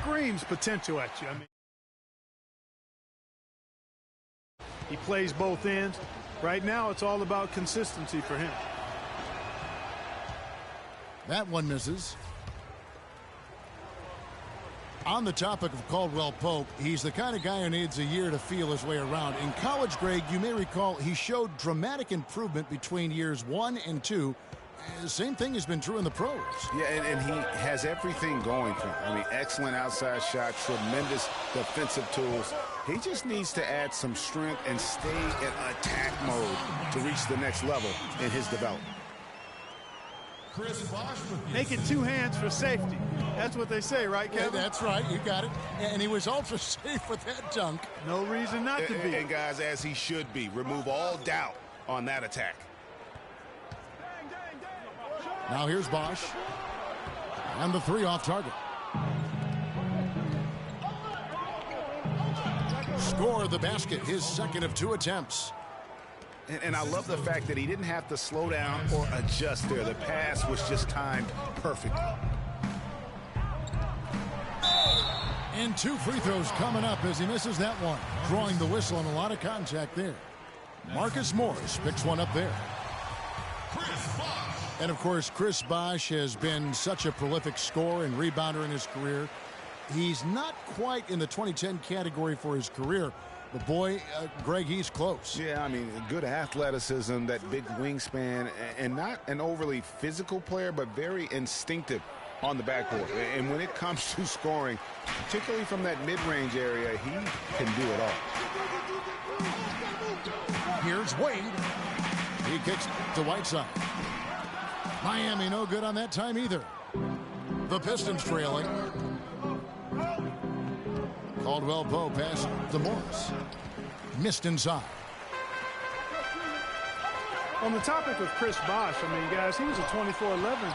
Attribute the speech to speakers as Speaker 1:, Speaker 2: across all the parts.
Speaker 1: screams potential at you. I mean, he plays both ends. Right now, it's all about consistency for him.
Speaker 2: That one misses. On the topic of Caldwell Pope, he's the kind of guy who needs a year to feel his way around. In college, Greg, you may recall he showed dramatic improvement between years 1 and 2. Same thing has been true in the pros.
Speaker 3: Yeah, and he has everything going for him. I mean, excellent outside shot, tremendous defensive tools. He just needs to add some strength and stay in attack mode to reach the next level in his development.
Speaker 1: Make it 2 hands for safety. That's what they say, right, Kevin?
Speaker 2: Yeah, that's right. You got it. And he was ultra safe with that dunk.
Speaker 1: No reason not to be.
Speaker 3: And, guys, as he should be. Remove all doubt on that attack.
Speaker 2: Now here's Bosch. And the 3 off target. Score the basket, his second of 2 attempts.
Speaker 3: And I love the fact that he didn't have to slow down or adjust there. The pass was just timed perfectly.
Speaker 2: And 2 free throws coming up as he misses that one. Drawing the whistle and a lot of contact there. Marcus Morris picks one up there. And, of course, Chris Bosh has been such a prolific scorer and rebounder in his career. He's not quite in the 2010 category for his career. But, boy, Greg, he's close.
Speaker 3: Yeah, I mean, good athleticism, that big wingspan, and not an overly physical player, but very instinctive on the backboard. And when it comes to scoring, particularly from that mid-range area, he can do it all.
Speaker 2: Here's Wade. He kicks to Whiteside. Miami no good on that time either. The Pistons trailing. Caldwell Pope pass to Morris. Missed inside.
Speaker 1: On the topic of Chris Bosh, I mean, guys, he was a 24-11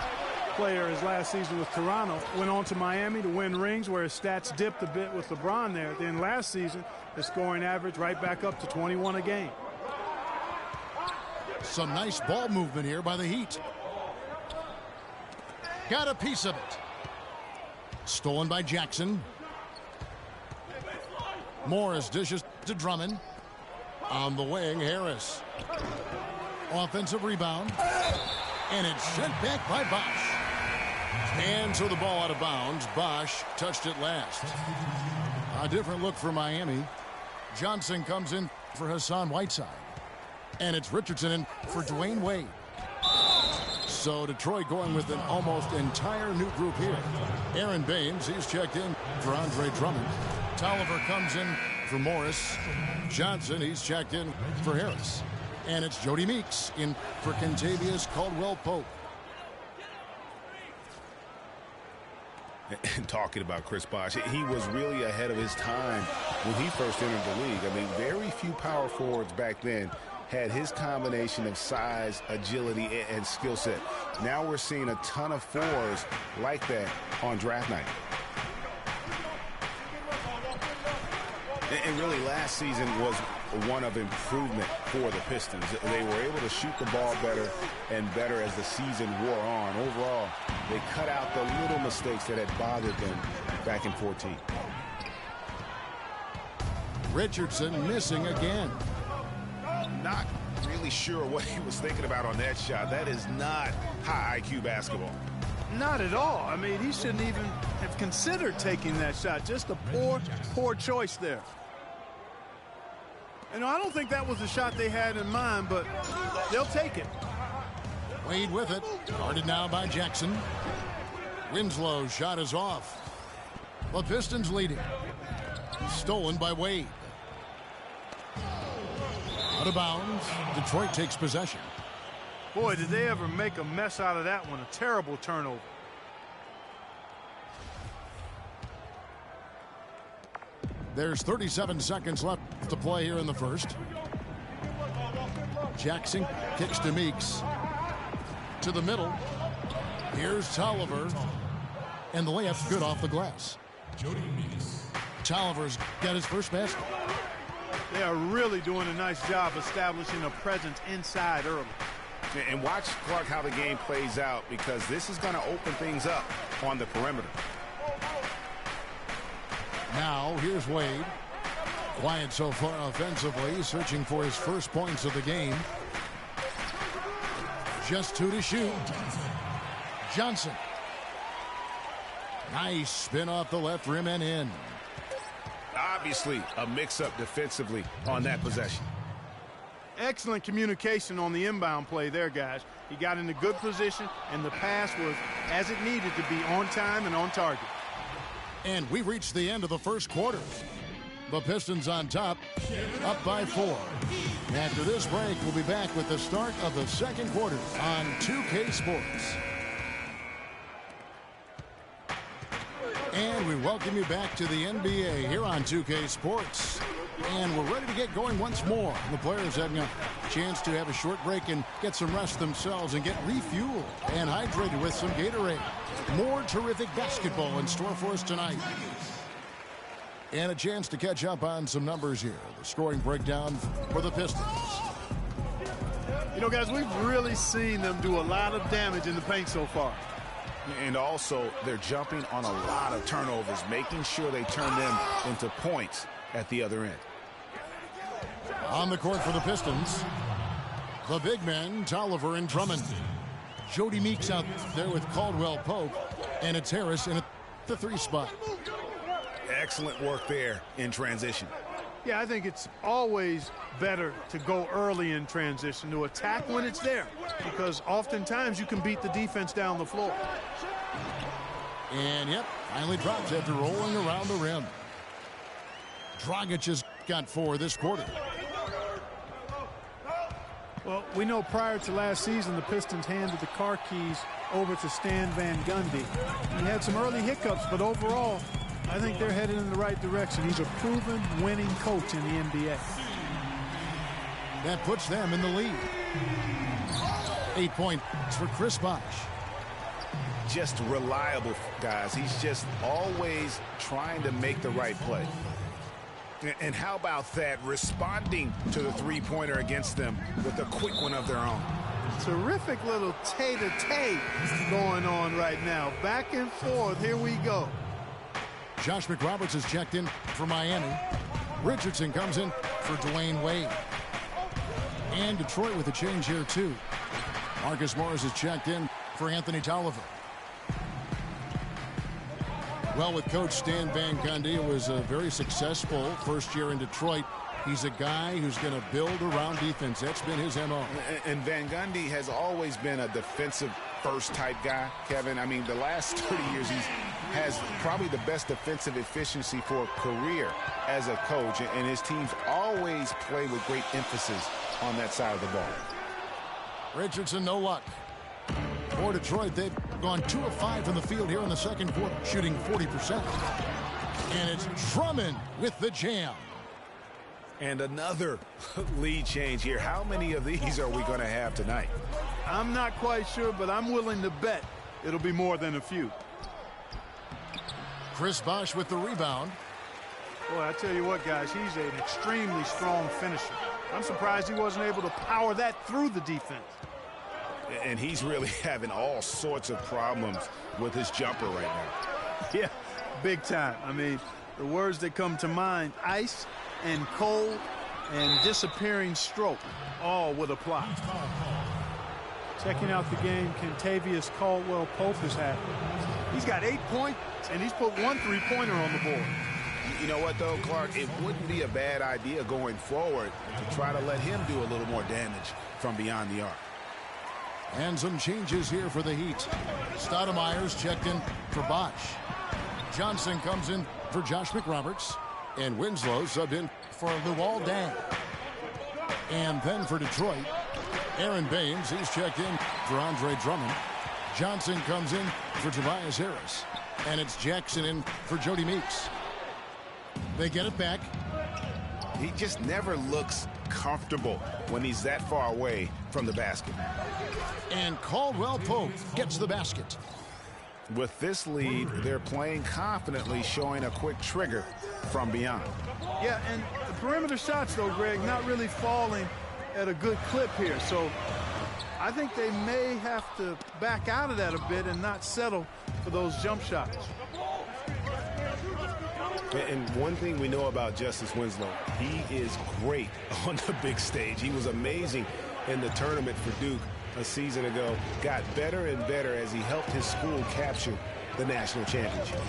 Speaker 1: player his last season with Toronto. Went on to Miami to win rings where his stats dipped a bit with LeBron there. Then last season, the scoring average right back up to 21 a game.
Speaker 2: Some nice ball movement here by the Heat. Got a piece of it. Stolen by Jackson. Morris dishes to Drummond. On the wing, Harris. Offensive rebound. And it's sent back by Bosh. And so the ball out of bounds. Bosh touched it last. A different look for Miami. Johnson comes in for Hassan Whiteside. And it's Richardson in for Dwayne Wade. So Detroit going with an almost entire new group here. Aaron Baines, he's checked in for Andre Drummond. Tolliver comes in for Morris. Johnson, he's checked in for Harris. And it's Jody Meeks in for Kentavious Caldwell-Pope.
Speaker 3: And talking about Chris Bosh, he was really ahead of his time when he first entered the league. I mean, very few power forwards back then had his combination of size, agility, and skill set. Now we're seeing a ton of fours like that on draft night. And really, last season was one of improvement for the Pistons. They were able to shoot the ball better and better as the season wore on. Overall, they cut out the little mistakes that had bothered them back in 14.
Speaker 2: Richardson missing again.
Speaker 3: Not really sure what he was thinking about on that shot. That is not high IQ basketball.
Speaker 1: Not at all. I mean, he shouldn't even have considered taking that shot. Just a poor choice there. And I don't think that was the shot they had in mind, but they'll take it.
Speaker 2: Wade with it. Guarded now by Jackson. Winslow's shot is off. The Pistons leading. Stolen by Wade. Out of bounds. Detroit takes possession.
Speaker 1: Boy, did they ever make a mess out of that one. A terrible turnover.
Speaker 2: There's 37 seconds left to play here in the first. Jackson kicks to Meeks. To the middle. Here's Tolliver. And the layup's good off the glass. Tolliver's got his first basket.
Speaker 1: They are really doing a nice job establishing a presence inside early.
Speaker 3: And watch, Clark, how the game plays out, because this is going to open things up on the perimeter.
Speaker 2: Now, here's Wade. Quiet so far offensively, searching for his first points of the game. Just 2 to shoot. Johnson. Nice spin off the left rim and in.
Speaker 3: Obviously, a mix-up defensively on that possession.
Speaker 1: Excellent communication on the inbound play there, guys. He got in a good position, and the pass was as it needed to be, on time and on target.
Speaker 2: And we've reached the end of the first quarter. The Pistons on top, up by 4. After this break, we'll be back with the start of the second quarter on 2K Sports. And we welcome you back to the NBA here on 2K Sports. And we're ready to get going once more. The players having a chance to have a short break and get some rest themselves and get refueled and hydrated with some Gatorade. More terrific basketball in store for us tonight. And a chance to catch up on some numbers here. The scoring breakdown for the Pistons.
Speaker 1: You know, guys, we've really seen them do a lot of damage in the paint so far.
Speaker 3: And also, they're jumping on a lot of turnovers, making sure they turn them into points at the other end.
Speaker 2: On the court for the Pistons, the big men, Tolliver and Drummond. Jody Meeks out there with Caldwell Pope, and it's Harris in the 3 spot.
Speaker 3: Excellent work there in transition.
Speaker 1: Yeah, I think it's always better to go early in transition, to attack when it's there, because oftentimes you can beat the defense down the floor.
Speaker 2: And, yep, finally drops after rolling around the rim. Dragic has got 4 this quarter.
Speaker 1: Well, we know prior to last season, the Pistons handed the car keys over to Stan Van Gundy. He had some early hiccups, but overall, I think they're headed in the right direction. He's a proven winning coach in the NBA.
Speaker 2: That puts them in the lead. 8 points for Chris Bosh.
Speaker 3: Just reliable, guys. He's just always trying to make the right play. And how about that, responding to the three-pointer against them with a quick one of their own.
Speaker 1: Terrific little tay-to-tay going on right now. Back and forth. Here we go.
Speaker 2: Josh McRoberts has checked in for Miami. Richardson comes in for Dwayne Wade. And Detroit with a change here, too. Marcus Morris has checked in for Anthony Tolliver. Well, with Coach Stan Van Gundy, it was a very successful first year in Detroit. He's a guy who's going to build around defense. That's been his MO.
Speaker 3: And Van Gundy has always been a defensive first type guy, Kevin. I mean, the last 30 years, he has probably the best defensive efficiency for a career as a coach. And his teams always play with great emphasis on that side of the ball.
Speaker 2: Richardson, no luck. For Detroit, they've gone 2 of 5 from the field here in the second quarter, shooting 40%. And it's Drummond with the jam.
Speaker 3: And another lead change here. How many of these are we going to have tonight?
Speaker 1: I'm not quite sure, but I'm willing to bet it'll be more than a few.
Speaker 2: Chris Bosh with the rebound.
Speaker 1: Boy, I tell you what, guys, he's an extremely strong finisher. I'm surprised he wasn't able to power that through the defense.
Speaker 3: And he's really having all sorts of problems with his jumper right now.
Speaker 1: Yeah, big time. I mean, the words that come to mind, ice and cold and disappearing stroke, all would apply. Checking out the game, Kentavious Caldwell-Pope has had. He's got 8 points, and he's put 1 3-pointer on the board.
Speaker 3: You know what, though, Clark? It wouldn't be a bad idea going forward to try to let him do a little more damage from beyond the arc.
Speaker 2: And some changes here for the Heat. Stoudemire's checked in for Bosh. Johnson comes in for Josh McRoberts. And Winslow subbed in for Luol Deng. And then for Detroit, Aaron Baines, he's checked in for Andre Drummond. Johnson comes in for Tobias Harris. And it's Jackson in for Jody Meeks. They get it back.
Speaker 3: He just never looks comfortable when he's that far away from the basket.
Speaker 2: And Caldwell-Pope gets the basket.
Speaker 3: With this lead, they're playing confidently, showing a quick trigger from beyond.
Speaker 1: Yeah, and the perimeter shots, though, Greg, not really falling at a good clip here. So I think they may have to back out of that a bit and not settle for those jump shots.
Speaker 3: And one thing we know about Justice Winslow, he is great on the big stage. He was amazing in the tournament for Duke a season ago. Got better and better as he helped his school capture the national championship.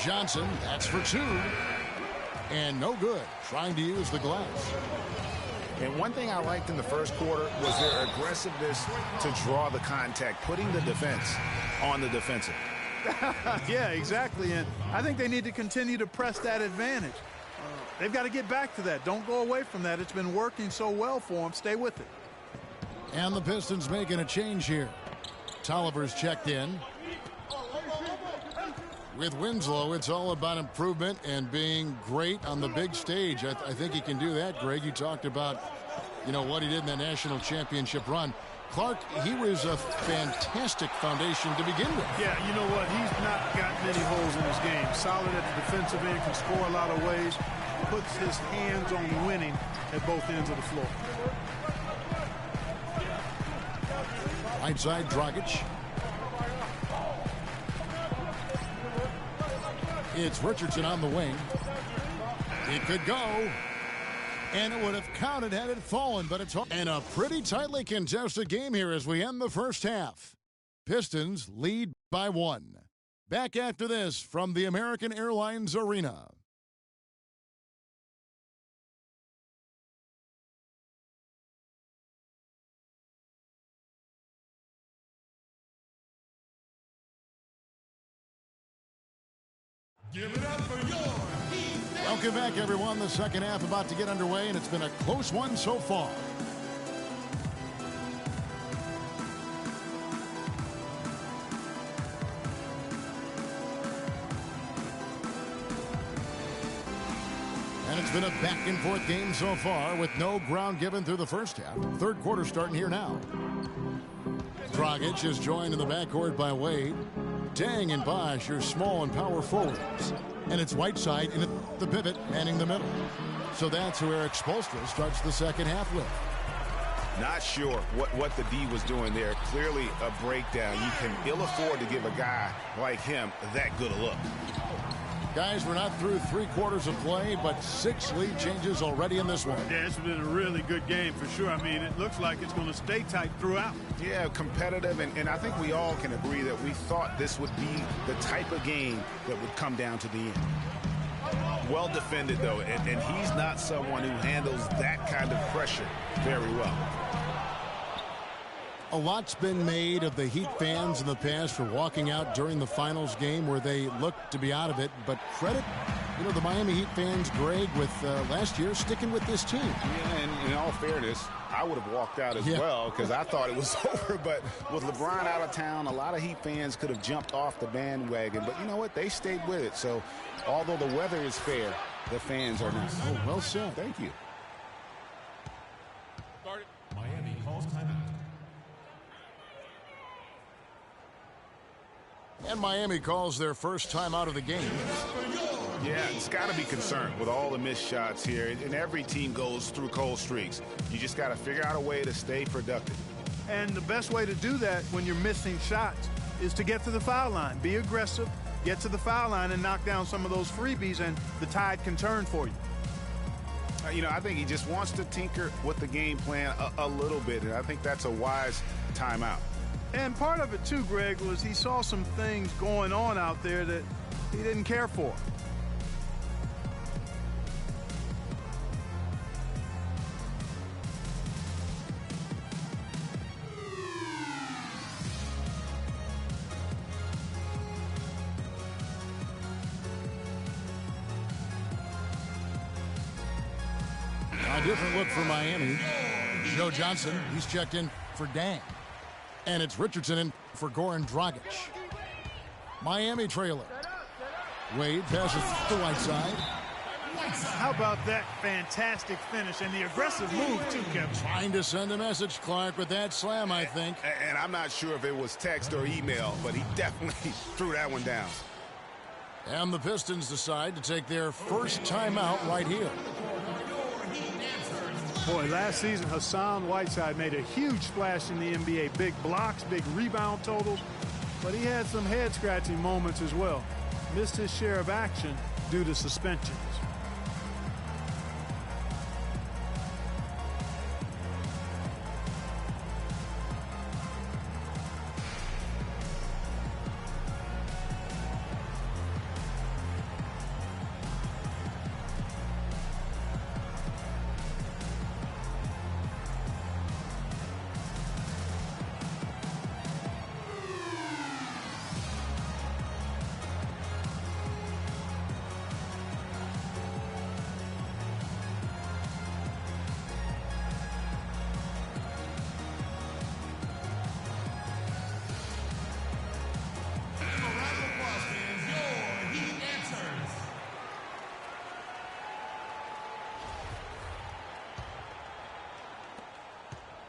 Speaker 2: Johnson, that's for two. And no good, trying to use the glass.
Speaker 3: And one thing I liked in the first quarter was their aggressiveness to draw the contact, putting the defense on the defensive.
Speaker 1: Yeah, exactly. And I think they need to continue to press that advantage. They've got to get back to that. Don't go away from that. It's been working so well for them. Stay with it.
Speaker 2: And the Pistons making a change here. Tolliver's checked in. With Winslow, it's all about improvement and being great on the big stage. I think he can do that, Greg. You talked about, what he did in the national championship run. Clark, he was a fantastic foundation to begin with.
Speaker 1: Yeah, you know what? He's not got many holes in his game. Solid at the defensive end, can score a lot of ways, puts his hands on winning at both ends of the floor.
Speaker 2: Right side, Dragic. It's Richardson on the wing. It could go. And it would have counted had it fallen, but it's and a pretty tightly contested game here as we end the first half. Pistons lead by 1. Back after this from the American Airlines Arena.
Speaker 4: Give it up for your Heat.
Speaker 2: Welcome back, everyone. The second half about to get underway, and it's been a close one so far. And it's been a back-and-forth game so far with no ground given through the first half. Third quarter starting here now. Dragic is joined in the backcourt by Wade. Dang and Bosh are small and power forwards. And it's Whiteside in the pivot, manning the middle. So that's who Eric Spoelstra starts the second half with.
Speaker 3: Not sure what the D was doing there. Clearly a breakdown. You can ill afford to give a guy like him that good a look.
Speaker 2: Guys, we're not through 3 quarters of play, but 6 lead changes already in this one.
Speaker 1: Yeah, it's been a really good game for sure. I mean, it looks like it's going to stay tight throughout.
Speaker 3: Yeah, competitive, and I think we all can agree that we thought this would be the type of game that would come down to the end. Well defended, though, and he's not someone who handles that kind of pressure very well.
Speaker 2: A lot's been made of the Heat fans in the past for walking out during the finals game where they looked to be out of it. But credit, the Miami Heat fans, Greg, with last year sticking with this team.
Speaker 3: Yeah, and in all fairness, I would have walked out as well because I thought it was over. But with LeBron out of town, a lot of Heat fans could have jumped off the bandwagon. But you know what? They stayed with it. So although the weather is fair, the fans are not.
Speaker 2: Oh, well said.
Speaker 3: Thank you.
Speaker 4: Miami calls timeout.
Speaker 2: And Miami calls their first time out of the game.
Speaker 3: Yeah, it's got to be concerned with all the missed shots here. And every team goes through cold streaks. You just got to figure out a way to stay productive.
Speaker 1: And the best way to do that when you're missing shots is to get to the foul line. Be aggressive, get to the foul line, and knock down some of those freebies, and the tide can turn for you.
Speaker 3: I think he just wants to tinker with the game plan a little bit, and I think that's a wise timeout.
Speaker 1: And part of it, too, Greg, was he saw some things going on out there that he didn't care for.
Speaker 2: A different look for Miami. Joe Johnson, he's checked in for Dang. And it's Richardson in for Goran Dragic. Miami trailing. Wade passes to Whiteside.
Speaker 1: How about that fantastic finish and the aggressive move, too, Kevin?
Speaker 2: Trying to send a message, Clark, with that slam, I think.
Speaker 3: And I'm not sure if it was text or email, but he definitely threw that one down.
Speaker 2: And the Pistons decide to take their first timeout right here.
Speaker 1: Boy, last season, Hassan Whiteside made a huge splash in the NBA. Big blocks, big rebound totals. but he had some head-scratching moments as well. Missed his share of action due to suspensions.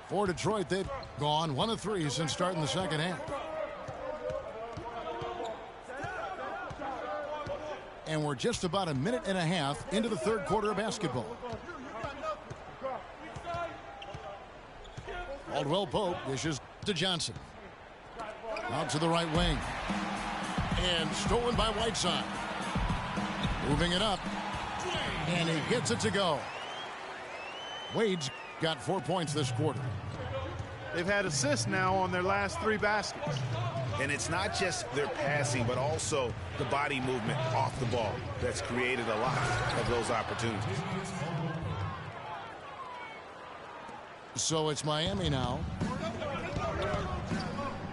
Speaker 2: For Detroit, they've gone 1 of 3 since starting the second half. And we're just about a minute and a half into the third quarter of basketball. Caldwell Pope dishes to Johnson. Out to the right wing. And stolen by Whiteside. Moving it up. And he gets it to go. Wade's got 4 points this quarter.
Speaker 1: They've had assists now on their last 3 baskets.
Speaker 3: And it's not just their passing, but also the body movement off the ball that's created a lot of those opportunities.
Speaker 2: So it's Miami now.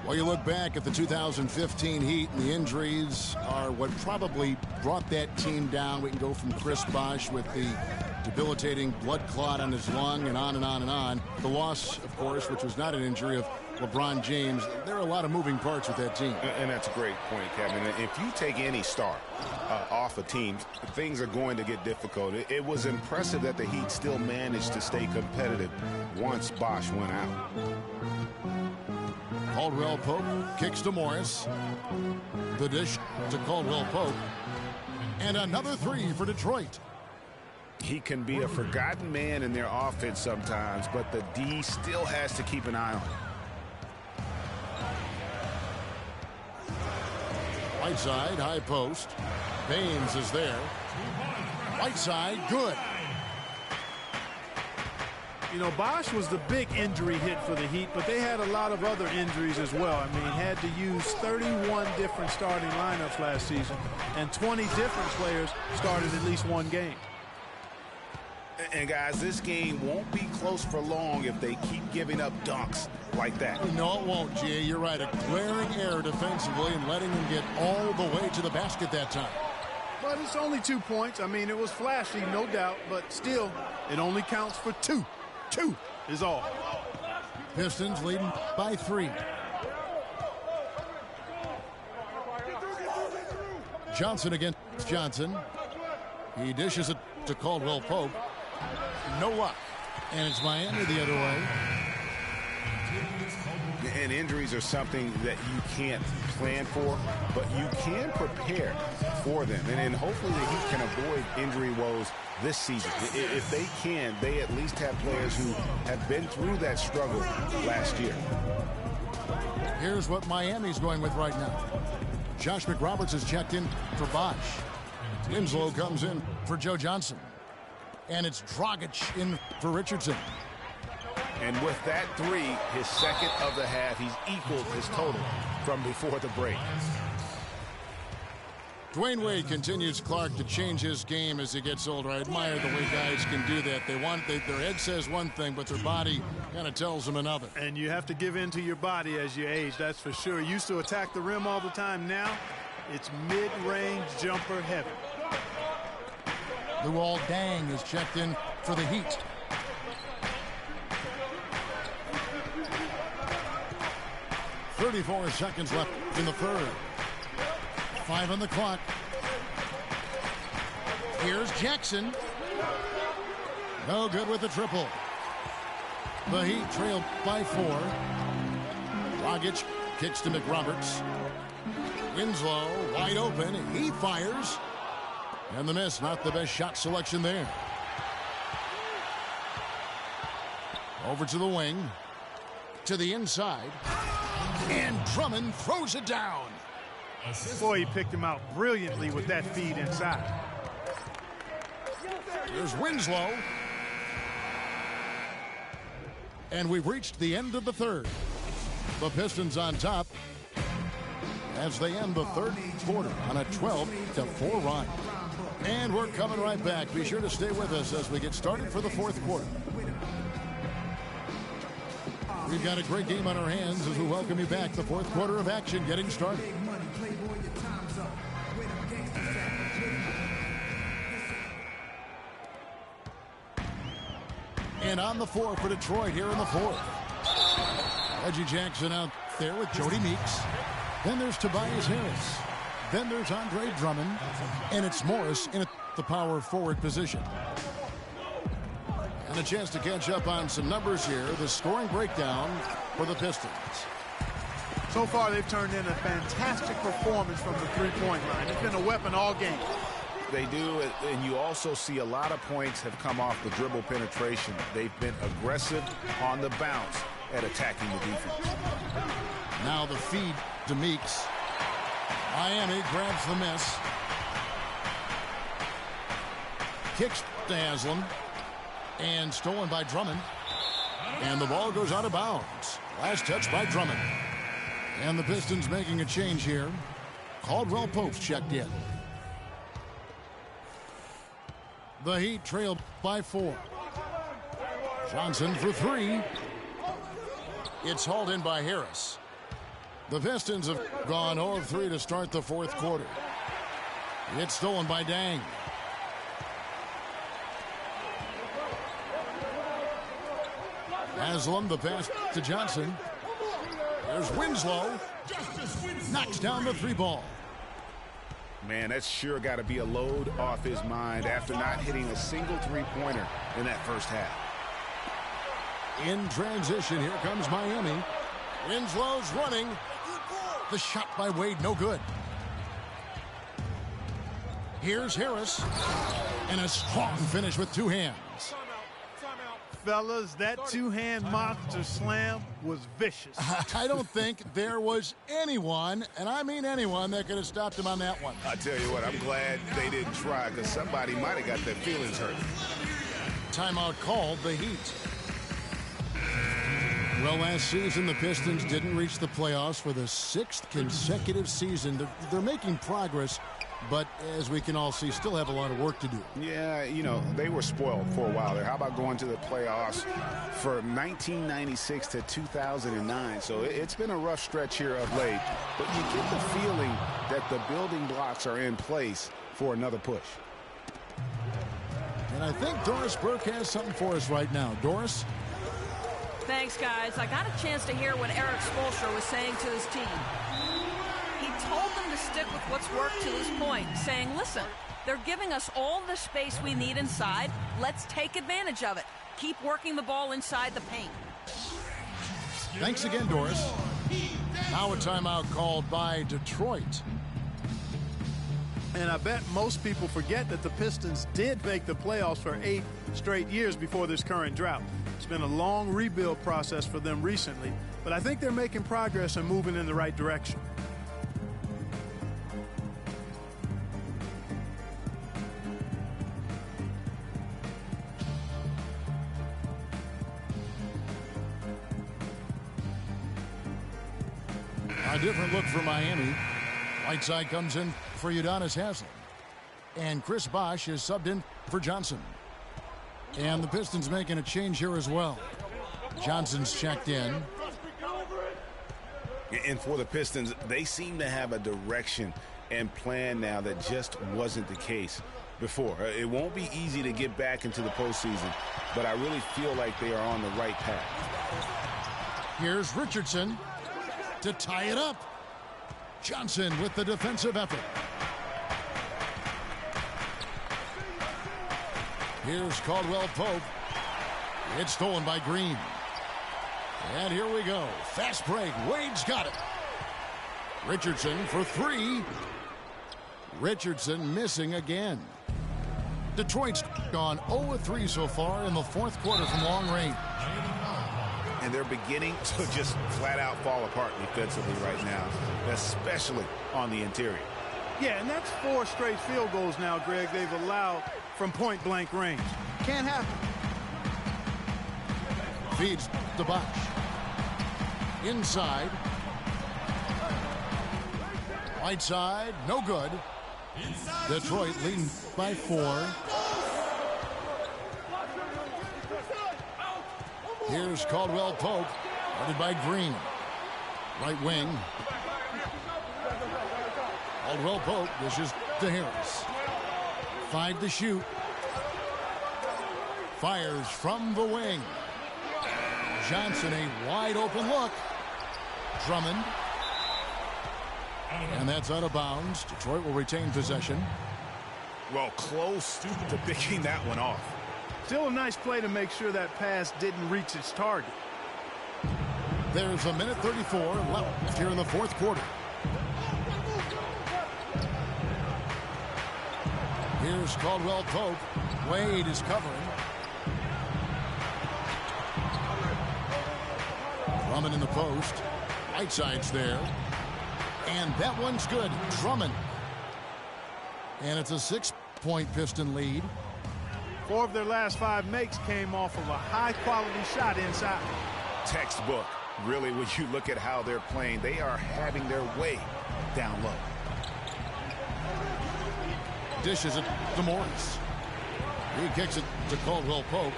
Speaker 2: Well, you look back at the 2015 Heat, and the injuries are what probably brought that team down. We can go from Chris Bosh with the debilitating blood clot on his lung and on and on and on. The loss, of course, which was not an injury, of LeBron James. There are a lot of moving parts with that team.
Speaker 3: And that's a great point, Kevin. If you take any star off a team, things are going to get difficult. It was impressive that the Heat still managed to stay competitive once Bosh went out.
Speaker 2: Caldwell Pope kicks to Morris. The dish to Caldwell Pope. And another 3 for Detroit.
Speaker 3: He can be a forgotten man in their offense sometimes, but the D still has to keep an eye on him.
Speaker 2: Whiteside, high post. Baines is there. Whiteside, good.
Speaker 1: You know, Bosh was the big injury hit for the Heat, but they had a lot of other injuries as well. I mean, had to use 31 different starting lineups last season, and 20 different players started at least one game.
Speaker 3: And, guys, this game won't be close for long if they keep giving up dunks like that.
Speaker 2: No, it won't, Jay. You're right. A glaring error defensively and letting them get all the way to the basket that time.
Speaker 1: But it's only 2 points. I mean, it was flashy, no doubt, but still, it only counts for 2. 2 is all.
Speaker 2: Pistons leading by 3. Johnson against Johnson. He dishes it to Caldwell Pope. No luck. And it's Miami the other way.
Speaker 3: And injuries are something that you can't plan for, but you can prepare for them. And hopefully the Heat can avoid injury woes this season. If they can, they at least have players who have been through that struggle last year.
Speaker 2: Here's what Miami's going with right now. Josh McRoberts is checked in for Bosh. Winslow comes in for Joe Johnson. And it's Dragic in for Richardson.
Speaker 3: And with that 3, his second of the half, he's equaled his total from before the break.
Speaker 2: Dwayne Wade continues, Clark, to change his game as he gets older. I admire the way guys can do that. Their head says one thing, but their body kind of tells them another.
Speaker 1: And you have to give in to your body as you age, that's for sure. Used to attack the rim all the time. Now it's mid-range jumper heavy.
Speaker 2: Luol Deng is checked in for the Heat. .34 seconds left in the third. 5 on the clock. Here's Jackson. No good with the triple. The Heat trail by 4. Dragic kicks to McRoberts. Winslow wide open. He fires. And the miss, not the best shot selection there. Over to the wing. To the inside. And Drummond throws it down.
Speaker 1: Boy, he picked him out brilliantly with that feed inside.
Speaker 2: Here's Winslow. And we've reached the end of the third. The Pistons on top as they end the third quarter on a 12-4 run. And we're coming right back. Be sure to stay with us as we get started for the fourth quarter. We've got a great game on our hands as we welcome you back. The fourth quarter of action getting started. And on the floor for Detroit here in the fourth. Reggie Jackson out there with Jody Meeks. Then there's Tobias Harris. Then there's Andre Drummond. And it's Morris in the power forward position. And a chance to catch up on some numbers here. The scoring breakdown for the Pistons.
Speaker 1: So far, they've turned in a fantastic performance from the three-point line. It's been a weapon all game.
Speaker 3: They do, and you also see a lot of points have come off the dribble penetration. They've been aggressive on the bounce at attacking the defense.
Speaker 2: Now the feed to Meeks. Miami grabs the miss. Kicks to Haslam. And stolen by Drummond. And the ball goes out of bounds. Last touch by Drummond. And the Pistons making a change here. Caldwell Pope's checked in. The Heat trail by 4. Johnson for 3. It's hauled in by Harris. The Pistons have gone 0 of 3 to start the fourth quarter. It's stolen by Dang. Haslam, the pass to Johnson. There's Winslow. Knocks down the 3 ball.
Speaker 3: Man, that's sure got to be a load off his mind after not hitting a single three-pointer in that first half.
Speaker 2: In transition, here comes Miami. Winslow's running. The shot by Wade, no good. Here's Harris. And a strong finish with 2 hands.
Speaker 1: Fellas, that two-hand monster slam was vicious.
Speaker 2: I don't think there was anyone, and I mean anyone, that could have stopped him on that one.
Speaker 3: I tell you what, I'm glad they didn't try because somebody might have got their feelings hurt.
Speaker 2: Timeout called, the Heat. Well, last season, the Pistons didn't reach the playoffs for the 6th consecutive season. They're making progress, but as we can all see, still have a lot of work to do.
Speaker 3: Yeah, you know, they were spoiled for a while there. How about going to the playoffs for 1996 to 2009? So it's been a rough stretch here of late. But you get the feeling that the building blocks are in place for another push.
Speaker 2: And I think Doris Burke has something for us right now. Doris?
Speaker 5: Thanks, guys. I got a chance to hear what Eric Spoelstra was saying to his team. He told them to stick with what's worked to this point, saying, listen, they're giving us all the space we need inside. Let's take advantage of it. Keep working the ball inside the paint.
Speaker 2: Thanks again, Doris. Now a timeout called by Detroit.
Speaker 1: And I bet most people forget that the Pistons did make the playoffs for 8 straight years before this current drought. It's been a long rebuild process for them recently, but I think they're making progress and moving in the right direction.
Speaker 2: A different look for Miami. Whiteside comes in for Udonis Haslam. And Chris Bosh is subbed in for Johnson. And the Pistons making a change here as well. Johnson's checked in.
Speaker 3: And for the Pistons, they seem to have a direction and plan now that just wasn't the case before. It won't be easy to get back into the postseason, but I really feel like they are on the right path.
Speaker 2: Here's Richardson to tie it up. Johnson with the defensive effort. Here's Caldwell Pope. It's stolen by Green. And here we go. Fast break. Wade's got it. Richardson for 3. Richardson missing again. Detroit's gone 0-3 so far in the fourth quarter from long range.
Speaker 3: and they're beginning to just flat out fall apart defensively right now, especially on the interior.
Speaker 1: Yeah, and that's 4 straight field goals now, Greg, they've allowed from point-blank range. Can't happen.
Speaker 2: Feeds to Bosch. Inside. Right side, no good. Detroit leading by 4. Here's Caldwell Pope, guarded by Green. Right wing. Caldwell Pope dishes to Harris. 5 to shoot. Fires from the wing. Johnson, a wide open look. Drummond. And that's out of bounds. Detroit will retain possession.
Speaker 3: Well, close to picking that one off.
Speaker 1: Still a nice play to make sure that pass didn't reach its target.
Speaker 2: There's a minute 34 left here in the fourth quarter. Here's Caldwell Pope. Wade is covering. Drummond in the post. Right side's there. And that one's good. Drummond. And it's a 6-point Piston lead.
Speaker 1: 4 of their last 5 makes came off of a high-quality shot inside.
Speaker 3: Textbook. Really, when you look at how they're playing, they are having their way down low.
Speaker 2: Dishes it to Morris. He kicks it to Caldwell Pope.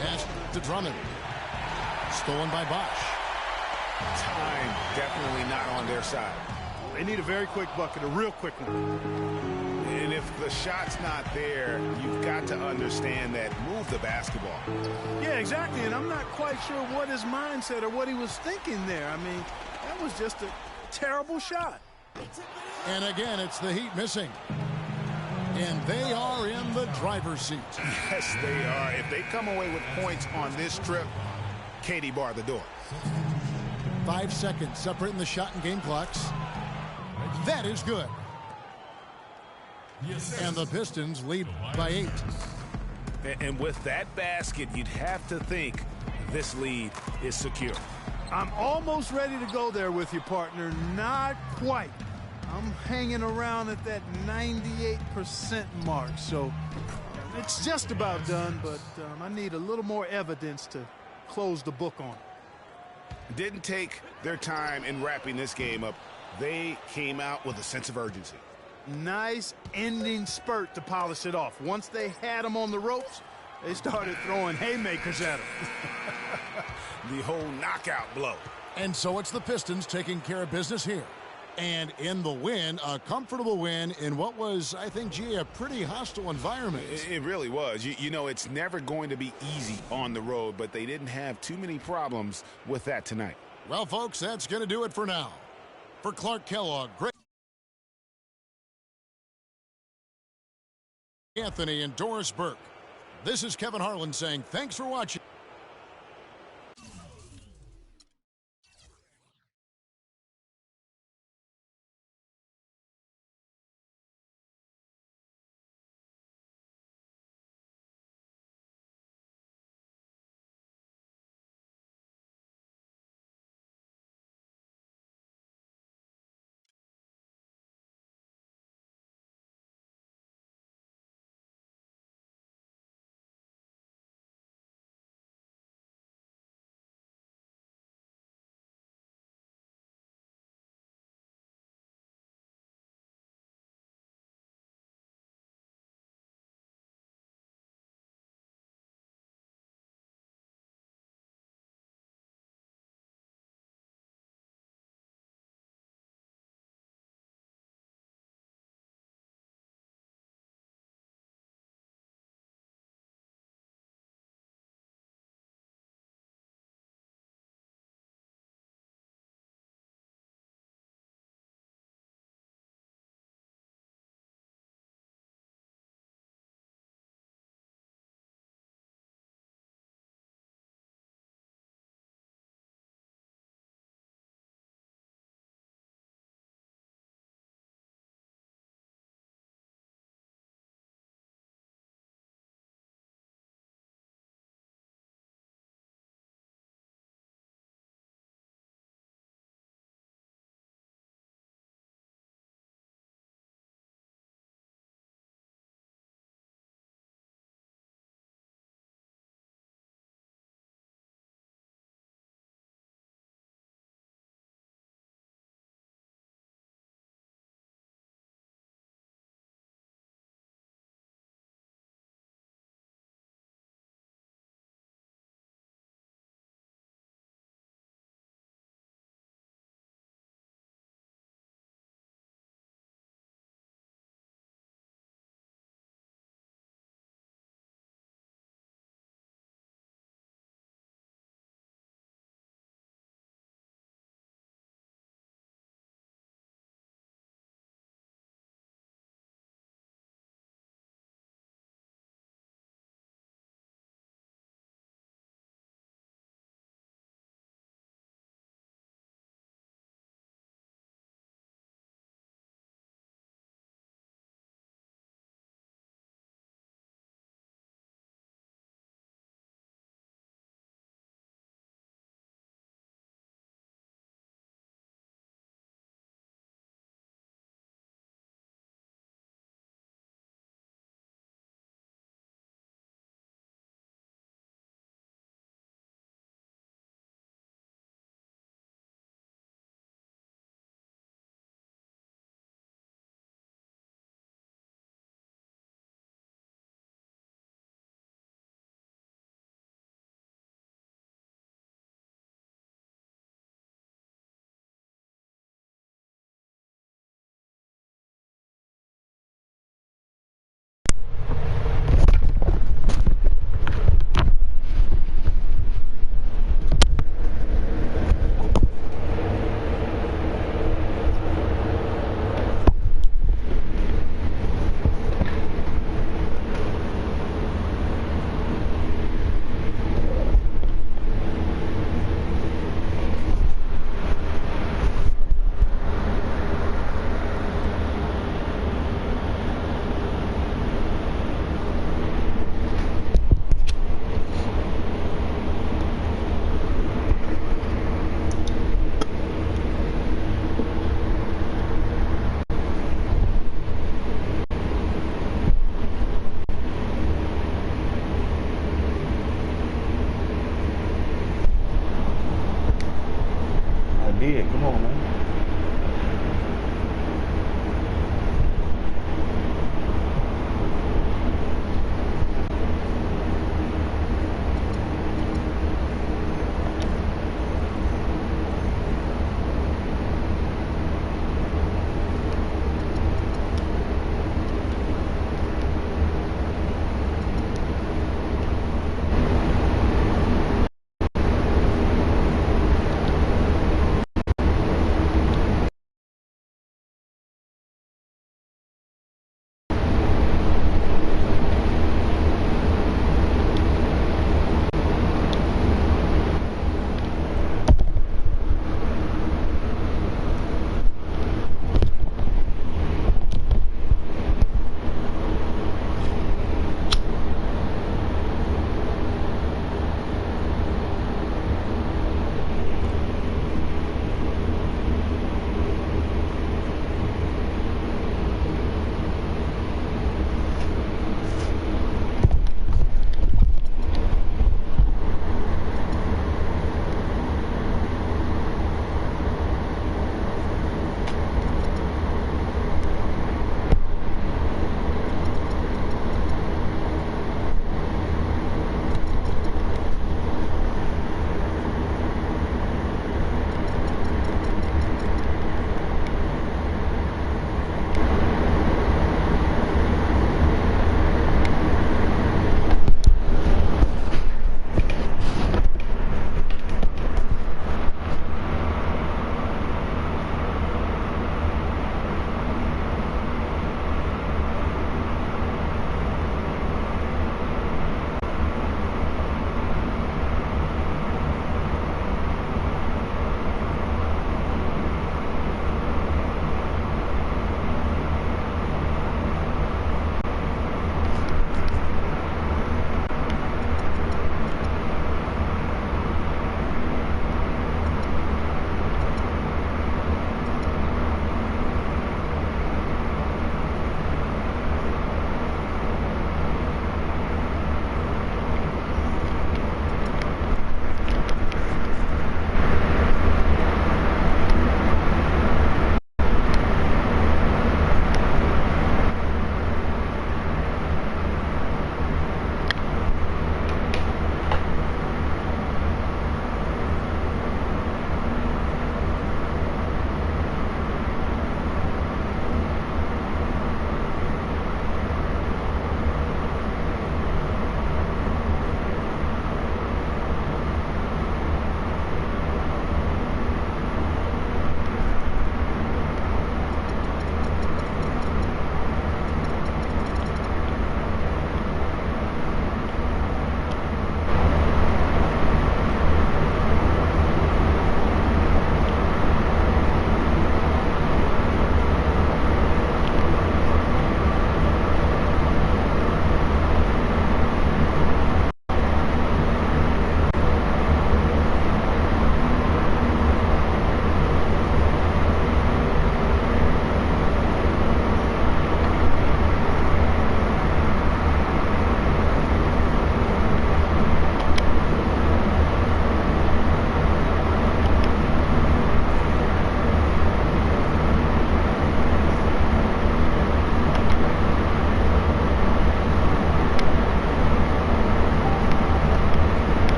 Speaker 2: Pass to Drummond. Stolen by Bosch.
Speaker 3: Time definitely not on their side.
Speaker 1: They need a very quick bucket, a real quick one.
Speaker 3: And if the shot's not there, you've got to understand that move the basketball.
Speaker 1: Yeah, exactly, and I'm not quite sure what his mindset or what he was thinking there. I mean, that was just a terrible shot.
Speaker 2: And again, it's the Heat missing. And they are in the driver's seat.
Speaker 3: Yes, they are. If they come away with points on this trip, Katie bar the door.
Speaker 2: 5 seconds separating the shot and game clocks. That is good. And the Pistons lead by 8.
Speaker 3: And with that basket, you'd have to think this lead is secure.
Speaker 1: I'm almost ready to go there with you, partner. Not quite. I'm hanging around at that 98% mark, so it's just about done, but I need a little more evidence to close the book on it.
Speaker 3: Didn't take their time in wrapping this game up. They came out with a sense of urgency.
Speaker 1: Nice ending spurt to polish it off. Once they had them on the ropes, they started throwing haymakers at them.
Speaker 3: The whole knockout blow.
Speaker 2: And so it's the Pistons taking care of business here. And in the win, a comfortable win in what was, I think, G, a pretty hostile environment.
Speaker 3: It really was. You know, it's never going to be easy on the road, but they didn't have too many problems with that tonight.
Speaker 2: Well, folks, that's going to do it for now. For Clark Kellogg, Greg Anthony, and Doris Burke, this is Kevin Harlan saying thanks for watching.
Speaker 6: did. Come on, man.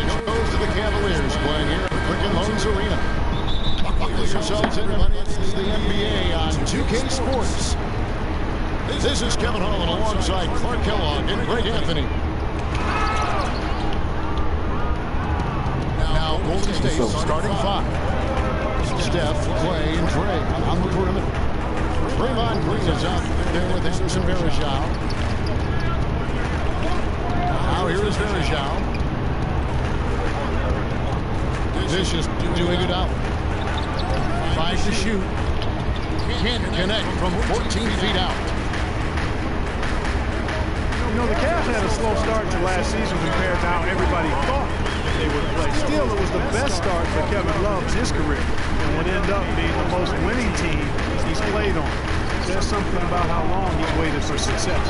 Speaker 2: goes to the Cavaliers playing here at Quicken Loans Arena. Buckle yourselves in, everybody. It's the NBA on 2K Sports. This is Kevin Holland alongside Clark Kellogg and Greg Anthony. Now Golden State starting five. Steph, Clay, and Dre on the perimeter. Draymond Green is out there with Anderson Varejao. Now here is Varejao. This is doing it out. Tries to shoot. Can't connect from 14 feet out.
Speaker 1: You know, the Cavs had a slow start to last season compared to how everybody thought they would play. Still, it was the best start for Kevin Love in his career, and would end up being the most winning team he's played on. There's something about how long he's waited for success.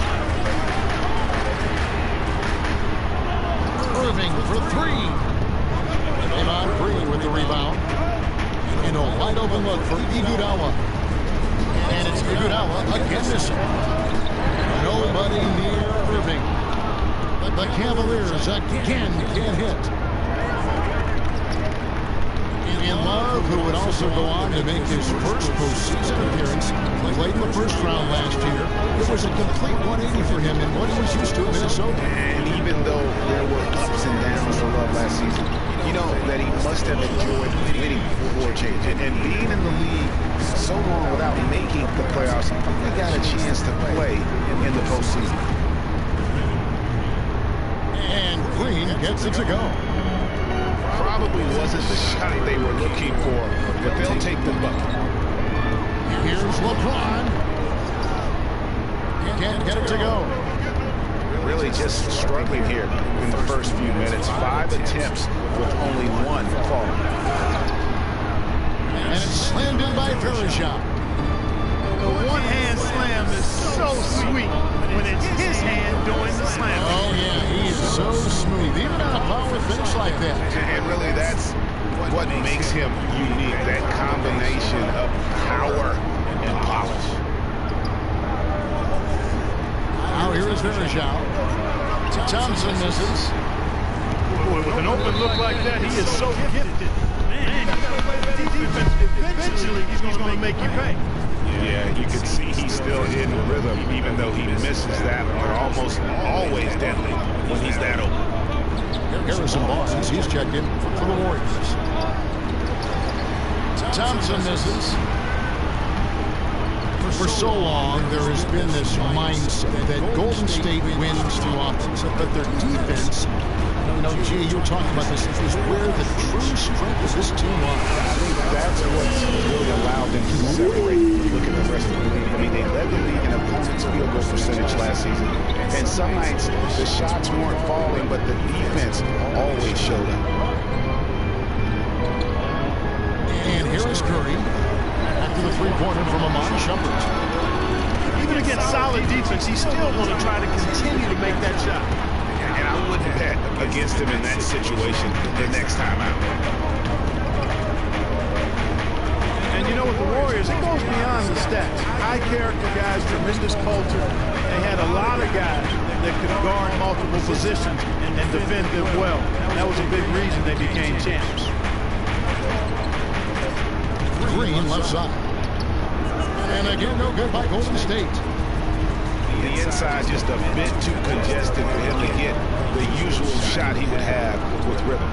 Speaker 2: Irving for three. Draymond Green with the rebound. And a wide open look for Iguodala. And it's Iguodala again this time. Nobody near Irving. The Cavaliers again can't hit. In Love, who would also go on to make his first postseason appearance, played in the first round last year. It was a complete 180 for him in what he was used to in Minnesota.
Speaker 3: And even though there were ups and downs for Love last season, you know that he must have enjoyed winning before change. And being in the league so long without making the playoffs, he got a chance to play in the postseason.
Speaker 2: And Green gets it to go.
Speaker 3: Probably wasn't the shot they were looking for, but they'll take the bucket.
Speaker 2: Here's LeBron. Can't get it to go.
Speaker 3: Really just struggling here in the first few minutes. 5 attempts with only one falling.
Speaker 2: And it's slammed in by Varejao.
Speaker 1: The one-hand slam is so sweet when it's his hand doing the slam.
Speaker 2: Oh, yeah, he is so smooth, even on a power finish like that.
Speaker 3: And really, that's what makes him unique, that combination of power and polish.
Speaker 2: Now here is Varejao. Thompson misses.
Speaker 1: Boy, with an open look like that, he is so gifted. Man, eventually he's going to make you pay.
Speaker 3: Yeah, you can see he's still in rhythm, even though he misses that one. Almost always deadly when he's that open.
Speaker 2: Harrison Barnes, he's checked in for the Warriors. Thompson misses. For so long, there has been this mindset that Golden State wins through offense, but their defense, you know, Jay, you were talking about this, is where the true strength of this team lies.
Speaker 3: I think that's what's really allowed them to separate. You look at the rest of the league. I mean, they led the league in opponents' field goal percentage last season, and some nights the shots weren't falling, but the defense always showed up.
Speaker 2: And here is Curry. After the three-pointer from Amon Shumpert.
Speaker 1: Even against solid defense, he's still going to try to continue to make that shot.
Speaker 3: And I wouldn't bet against him in that situation the next time out.
Speaker 1: And you know, with the Warriors, it goes beyond the stats. High character guys, tremendous culture. They had a lot of guys that could guard multiple positions and defend them well. That was a big reason they became champs.
Speaker 2: Green left side. And again, no good by Golden State.
Speaker 3: The inside just a bit too congested for him to get the usual shot he would have with rhythm.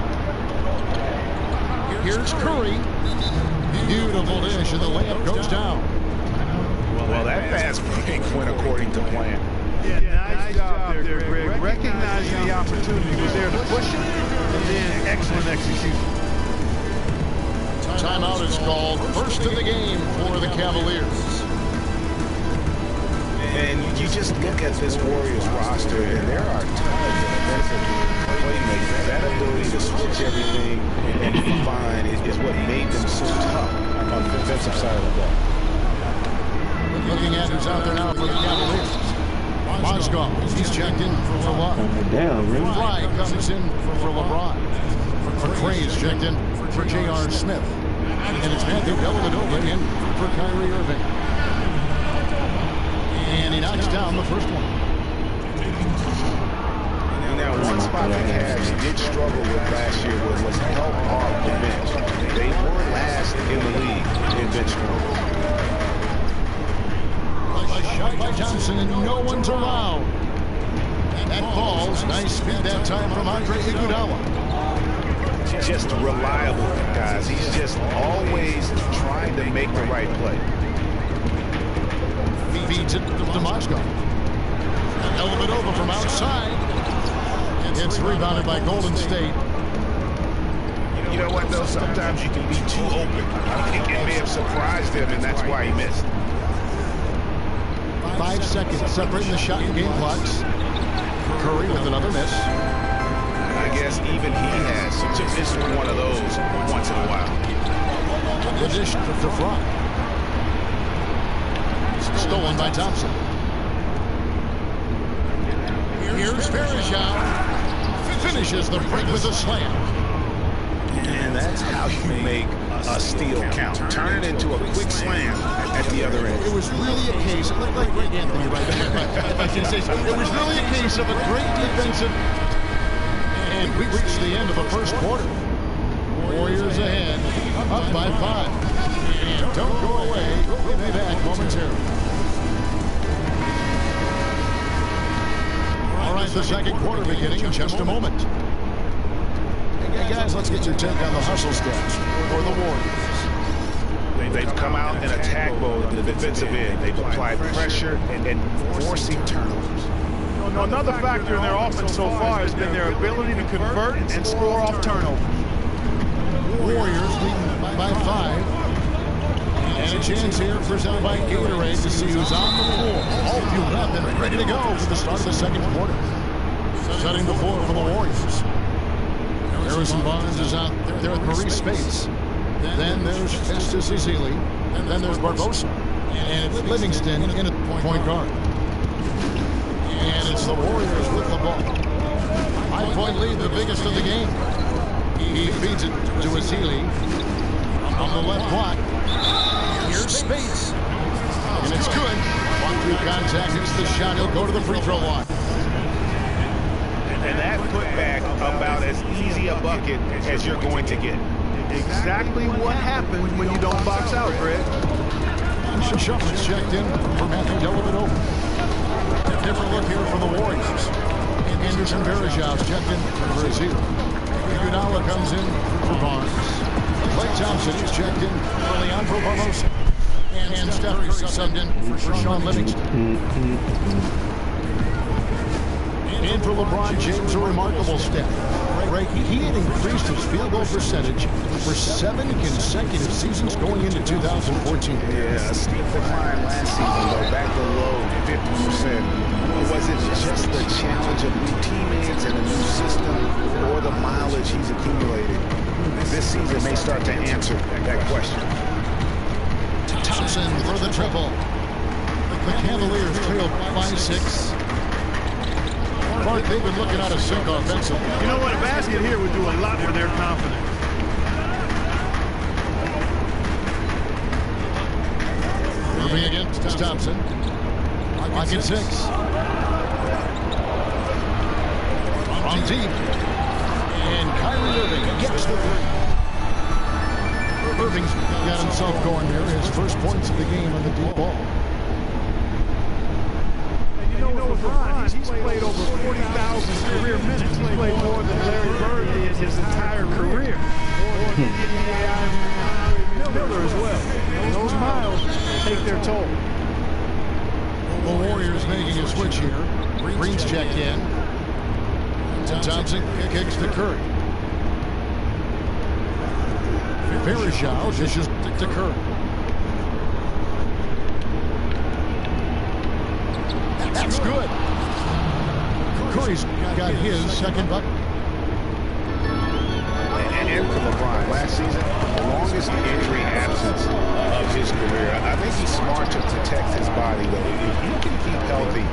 Speaker 2: Here's Curry. Beautiful dish, and the layup goes down.
Speaker 3: Well, that fast break went according to plan.
Speaker 1: Yeah, nice job there, Greg. Recognizing the opportunity was there to push it, and then excellent execution.
Speaker 2: Timeout is called. First in the game for the Cavaliers.
Speaker 3: And you just look at this Warriors roster, and there are tons of defensive playmakers. That ability to switch everything and be fine is what made them so tough on the defensive side of the ball.
Speaker 2: Looking at who's out there now for the Cavaliers. Mozgov, he's checked in for Love. Fry comes in for LeBron. For Craze checked in for J.R. Smith. And it's Matthew Dellavedova in for Kyrie Irving. And he knocks down the first one.
Speaker 3: Now, one spot the Cavs did struggle with last year was help off the bench. They were last in the league in bench scoring.
Speaker 2: A shot by Thompson, and no one's around. That falls. Nice speed that time from Andre Iguodala.
Speaker 3: Just reliable, guys. He's just always trying to make the right play.
Speaker 2: Feeds it to Moscow. An element over from outside. It's rebounded by Golden State.
Speaker 3: You know what, though? Sometimes you can be too open. I think it may have surprised him, and that's why he missed.
Speaker 2: 5 seconds separating the shot and game clocks. Curry with another miss.
Speaker 3: I guess even he has to miss one of those once in a while.
Speaker 2: The dish to Fry. Stolen by Thompson. Here's Parashah. Finishes the break with a slam.
Speaker 3: And that's how you make a steal count. Turn it into a quick slam at the other end.
Speaker 2: It was really a case, like Greg Anthony right there, if I can say so. It was really a case of a great defensive. And we reached the end of the first quarter. Warriors ahead, up by 5. And don't go away. We'll be back momentarily. All right, the second quarter beginning in just a moment. Hey guys, let's get your take on the hustle stats for the Warriors.
Speaker 3: They've come out in attack mode in the defensive end. They've applied pressure and forcing turnovers.
Speaker 1: Another factor in their offense so far has been their ability to convert and score off turnovers.
Speaker 2: Warriors leading by 5. And a chance here presented by Gatorade to see who's on the floor. All fueled up and ready to go for the start of the second quarter. Setting the floor for the Warriors. Harrison Barnes is out there with Maurice Spates. Then there's Festus Ezeli. And then there's Barbosa. And Livingston in a point guard. And it's the Warriors with the ball. 5-point lead, the biggest of the game. He feeds it to Ezeli. On the left block. Here's Spates. And it's good. On through contact, hits the shot. He'll go to the free throw line.
Speaker 3: And that putback about as easy a bucket as you're going to get.
Speaker 1: Exactly what happens when you don't box out, Greg.
Speaker 2: Shumpert checked in for Matthew Dellavedova. Different look here for the Warriors. Anderson Varejão's checked in for Ezeli. Iguodala comes in for Barnes. Klay Thompson is checked in for Leandro Barbosa. And Steph Curry subbed in for Sean Livingston. In for LeBron James, a remarkable step. Greg, he had increased his field goal percentage for 7 consecutive seasons going into 2014.
Speaker 3: Yeah, a steep decline last season, though, back below 50%. Was it just the challenge of new teammates and a new system, or the mileage he's accumulated? This season may start to answer that question.
Speaker 2: Thompson for the triple. The Cavaliers trail 5-6. Mark, they've been looking out of sync offensively.
Speaker 1: You know what? A basket here would do a lot for their confidence.
Speaker 2: Moving against Thompson. Lock at 6. On deep. And Kyrie Irving gets the 3. Irving's got himself going here. His first points of the game on the deep ball.
Speaker 1: You know, LeBron, he's played over 40,000 career minutes. He played more than Larry Bird did his entire career. Miller as well. Those miles take their toll.
Speaker 2: The Warriors making a switch here. Green's checked in. Thompson kicks to Curry. Varejão dishes to Curry. That's good. Curry's got his second bucket.
Speaker 3: And for LeBron, last season, the longest injury absence of his career. I think he's smart to protect his body, though. If he can keep healthy,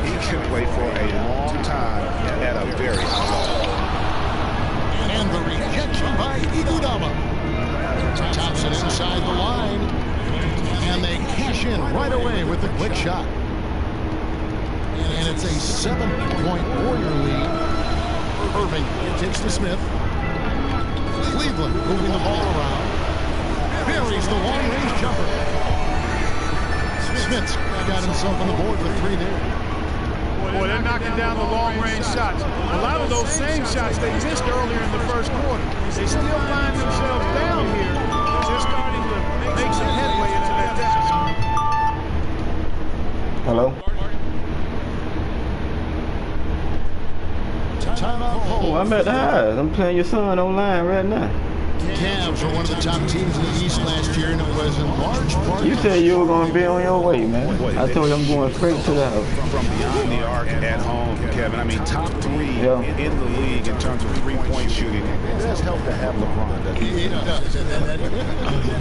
Speaker 3: he can play for a long time at a very high level.
Speaker 2: And the rejection by Iguodala. Thompson inside the line. And they cash in right away with the quick shot. And it's a 7-point Warrior lead Irving takes to Smith. Cleveland moving the ball around. Buries the long-range jumper. Smith's got himself on the board with 3 there.
Speaker 1: Boy, they're knocking down the long-range shots. A lot of those same shots they missed earlier in the first quarter. They still find themselves down here. They're starting to make some headway into that deficit.
Speaker 6: Hello? Oh, I'm at the house. I'm playing your son online right now.
Speaker 2: Cavs were one of the top teams in the East last year, and it was in large part...
Speaker 6: You said you were going to be on your way, man. I told you I'm going straight to the house.
Speaker 3: From beyond the arc at home, Kevin, I mean, top 3 in the league in terms of 3-point shooting. It does help to have LeBron, doesn't it?
Speaker 2: It does.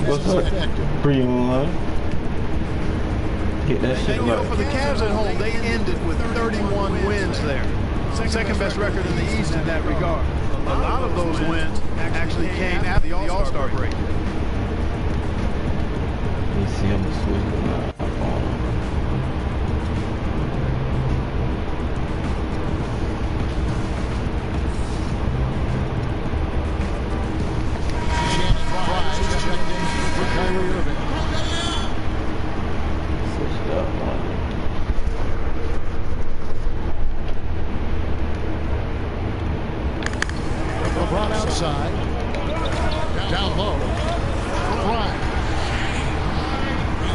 Speaker 6: What's up? Bring on. Get that shit right.
Speaker 1: For the Cavs at home, they ended with 31 wins there. Second best record in the East in that regard. A lot of those wins actually came after the All-Star break.
Speaker 6: Let me see him switch my phone. Switched up on it.
Speaker 2: LeBron outside. Down low. Bryant.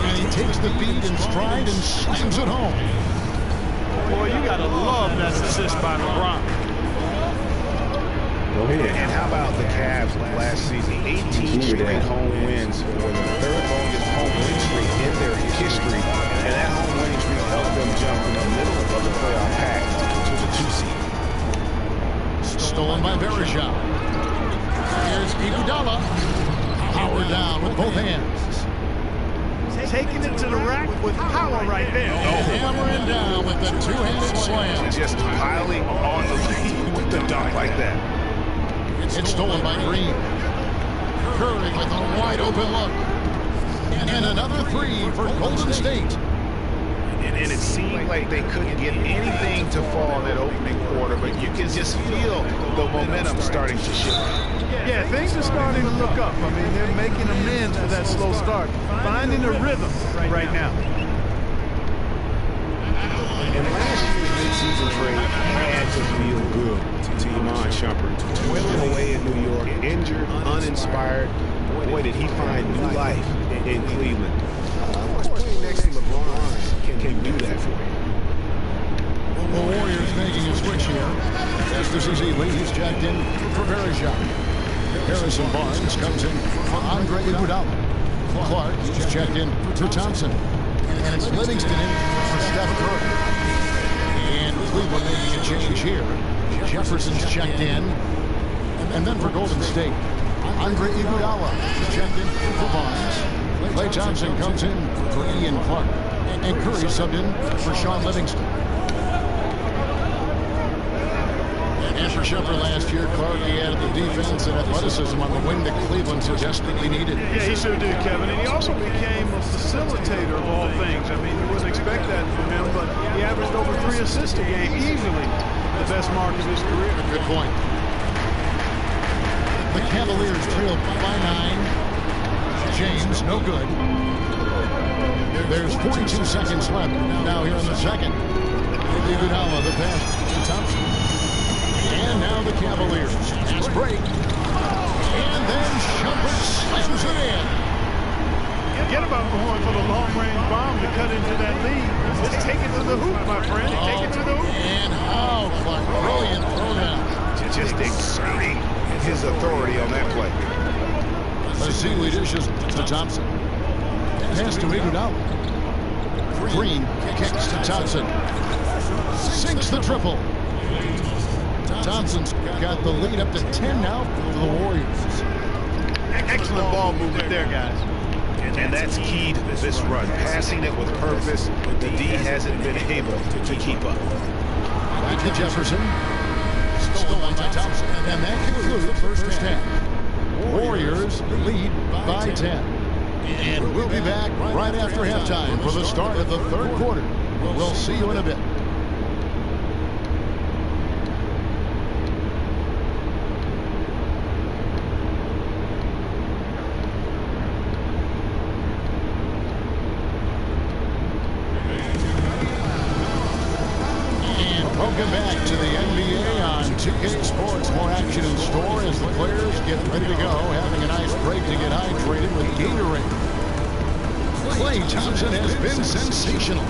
Speaker 2: And he takes the beat in stride and slams it home.
Speaker 1: Boy, you got to love that assist by LeBron.
Speaker 6: Go ahead.
Speaker 3: And how about the Cavs last season? 18 straight home wins for the 3rd longest home win streak in their history. And that home winning streak helped them jump from the middle of the playoff pack to the 2 seed.
Speaker 2: Stolen by Bergeron. Here's Iguodala. Power down with both hands.
Speaker 1: Taking it to the rack with power right there.
Speaker 2: Hammering down with the 2-handed slam.
Speaker 3: Just piling on the lead with the dunk like that.
Speaker 2: It's stolen by Green. Curry with a wide open look. And another 3 for Golden State.
Speaker 3: And it seemed like they couldn't get anything to fall in that opening quarter, but you can just feel the momentum starting to shift.
Speaker 1: Yeah, things are starting to look up. I mean, they're making amends for that slow start, finding a rhythm right now.
Speaker 3: And last year's midseason trade had to feel good to Iman Shumpert. Toiling away in New York, injured, uninspired. Boy, did he find new life in Cleveland. Of course, playing next to LeBron can do that for you.
Speaker 2: The Warriors making a switch here. This is Ely. He's jacked in for Bergeron. Harrison Barnes comes in for Andre Iguodala. Clark is checked in for Thompson. And it's Livingston in for Steph Curry. And Cleveland making a change here. Jefferson's checked in. And then for Golden State, Andre Iguodala is checked in for Barnes. Klay Thompson comes in for Ian Clark. And Curry subbed in for Sean Livingston. And for Shumpert last year, Clark, he added the defense and athleticism on the wing that Cleveland so desperately needed.
Speaker 1: Yeah, he sure did, Kevin. And he also became a facilitator of all things. I mean, you wouldn't expect that from him, but he averaged over 3 assists a game, easily the best mark of his career.
Speaker 2: Good point. The Cavaliers trail by 9. James, no good. There's 42 seconds left now here in the second. Iguodala, the pass to Thompson. And now the Cavaliers. Pass break. And then Shumpert slams it in.
Speaker 1: Forget about going for the long-range bomb to cut into that lead. Just take it to the hoop, my friend. Take it to the hoop.
Speaker 2: And how brilliant throwdown.
Speaker 3: Just exerting his authority on that play.
Speaker 2: Azili dishes to Thompson. Pass to Iguodala. Green kicks to Thompson. Sinks the triple. Thompson's got the lead up to 10 now for the Warriors.
Speaker 1: Excellent ball movement there, guys.
Speaker 3: And that's key to this run. Passing it with purpose. The D hasn't been able to keep up.
Speaker 2: Back to Jefferson. Stolen by Thompson. And that concludes the first half. Warriors lead by 10. And we'll be back right after halftime for the start of the 3rd quarter. We'll see you in a bit. hydration in store as the players get ready to go, having a nice break to get hydrated with Gatorade. Klay Thompson has been sensational.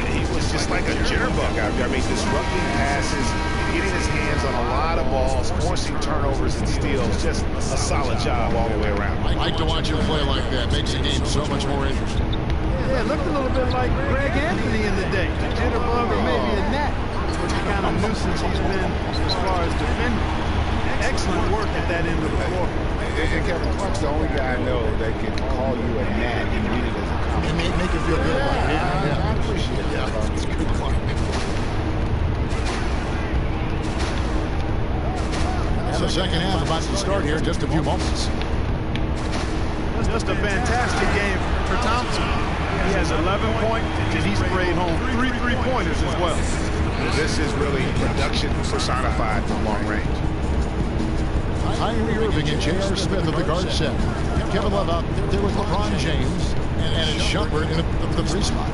Speaker 3: He was just like a jitterbug out there. I mean, disrupting passes, getting his hands on a lot of balls, forcing turnovers and steals. Just a solid job all the way around.
Speaker 2: I like to watch him play like that. Makes the game so much more interesting.
Speaker 1: Yeah, it looked a little bit like Greg Anthony in the day. A jitterbug or maybe a gnat. With the kind of nuisance he's been as far as defending. Excellent work at that end of the floor.
Speaker 3: And Kevin Clark's the only guy I know that can call you a gnat and mean it as a compliment.
Speaker 2: And make you feel good about it.
Speaker 3: Yeah, I appreciate that. It's good Clark.
Speaker 2: The second half about to start here in just a few moments.
Speaker 1: Just a fantastic game for Thompson. He has 11 points, and he sprayed home 3 3-pointers as well.
Speaker 3: This is really production personified from long range.
Speaker 2: Kyrie Irving and J.R. Smith at the guard set. Kevin Love out there with LeBron James and it's Shumpert in the free spot.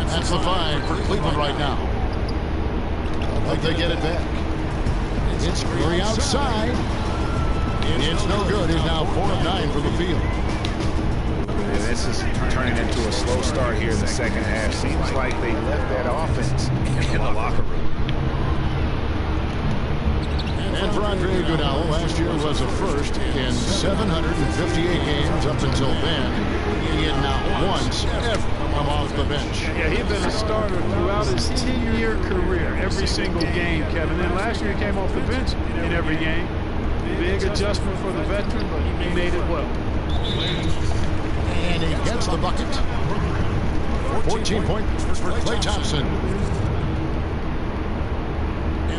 Speaker 2: That's the 5 for Cleveland right now. Like they get it back. It's Curry outside. It's no good. He's now 4 of 9 from the field.
Speaker 3: And this is turning into a slow start here in the second half. Seems like they left that offense in the locker room.
Speaker 2: And for Andre Iguodala, last year was a first in 758 games up until then. He had not once ever come off the bench.
Speaker 1: Yeah, he'd been a starter throughout his 10-year career, every single game, Kevin. Then last year he came off the bench in every game. Big adjustment for the veteran, but he made it well.
Speaker 2: And he gets the bucket. 14 points for Klay Thompson.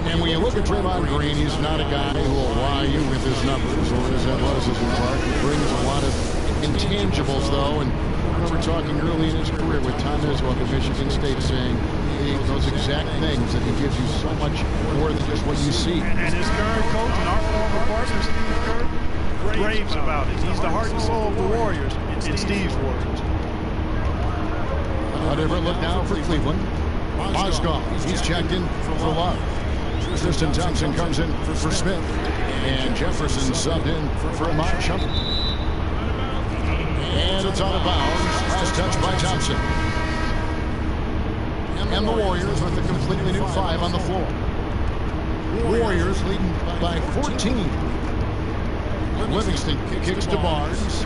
Speaker 2: And when you look at Draymond Green, he's not a guy who will lie you with his numbers or his athleticism. He brings a lot of intangibles, though. And I remember talking early in his career with Tom Izzo at Michigan State saying those exact things, that he gives you so much more than just what you see.
Speaker 1: And his current coach and our former partner, Steve Kerr, raves about it. He's the heart and soul of the Warriors in Steve's words.
Speaker 2: A different look now for Cleveland. Mozgov, he's checked in for Love. Tristan Thompson comes in for Smith. And Jefferson subbed in for Amon Shumpert. And it's out of bounds. Last touch by Thompson. And the Warriors with a completely new 5 on the floor. Warriors leading by 14. Livingston kicks to Barnes.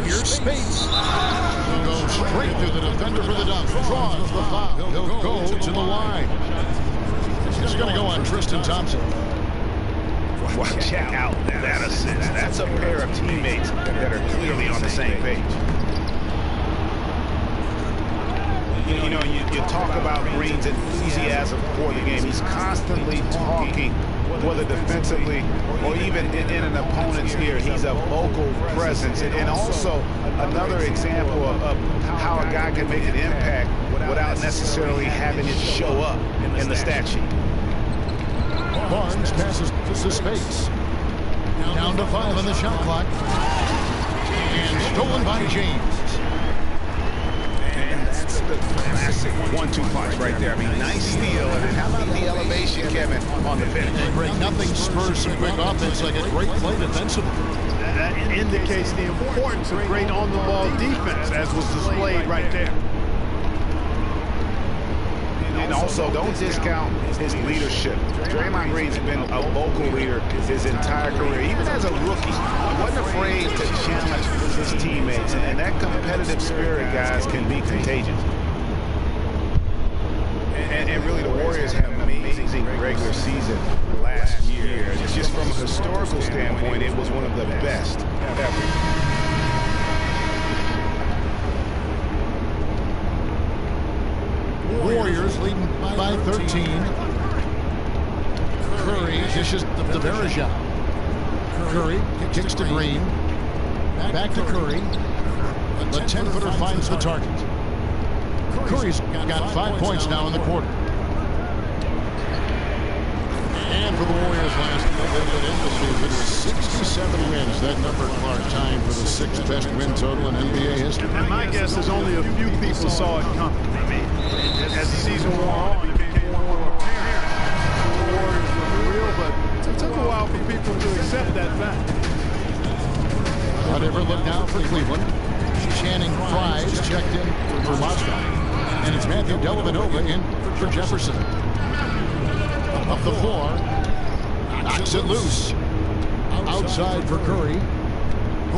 Speaker 2: Here's Spates. He'll go straight through the defender for the dunk. Draws the foul. He'll go to the line. It's going to go on Tristan Thompson.
Speaker 3: Watch out that assist. That's a pair of teammates that are clearly on the same page. You know, you talk about Green's enthusiasm for the game. He's constantly talking, whether defensively or even in an opponent's ear. He's a vocal presence. And also another example of how a guy can make an impact without necessarily having it show up in the stat sheet.
Speaker 2: Barnes passes to Spates. Down to 5 on the shot clock. And stolen by James.
Speaker 3: That's the classic 1-2 punch right there. I mean, nice steal. And then how about the elevation, Kevin, on the bench?
Speaker 2: Great. Nothing spurs some quick offense like a great play defensively.
Speaker 1: That indicates the importance of great on-the-ball defense, as was displayed right there.
Speaker 3: And also, don't discount his leadership. Draymond Green's been a vocal leader his entire career. Even as a rookie, he wasn't afraid to challenge his teammates. And that competitive spirit, guys, can be contagious. And really, the Warriors had an amazing regular season last year. Just from a historical standpoint, it was one of the best ever.
Speaker 2: Warriors leading by 13. Curry dishes to Bergeron. Curry kicks to Green. Back to Curry. The 10-footer finds the target. Curry's got 5 points now in the quarter. And for the Warriors last year, they would end the season with 67 wins. That number, Clark, tied for the 6th best win total in NBA history.
Speaker 1: And my guess is only a few people saw it coming. I mean, as the season wore on, it became more apparent
Speaker 2: A different look now for Cleveland. Channing Frye's checked in for Moscow. And it's Matthew Dellavedova in for Jefferson. Up the floor. Knocks it loose. Outside for Curry.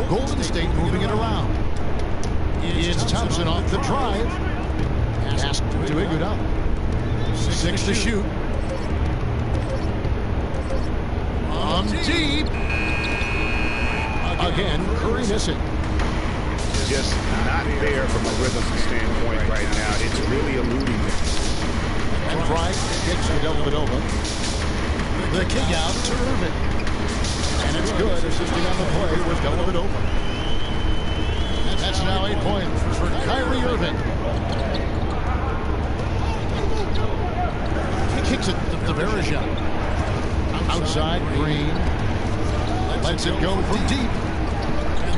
Speaker 2: Golden State moving it around. It's Thompson off the drive. Pass to Iguodala. 6 to shoot. Deep. Again, Curry missing.
Speaker 3: Just not there from a rhythm standpoint right now. It's really eluding me.
Speaker 2: And Frye gets to Dellavedova. The kick out to Irving. And it's good, assisting on the play with Dellavedova. That's now 8 points for Kyrie Irving. He kicks it to Bergeron. Outside, Green. Lets it go from deep.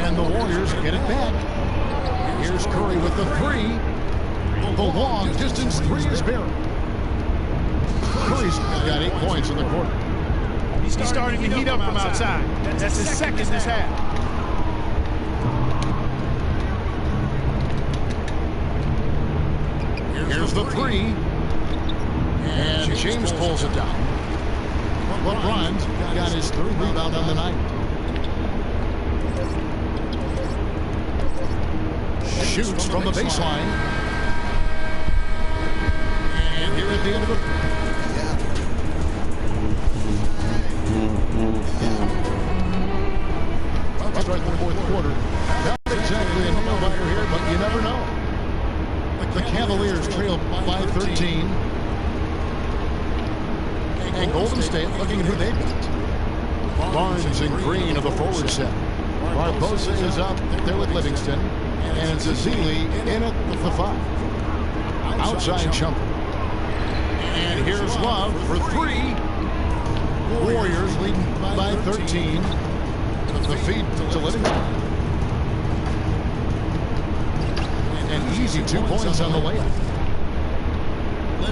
Speaker 2: And the Warriors get it back. Here's Curry with the three. The long distance three is buried. Curry's got 8 points in the quarter.
Speaker 1: He's starting to heat up from outside. That's his second this half.
Speaker 2: Here's the three. And James pulls it down. LeBron's got his third rebound on the night. Shoots from the baseline. And here at the end of the... Let's start the fourth quarter. Not exactly a nail-biter here, but you never know. The Cavaliers trail by 13. And Golden State looking at who they've got. Barnes and Green of the forward set. Barbosa is up there with Livingston. And it's Azili in at the 5. Outside jumper. And here's Love for 3. Warriors leading by 13. The feed to Livingston. And easy 2 points on the layup.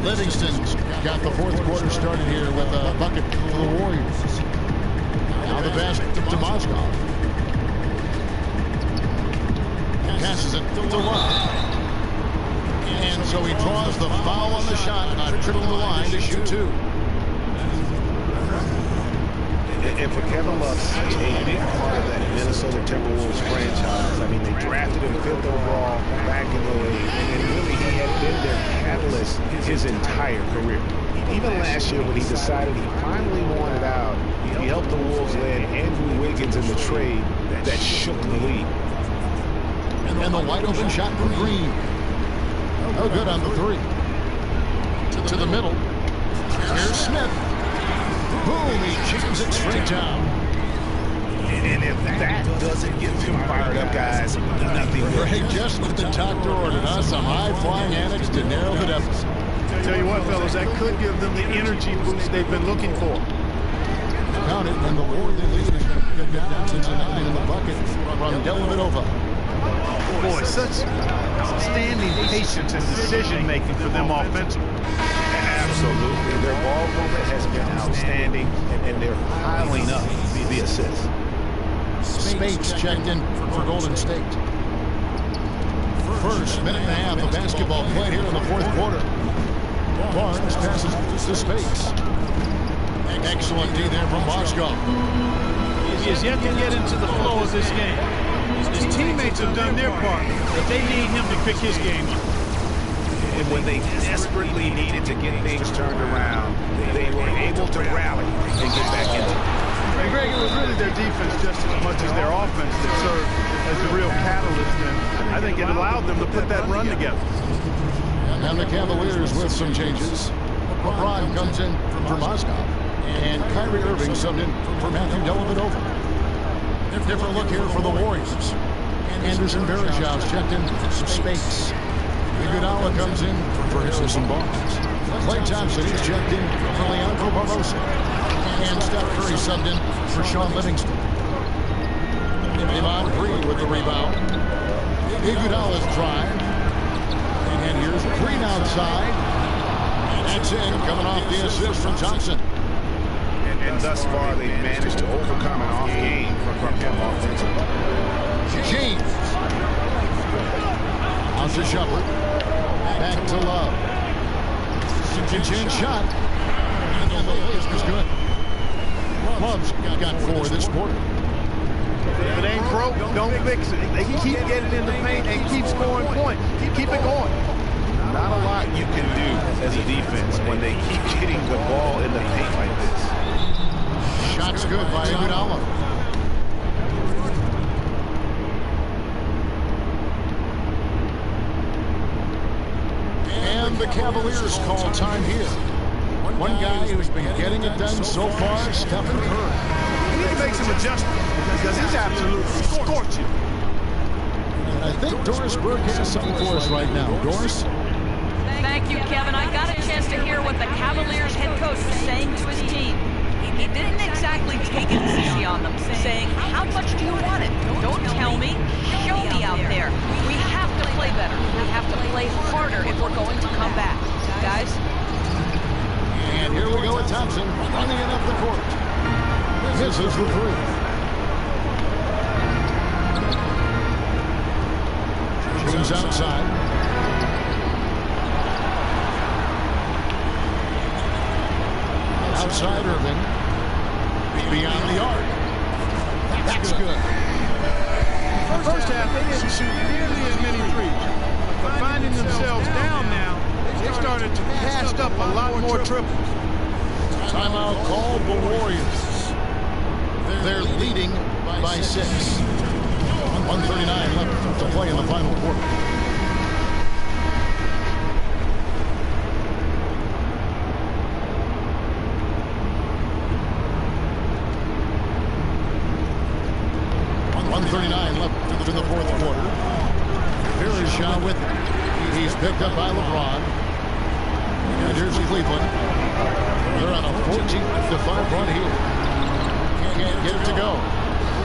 Speaker 2: Livingston's got the fourth quarter started here with a bucket for the Warriors. Now the pass to Moscow. Passes it to Love. And so he draws the foul on the shot, not tripping the line to shoot 2.
Speaker 3: And for Kevin Love, such a big part of that Minnesota Timberwolves franchise. I mean, they drafted him 5th overall back in the league. And really, he had been their catalyst his entire career. Even last year when he decided he finally wanted out, he helped the Wolves land Andrew Wiggins in the trade that shook the league.
Speaker 2: And the wide open shot from Green. Oh, good on the 3. To the middle. Here's Smith. Boom, he jams it straight down.
Speaker 3: And if that doesn't get them fired up, guys, nothing will.
Speaker 2: Right, just what the doctor ordered, huh? Some high-flying antics to narrow the deficit.
Speaker 1: Tell you what, fellas, that could give them the energy boost they've been looking for.
Speaker 2: Count it, and the Warriors lead is going to get down to 9 in the bucket from Dellavedova.
Speaker 1: Boy, such outstanding patience and decision-making for them offensively.
Speaker 3: Absolutely. Their ball movement has been outstanding, and they're piling up the assists.
Speaker 2: Spates checked in for Golden State. First minute and a half of basketball played here in the fourth quarter. Barnes passes to Spates. Excellent D there from Moscow.
Speaker 1: He has yet to get into the flow of this game. His teammates have done their part, but they need him to pick his game up.
Speaker 3: And when they desperately needed to get things turned around, they were able to rally and get back into it.
Speaker 1: And Greg, it was really their defense just as much as their offense that served as the real catalyst, and I think it allowed them to put that run together.
Speaker 2: And the Cavaliers with some changes. LeBron comes in for Moscow, and Kyrie Irving subbed in for Matthew Dellavedova. Different look here for the Warriors. Anderson Bergeron's checked in for Spates. Iguodala comes in for Harrison Barnes. Klay Thompson is checked in for Leandro Barbosa. And Steph Curry subbed in for Sean Livingston. Ivan Green with the rebound. Iguodala's drive. And here's Green outside. And that's in, coming off the assist from Thompson.
Speaker 3: And thus far, they've managed to overcome an off game from him offensively.
Speaker 2: James. Out to Shepard. Back to Love. Chance shot. And the layup is good. Love's got 4 this quarter.
Speaker 7: If it ain't broke, don't fix it. They keep getting in the paint and keep scoring points. Keep it going.
Speaker 3: Not a lot you can do as a defense when they keep hitting the ball in the paint like this.
Speaker 2: Shot's good by Iguodala. And the Cavaliers call time here. One guy who's been getting it done so far, Stephen Curry.
Speaker 7: He needs to make some adjustments because he's absolutely scorching.
Speaker 2: I think Doris Burke has something for us right now. Doris?
Speaker 5: Thank you, Kevin. I got a chance to hear what the Cavaliers head coach was saying to his team. He didn't exactly take it easy on them, saying, how much do you want it? Don't tell me. Show me out there. We have to play better. We have to play harder if we're going to come back. Guys?
Speaker 2: And here we go with Thompson running it up the court. This is the 3. James outside. Outside Irving. Beyond the arc. That's good.
Speaker 7: The first half, they didn't shoot nearly as many threes. But finding themselves down now, they started to cast up a lot more triples.
Speaker 2: Timeout called the Warriors. They're leading by 6. 1:39 left to play in the final quarter. Left in the fourth quarter. Here is Shaw with it. He's picked up by LeBron. And here's Cleveland. They're on a 14-5 run here. Can't get it to go.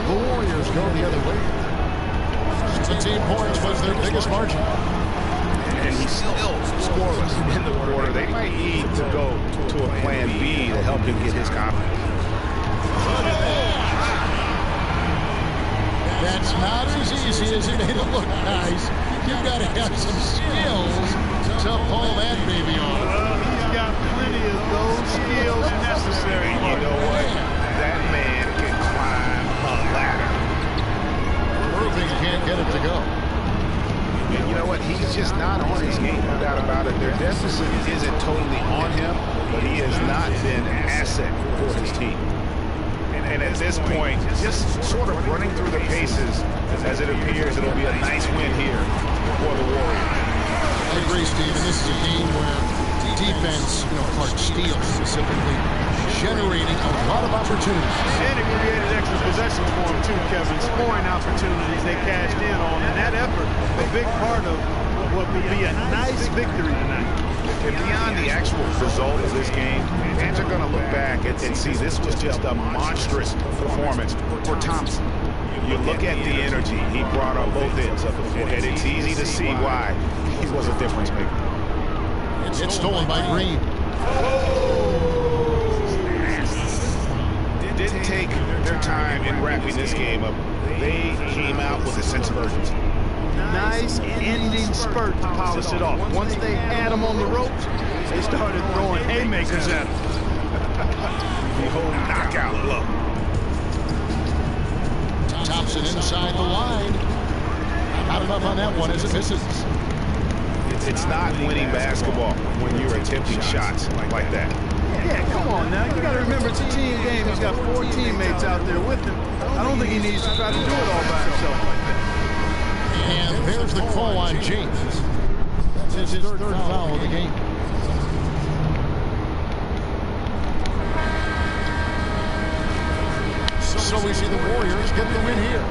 Speaker 2: The Warriors go the other way. 17 points was their biggest margin.
Speaker 3: And he's still scoreless in the quarter. They might need to go to a plan B to help him get his confidence.
Speaker 2: That's not as easy as it made it look, guys. You've got to have some skills to pull that baby off.
Speaker 7: Well, he's got plenty of those skills necessary.
Speaker 3: You know what? That man can climb a ladder.
Speaker 2: Irving can't get it to go.
Speaker 3: And you know what? He's just not on his game, no doubt about it. Their deficit isn't totally on him, but he has not been an asset for his team. And at this point, just sort of running through the paces, as it appears it'll be a nice win here for the Warriors.
Speaker 2: I agree, Steve. And this is a game where defense, Clark Steele specifically, generating a lot of opportunities.
Speaker 7: And it created extra possessions for him too, Kevin. Scoring opportunities they cashed in on. And that effort, a big part of what will be a nice victory tonight.
Speaker 3: And beyond the actual result of this game, fans are going to look back and see this was just a monstrous performance for Thompson. You look at the energy he brought on both ends of the floor, and it's easy to see why he was a difference maker.
Speaker 2: It's stolen by Green.
Speaker 3: Didn't take their time in wrapping this game up. They came out with a sense of urgency.
Speaker 7: Nice ending spurt to polish it off. Once they had him on the ropes, they started throwing haymakers at him.
Speaker 3: The whole knockout look.
Speaker 2: Thompson inside the line. Not enough on that one as it misses.
Speaker 3: It's not winning basketball when you're attempting shots like that.
Speaker 7: Yeah, come on now. You got to remember it's a team game. He's got 4 teammates out there with him. I don't think he needs to try to do it all by himself like that.
Speaker 2: And there's the call on James. That's his third foul of the game. So we see the Warriors get the win here.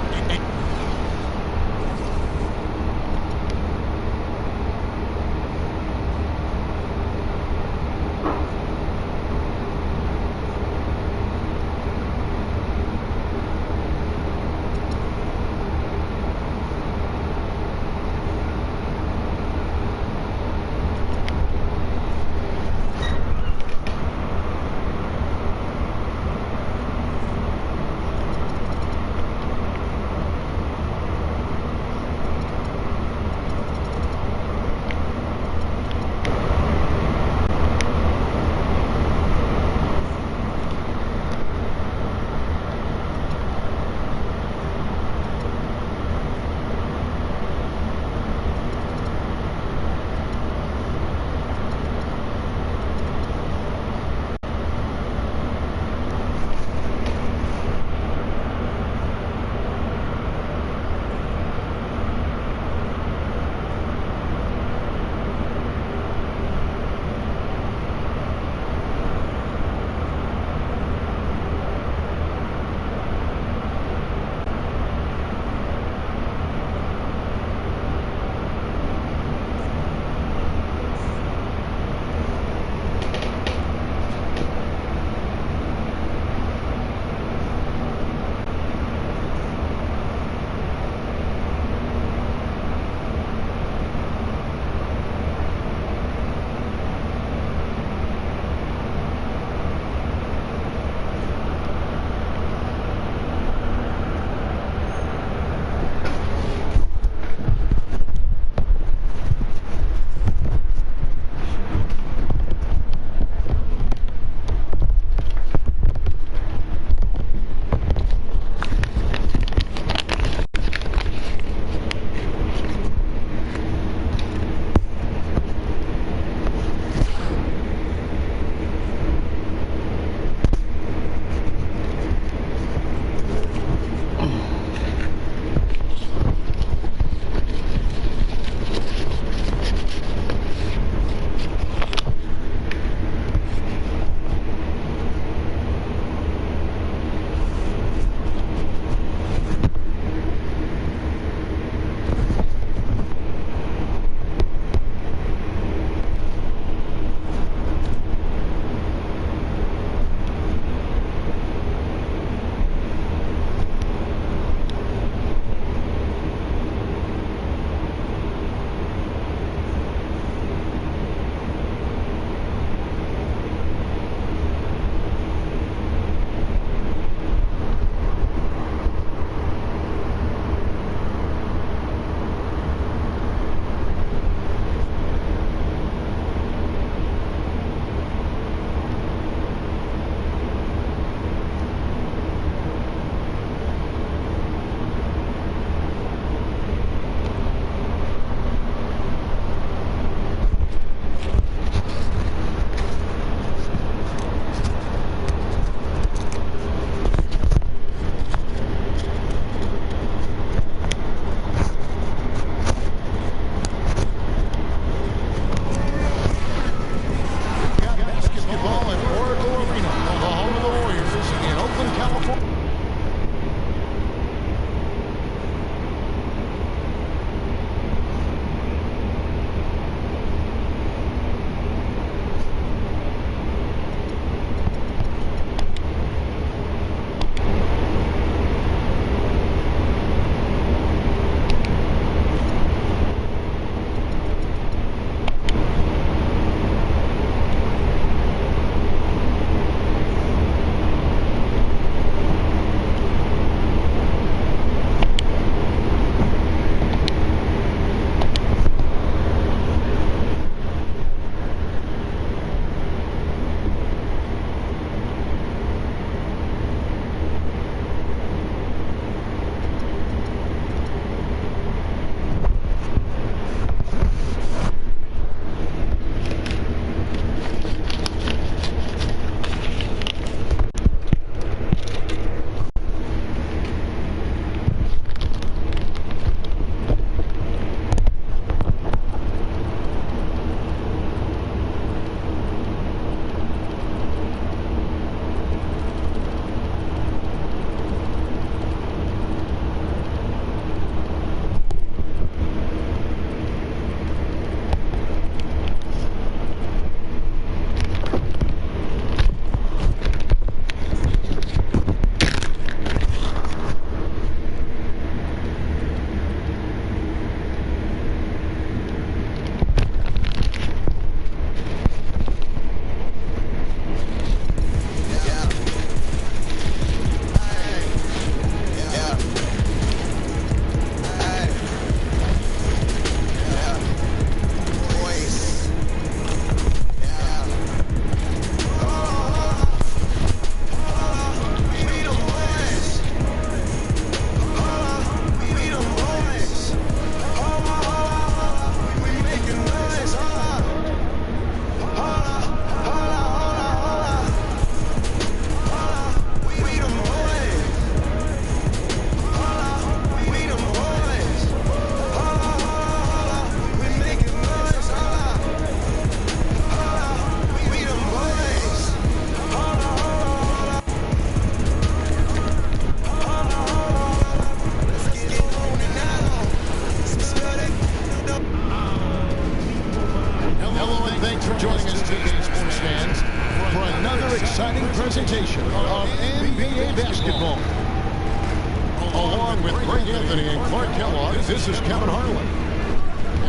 Speaker 2: With Greg Anthony and Clark Kellogg, this is Kevin Harlan.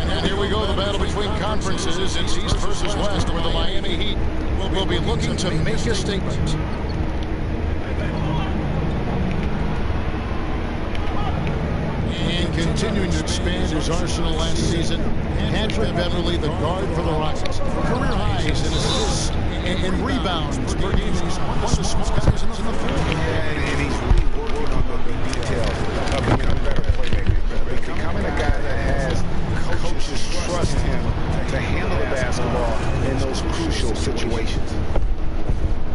Speaker 2: And here we go, the battle between conferences. It's East versus West, where the Miami Heat will be looking to make a statement. And continuing to expand his arsenal last season, Patrick Beverley, the guard for the Rockets. Career highs in assists and rebounds per game. He's one of the small guys in the floor.
Speaker 3: And he's really working on the details of being a better playmaker. Becoming a guy that has coaches trust him to handle the basketball in those crucial situations.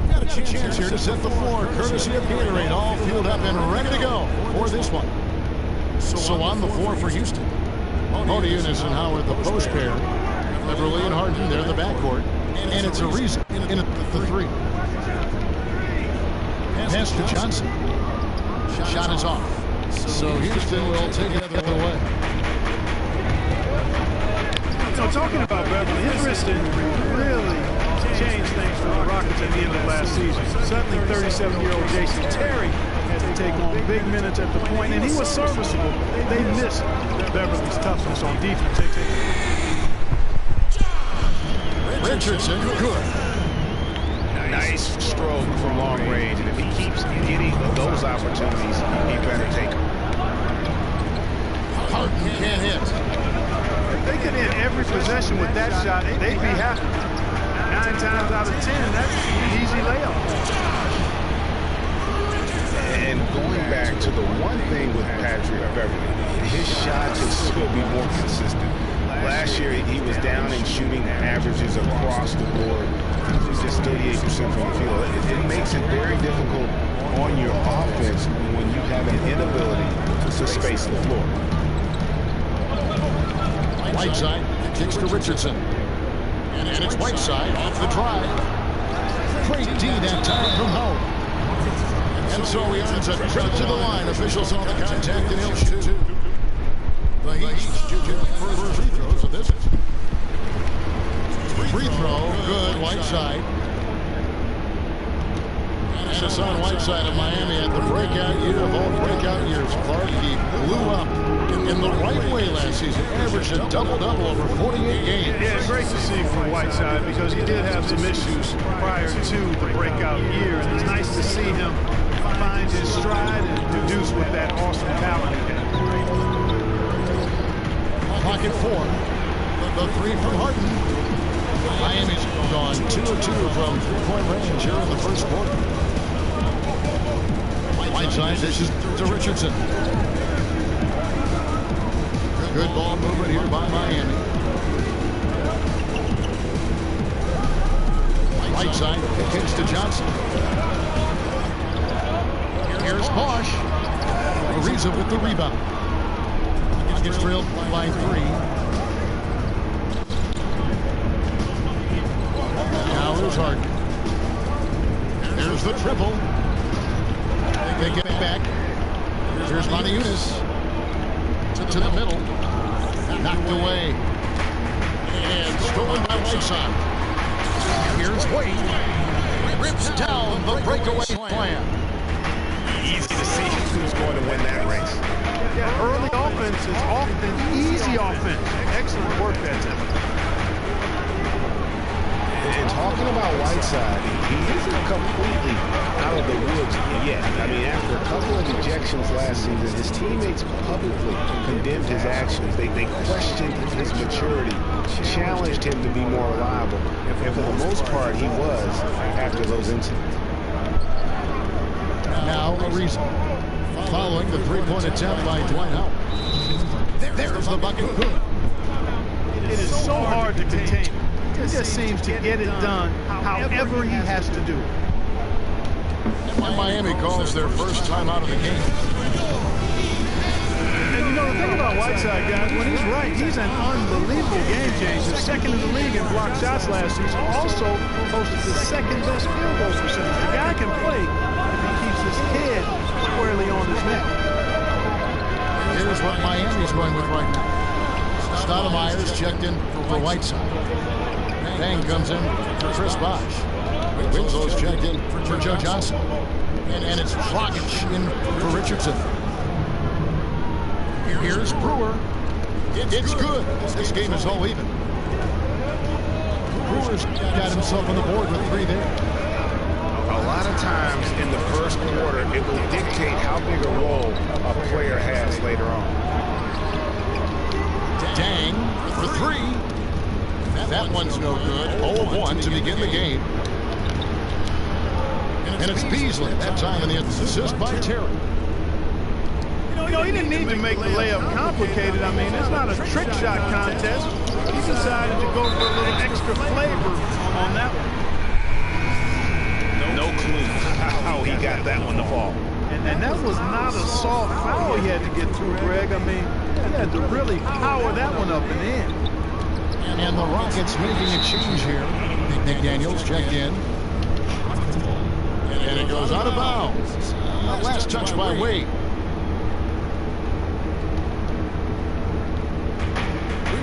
Speaker 2: Got a chance here to set the floor, courtesy of Gatorade, all filled up and ready to go for this one. So on the floor for Houston. Modiunas and Howard, the post pair. Beverly and Harden, they're the backcourt. And it's a reason in the three. Pass to Johnson. Shot is off. So Houston will take it the other way.
Speaker 1: So talking about Beverly, his wrist really changed things for the Rockets at the end of last season. Suddenly 37-year-old Jason Terry had to take on big minutes at the point, and he was serviceable. They missed Beverly's toughness on defense.
Speaker 2: Richardson, good.
Speaker 3: Nice stroke from long range, and if he keeps getting those opportunities, he better take them.
Speaker 2: Harden can't hit.
Speaker 1: If they could end every possession with that shot, they'd be happy. 9 times out of 10, that's an easy layup.
Speaker 3: And going back to the one thing with Patrick Beverly, his shot should be more consistent. Last year, he was down in shooting averages across the board. Just 38% from the field. It makes it very difficult on your offense when you have an inability to space the floor.
Speaker 2: Whiteside kicks to Richardson. And it's Whiteside off the drive. Great D that time from Howard. And so he earns a trip to the line. Officials on the contact, and he'll shoot two. The Heat first free throws of this. Free throw, good, Whiteside. And it's on Whiteside of Miami at the breakout year of all breakout years. Clark, he blew up in the right way last season. Averaged a double-double over 48 games.
Speaker 1: Yeah, great to see from Whiteside because he did have some issues prior to the breakout year. And it's nice to see him find his stride and produce with that awesome talent he has.
Speaker 2: Pocket four. The three from Harden. Miami's gone 2 of 2 from three-point range here in the first quarter. Whiteside dishes to Richardson. Good ball movement here by Miami. Whiteside kicks to Johnson. Here's Bosch. Ariza with the rebound. Gets drilled by 3. Now here's Harden. There's the triple. They get back. Here's Modiunas. To the middle. Knocked away. And stolen by Whiteside. Here's Wade. Rips down the breakaway slam.
Speaker 3: Easy to see who's going to win that race.
Speaker 1: Yeah, early offense is often easy offense. Excellent work that time.
Speaker 3: And talking about Whiteside, he isn't completely out of the woods yet. I mean, after a couple of ejections last season, his teammates publicly condemned his actions. They questioned his maturity, challenged him to be more reliable. And for the most part, he was after those incidents.
Speaker 2: Now Ariza. Following the three-point attempt by Dwight Howard. There's the bucket. Good.
Speaker 1: It is so hard to contain. He just seems to get it done however he has to do it.
Speaker 2: And Miami calls their first time out of the game.
Speaker 1: And you know, the thing about Whiteside, guys, when he's right, he's an unbelievable game changer. Second in the league in block shots last season. Also posted the second best field goal percentage. The guy can play if he keeps his head squarely on his neck.
Speaker 2: Here's what Miami's going with right now. Stoudemire's checked in for Whiteside. Bang comes in for Chris Bosh. Winslow's checked in for Joe Johnson. And it's Dragic in for Richardson. Here's Brewer. It's good. This game is all even. Brewer's got himself on the board with 3 there.
Speaker 3: A lot of times in the first quarter, it will dictate how big a role a player has later on.
Speaker 2: Dang for 3. That one's no good. 0-1 to begin the game. And it's Beasley. That time in the assist by Terry.
Speaker 1: You know, he didn't need to make the layup complicated. I mean, it's not a trick shot contest. He decided to go for a little extra flavor on that one.
Speaker 3: No clue how he got that one to fall.
Speaker 1: And that was not a soft foul he had to get through, Greg. I mean, he had to really power that one up and in.
Speaker 2: And the Rockets making a change here. McDaniels checked in. And it goes out of bounds. Last touch by Wade.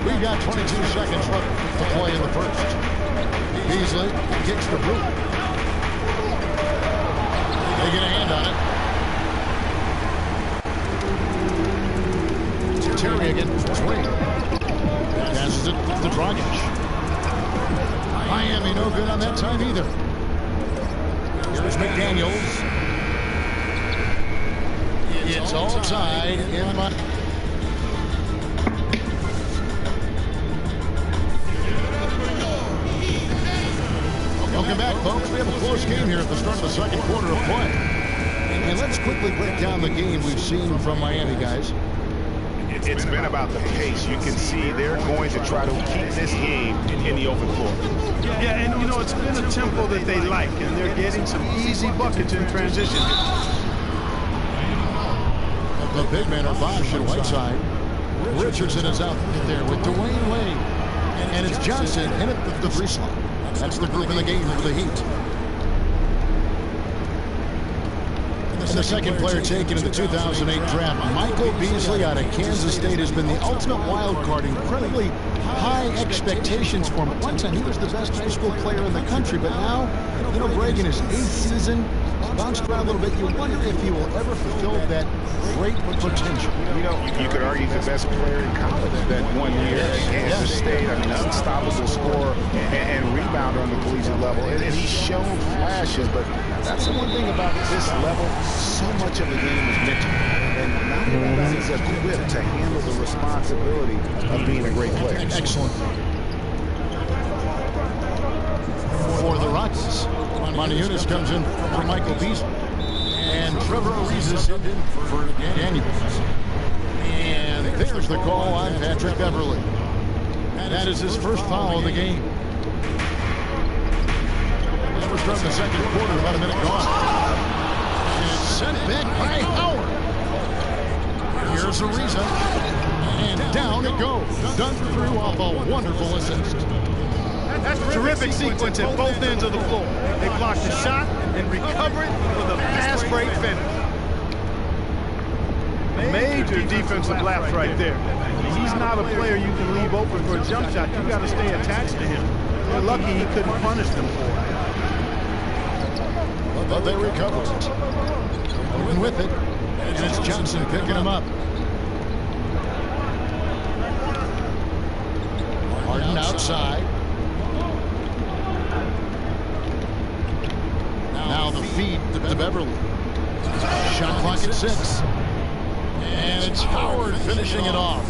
Speaker 2: We've got 22 seconds left to play in the first. Beasley kicks the boot. They get a hand on it. Terry again. Swing. Passes it to Dragic. Miami no good on that time either. Here's McDaniels. It's all tied in my... Welcome back, folks. We have a close game here at the start of the second quarter of play. And let's quickly break down the game we've seen from Miami, guys.
Speaker 3: It's been about the pace. You can see they're going to try to keep this game in the open floor.
Speaker 1: Yeah, and you know, it's been a tempo that they like, and they're getting some easy buckets in transition.
Speaker 2: The big men are Bosch and Whiteside. Richardson is out there with Dwayne Wade. And it's Johnson in at the 3 slot. That's the group in the game for the Heat. And the second player taken in the 2008 draft, Michael Beasley out of Kansas State, has been the ultimate wild card. Incredibly high expectations for him. At one time, he was the best high school player in the country, but now, you know, Greg, in his 8th season, bounced around a little bit. You wonder if he will ever fulfill that great potential.
Speaker 3: You know, you could argue the best player in college that 1 year at Kansas State. I mean, unstoppable scorer and rebounder on the collegiate level. And he's shown flashes, but that's the one thing about this level. So much of the game is mental. And not everybody's equipped to handle the responsibility of being a great player.
Speaker 2: Excellent. For the Rockets, Monteunice comes in for Michael Beasley. And Trevor Ariza is in for Daniels. And there's the call on Patrick Beverly. That is his first foul of the game. As we're starting the second quarter, about a minute gone. And it's sent back by Howard. Here's Ariza. And down it goes. Done through off a wonderful assist.
Speaker 1: That's a terrific sequence at both ends of the floor. They blocked the shot and recover it with a fast break finish. Major defensive lapse right there. He's not a player you can leave open for a jump shot. You got to stay attached to him. They're lucky he couldn't punish them for it.
Speaker 2: But they recover it. Moving with it. And it's Johnson picking him up. Harden outside. Now the feed to Beverly. Shot clock at 6. And it's Howard finishing it off.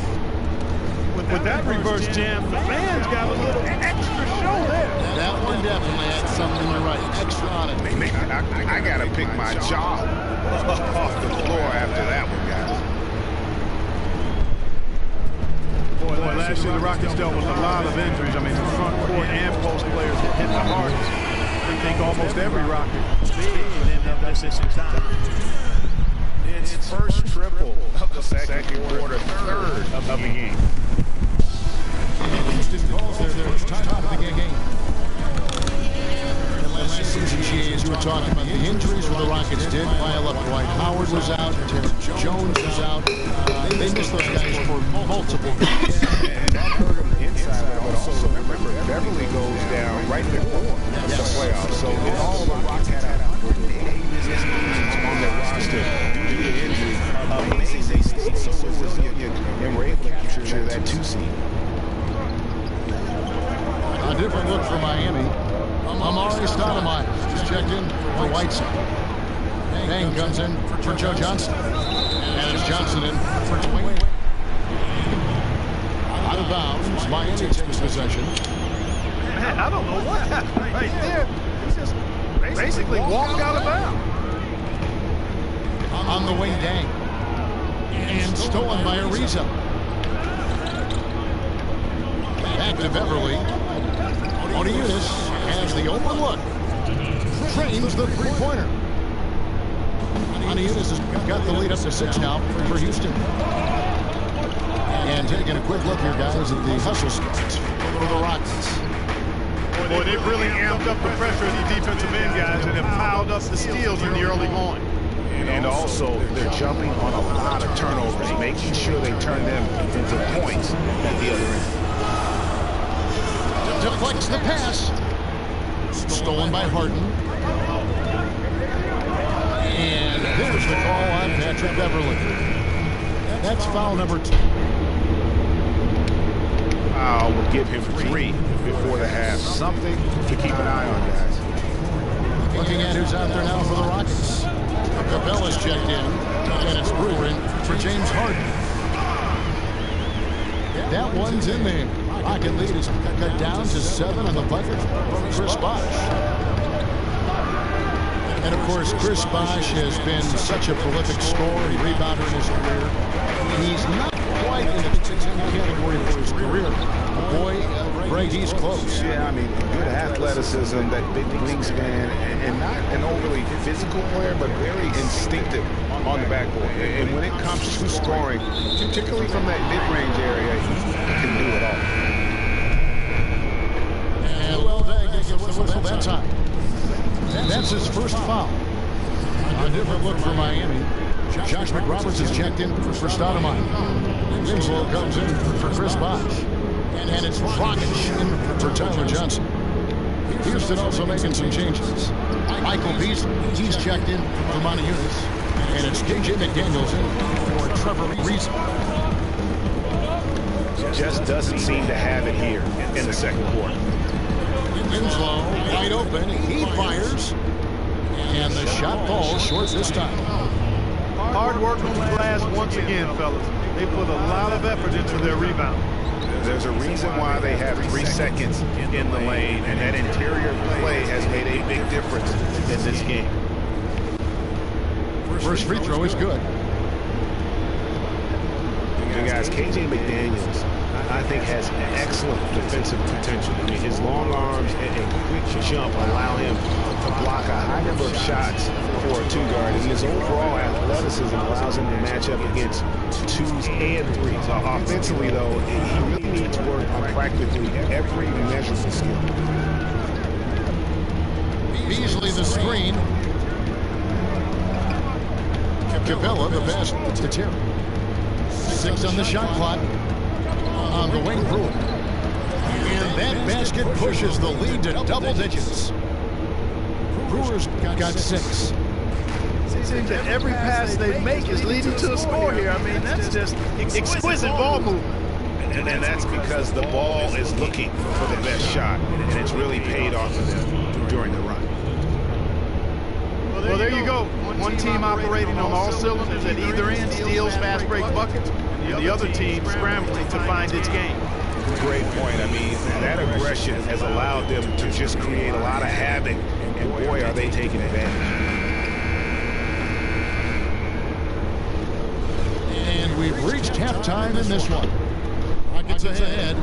Speaker 1: With that reverse jam, the fans got a little extra show there.
Speaker 2: That one definitely had something to write. Extra on it.
Speaker 3: I got to pick my jaw off the floor after that one, guys.
Speaker 1: Boy, last year the Rockets dealt with a lot of injuries. I mean, the front court and post players hit the hardest. I think almost every Rocket would end up missing some time.
Speaker 3: It's first triple of the second quarter, third of the game.
Speaker 2: Houston calls their first time out of the game. And last season, as we were talking about, the injuries for the Rockets did pile up. Dwight Howard was out. Terry Jones was out. They missed those guys for multiple games.
Speaker 3: And that hurt them inside, but also remember, Beverly goes down right before the playoffs. So in all, the Rockets had 180 games on their roster due to injury. Amazing, they stayed so resilient
Speaker 2: Dang comes in for Joe Johnson. And it's Johnson in for Dwayne. Out of bounds, Miami takes possession.
Speaker 7: Man, I don't know what happened right there. He just basically walked out of bounds.
Speaker 2: On the wing, Dang. And stolen by Ariza. Back to Beverly. Oniunas has the open look. Trains the three-pointer. Oniunas has got the lead up to 6 now for Houston. And taking a quick look here, guys, at the hustle stats for the Rockets.
Speaker 7: Boy, they've really amped up the pressure of the defensive end guys and have piled up the steals in the early going.
Speaker 3: And also, they're jumping on a lot of turnovers, making sure they turn them into points at the other end.
Speaker 2: Deflects the pass. Stolen by Harden. And there's the call on Patrick Beverly. That's foul number 2.
Speaker 3: I will give him 3 before the half. Something to keep an eye on, guys.
Speaker 2: Looking at who's out there now for the Rockets. Capella's checked in, and it's Brewer in for James Harden. That one's in there. Rocket lead is cut down to 7 on the bucket from Chris Bosh. And of course, Chris Bosh has been such a prolific scorer and rebounder in his career. He's not quite in the category for his career. Boy, Greg, he's close.
Speaker 3: Yeah, I mean, good athleticism, that big wingspan, and not an overly physical player, but very instinctive on the backboard. And when it comes to scoring, particularly from that mid-range area, he can do it all.
Speaker 2: And well, Dang gets the whistle that time. That's his first foul. A different look for Miami. Josh McRoberts is checked in for Stoudemire. Winslow comes in for Chris Bosh. And it's Dragic in for Tyler Johnson. Houston also making some changes. Michael Beasley, he's checked in for Oniunas. And it's J.J. McDaniels in for Trevor Ariza.
Speaker 3: Just doesn't seem to have it here in the second quarter.
Speaker 2: Winslow wide open. He fires. And the shot falls short this time.
Speaker 7: Hard work on the glass once again, fellas. They put a lot of effort into their rebound.
Speaker 3: There's a reason why they have 3 seconds in the lane, and that interior play has made a big difference in this game.
Speaker 2: First free throw is good.
Speaker 3: And guys, KJ McDaniels, I think, has excellent defensive potential. I mean, his long arms and quick jump allow him to block a high number of shots for a 2-guard, and his overall athleticism allows him to match up against 2s and 3s. Offensively, though, he really needs to work on practically every measurable skill.
Speaker 2: Beasley the screen. Capella the pass to Terry. 6 on the shot clock. On the wing, Brewer. And that basket pushes the lead to double digits. Brewer's got 6.
Speaker 7: It seems that every pass they make is leading to a score here. I mean, that's just exquisite ball movement.
Speaker 3: And that's because the ball is looking for the best shot, and it's really paid off for them during the run.
Speaker 7: Well, there you go. One team operating on all cylinders at either end, steals, fast break buckets, and the other team scrambling to find its game.
Speaker 3: Great point. I mean, that aggression has allowed them to just create a lot of havoc, and boy, are they taking advantage.
Speaker 2: And we've reached halftime in this one. Rockets ahead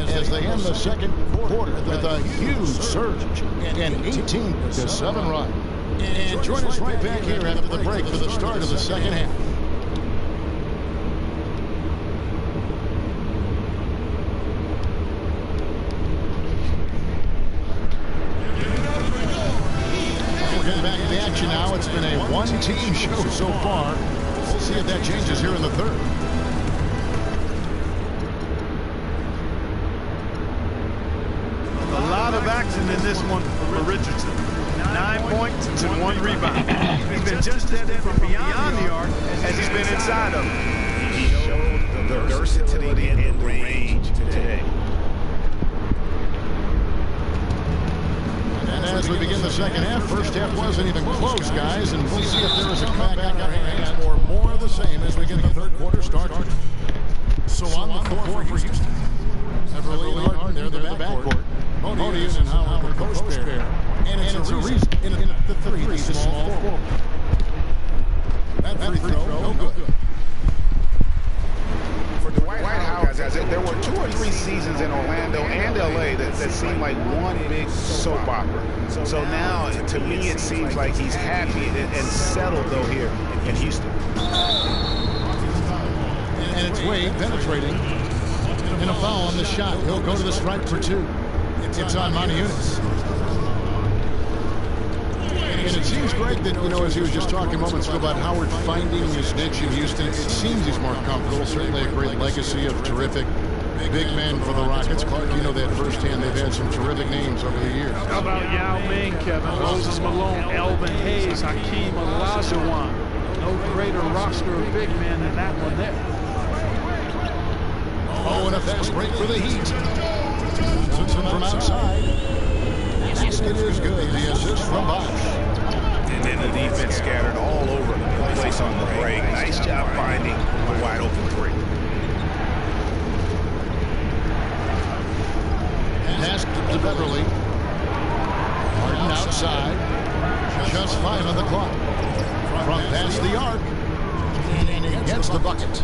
Speaker 2: as they end the second quarter with a huge surge, an 18-7 run. And join us right back here after the break for the start of the second half. We're getting back to the action now. It's been a one-team show so far. We'll see if that changes here in the third.
Speaker 7: A lot of action in this one for Richardson. 9 points and 1 rebound. He's been just steady from beyond the arc as he's been inside of it.
Speaker 3: He showed the versatility and the range today.
Speaker 2: And As we begin the second half, first half wasn't even close, guys, and we'll see if there is a comeback on our hands or more of the same as we get the third quarter started. So on the floor for Houston. Everly and Harden, they're the backcourt. Modius and Howard, the post pair. And it's a reason in the three, the small forward. That free throw, no good.
Speaker 3: For Dwight Howard, guys, there were 2 or 3 seasons in Orlando and LA that seemed like one big soap opera. So now, to me, it seems like he's happy and settled, though, here in Houston.
Speaker 2: And it's Wade penetrating. And a foul on the shot. He'll go to the stripe for 2. It's on Moniunas. And it seems, Greg, that, you know, as he was just talking moments ago about Howard finding his niche in Houston, it seems he's more comfortable. Certainly a great legacy of terrific big men for the Rockets. Clark, you know that firsthand. They've had some terrific names over the years.
Speaker 1: How about Yao Ming, Kevin, Moses Malone, Elvin Hayes, Hakeem Olajuwon? No greater roster of big men than that one there.
Speaker 2: Oh, and a fast break for the Heat. Johnson from outside. Basket is good. The assist from Bosch.
Speaker 3: And then the defense scattered all over the place on the break. Nice job finding the wide open 3.
Speaker 2: Pass to Beverly. Harden outside. Just 5 on the clock. From past the arc. And he gets the bucket.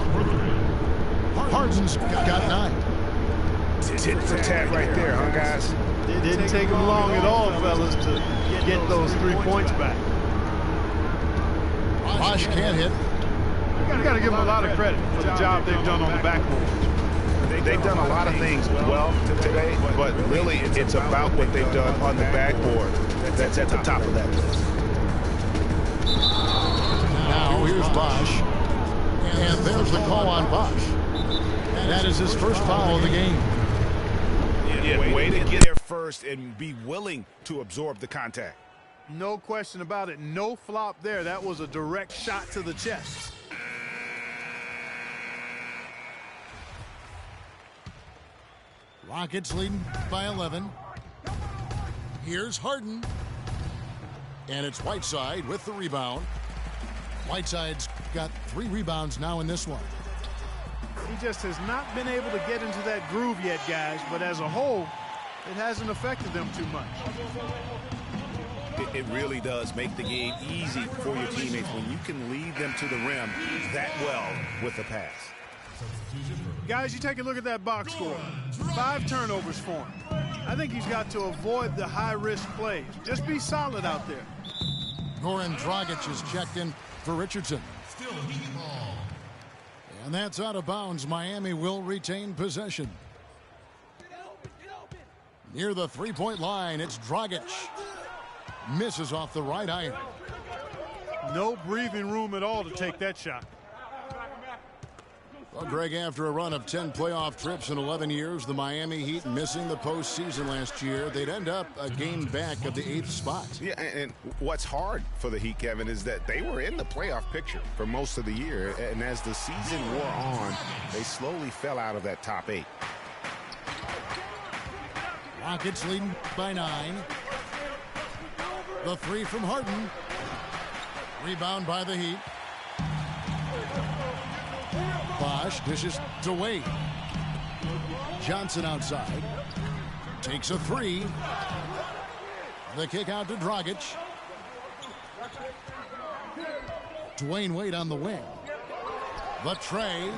Speaker 2: Harden's got 9.
Speaker 3: Tit for tat right there, huh, guys?
Speaker 7: It didn't take them long at all, fellas, to get those 3 points back.
Speaker 2: Bosch can't hit.
Speaker 7: You got to give them a lot of credit for the job they've done on the backboard.
Speaker 3: They've done a lot of things well today, but really it's about what they've done on the backboard that's at the top of that list.
Speaker 2: Now here's Bosch. And there's the call on Bosch. That is his first foul of the game.
Speaker 3: Yeah, way to get there first and be willing to absorb the contact.
Speaker 7: No question about it. No flop there. That was a direct shot to the chest.
Speaker 2: Rockets leading by 11. Here's Harden. And it's Whiteside with the rebound. Whiteside's got 3 rebounds now in this one.
Speaker 1: He just has not been able to get into that groove yet, guys, but as a whole, it hasn't affected them too much.
Speaker 3: It really does make the game easy for your teammates when you can lead them to the rim that well with the pass.
Speaker 1: Guys, you take a look at that box score. 5 turnovers for him. I think he's got to avoid the high-risk plays. Just be solid out there.
Speaker 2: Goran Dragic is checked in for Richardson. And that's out of bounds. Miami will retain possession. Near the 3-point line, it's Dragic. Misses off the right iron.
Speaker 1: No breathing room at all to take that shot.
Speaker 2: Well, Greg, after a run of 10 playoff trips in 11 years, the Miami Heat missing the postseason last year, they'd end up a game back of the 8th spot.
Speaker 3: Yeah, and what's hard for the Heat, Kevin, is that they were in the playoff picture for most of the year, and as the season wore on, they slowly fell out of that top 8.
Speaker 2: Rockets leading by 9. The 3 from Harden. Rebound by the Heat. Bosch dishes to Wade. Johnson outside. Takes a 3. The kick out to Dragic. Dwayne Wade on the wing. The tray.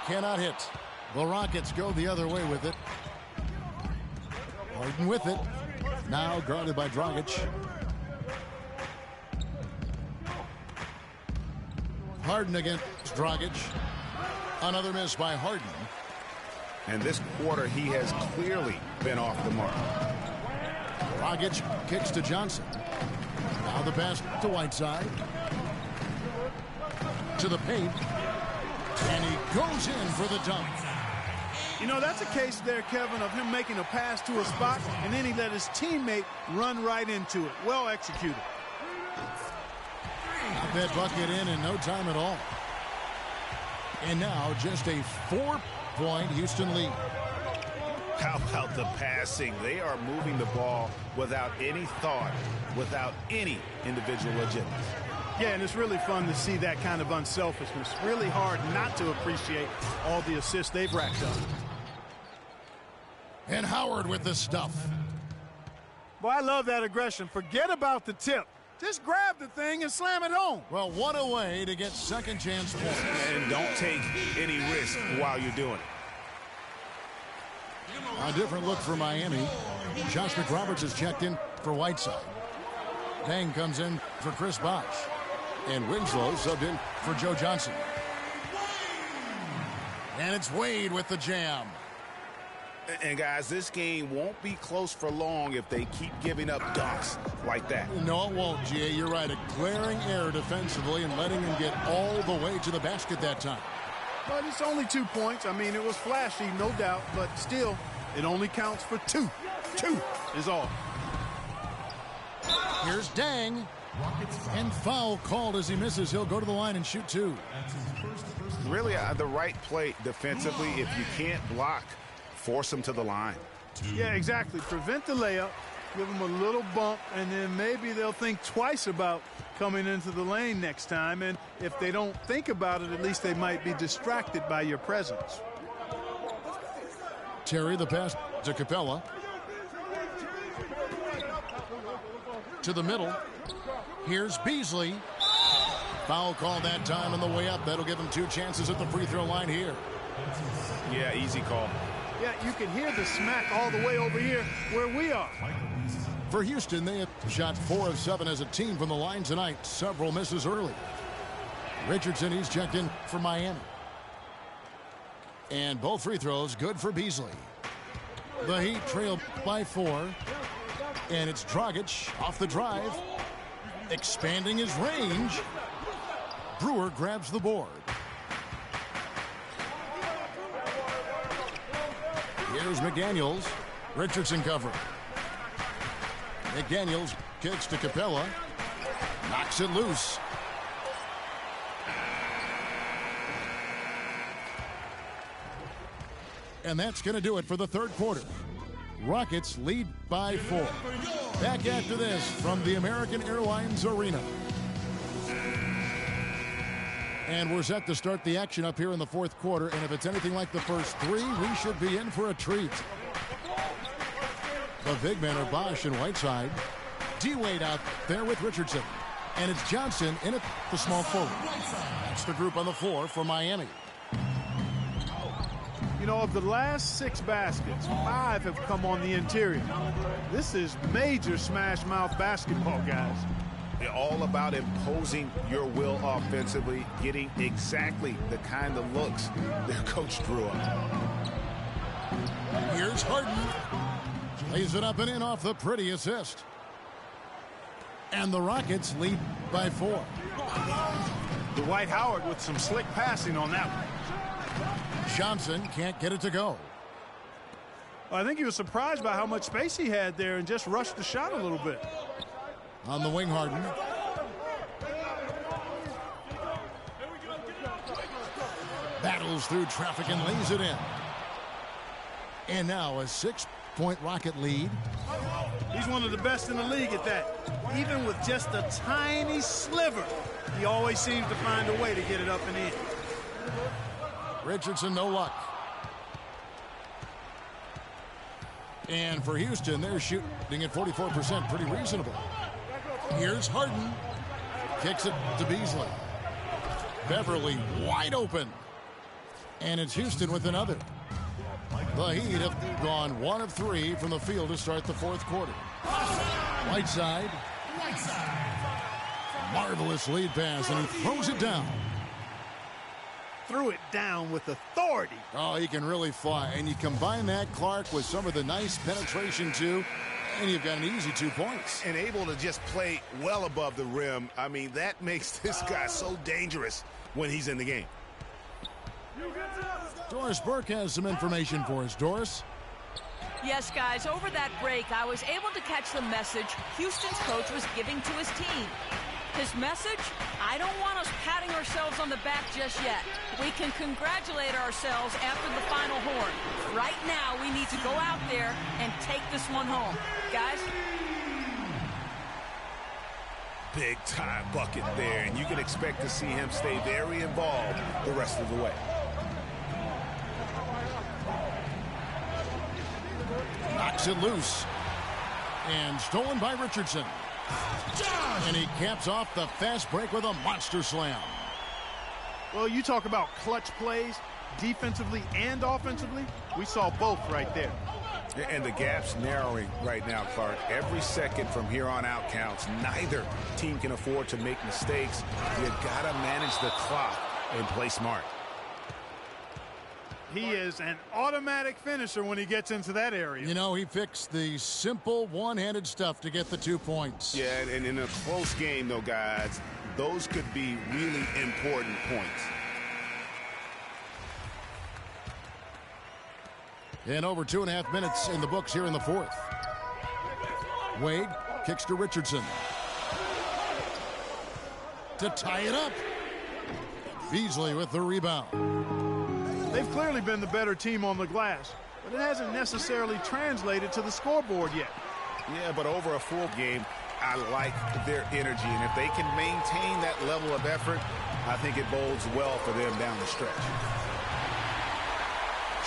Speaker 2: Cannot hit. The Rockets go the other way with it. Harden with it. Now guarded by Dragic. Harden against Dragic. Another miss by Harden.
Speaker 3: And this quarter, he has clearly been off the mark.
Speaker 2: Dragic kicks to Johnson. Now the pass to Whiteside. To the paint. And he goes in for the dunk.
Speaker 1: You know, that's a case there, Kevin, of him making a pass to a spot, and then he let his teammate run right into it. Well executed.
Speaker 2: Got that bucket in no time at all. And now just a 4-point Houston lead.
Speaker 3: How about the passing? They are moving the ball without any thought, without any individual agenda.
Speaker 1: Yeah, and it's really fun to see that kind of unselfishness. Really hard not to appreciate all the assists they've racked up.
Speaker 2: And Howard with the stuff.
Speaker 1: Boy, I love that aggression. Forget about the tip. Just grab the thing and slam it home.
Speaker 2: Well, one away to get second chance points.
Speaker 3: And don't take any risk while you're doing it.
Speaker 2: A different look for Miami. Josh McRoberts is checked in for Whiteside. Dang comes in for Chris Bosh. And Winslow subbed in for Joe Johnson. And it's Wade with the jam.
Speaker 3: And, guys, this game won't be close for long if they keep giving up dunks like that.
Speaker 2: No, it won't, G.A. You're right. A glaring error defensively and letting him get all the way to the basket that time.
Speaker 1: But it's only 2 points. I mean, it was flashy, no doubt. But still, it only counts for 2. 2 is all.
Speaker 2: Here's Dang. And foul called as he misses. He'll go to the line and shoot 2.
Speaker 3: Really the right play defensively. If you can't block, force him to the line.
Speaker 1: Yeah, exactly. Prevent the layup, give them a little bump, and then maybe they'll think twice about coming into the lane next time. And if they don't think about it, at least they might be distracted by your presence.
Speaker 2: Terry, the pass to Capella. To the middle. Here's Beasley. Foul call that time on the way up. That'll give him 2 chances at the free throw line here.
Speaker 3: Yeah, easy call.
Speaker 1: Yeah, you can hear the smack all the way over here where we are.
Speaker 2: For Houston, they have shot 4 of 7 as a team from the line tonight. Several misses early. Richardson, he's checked in for Miami. And both free throws good for Beasley. The Heat trail by 4. And it's Dragic off the drive. Expanding his range. Brewer grabs the board. Here's McDaniels. Richardson covering. McDaniels kicks to Capella. Knocks it loose. And that's going to do it for the third quarter. Rockets lead by 4. Back after this from the American Airlines Arena. And we're set to start the action up here in the fourth quarter. And if it's anything like the first 3, we should be in for a treat. The big men are Bosh and Whiteside. D-Wade out there with Richardson. And it's Johnson in at the small forward. That's the group on the floor for Miami.
Speaker 1: You know, of the last 6 baskets, 5 have come on the interior. This is major smash mouth basketball, guys.
Speaker 3: They're all about imposing your will offensively, getting exactly the kind of looks their coach drew up.
Speaker 2: Here's Harden. Lays it up and in off the pretty assist. And the Rockets lead by 4.
Speaker 1: Dwight Howard with some slick passing on that one.
Speaker 2: Johnson can't get it to go.
Speaker 1: I think he was surprised by how much space he had there and just rushed the shot a little bit.
Speaker 2: On the wing, Harden. Battles through traffic and lays it in. And now a 6-point Rocket lead.
Speaker 1: He's one of the best in the league at that. Even with just a tiny sliver, he always seems to find a way to get it up and in.
Speaker 2: Richardson, no luck. And for Houston, they're shooting at 44%. Pretty reasonable. Here's Harden. Kicks it to Beasley. Beverly wide open. And it's Houston with another. The Heat have gone 1 of 3 from the field to start the fourth quarter. Whiteside. Marvelous lead pass, and he throws it down.
Speaker 1: Threw it down with authority.
Speaker 2: Oh, he can really fly. And you combine that, Clark, with some of the nice penetration, too, and you've got an easy 2 points.
Speaker 3: And able to just play well above the rim. I mean, that makes this guy so dangerous when he's in the game.
Speaker 2: Doris Burke has some information for us. Doris?
Speaker 5: Yes, guys, over that break, I was able to catch the message Houston's coach was giving to his team. His message, I don't want us padding ourselves on the back just yet. We can congratulate ourselves after the final horn. Right now, we need to go out there and take this one home. Guys?
Speaker 3: Big time bucket there, and you can expect to see him stay very involved the rest of the way.
Speaker 2: Knocks it loose. And stolen by Richardson. And he caps off the fast break with a monster slam.
Speaker 7: Well, you talk about clutch plays, defensively and offensively. We saw both right there.
Speaker 3: And the gap's narrowing right now, Clark. Every second from here on out counts. Neither team can afford to make mistakes. You've got to manage the clock and play smart.
Speaker 1: He is an automatic finisher when he gets into that area.
Speaker 2: You know, he fixed the simple one-handed stuff to get the 2 points.
Speaker 3: Yeah, and in a close game, though, guys, those could be really important points.
Speaker 2: And over 2.5 minutes in the books here in the fourth. Wade kicks to Richardson. To tie it up. Beasley with the rebound.
Speaker 1: They've clearly been the better team on the glass, but it hasn't necessarily translated to the scoreboard yet.
Speaker 3: Yeah, but over a full game, I like their energy. And if they can maintain that level of effort, I think it bodes well for them down the stretch.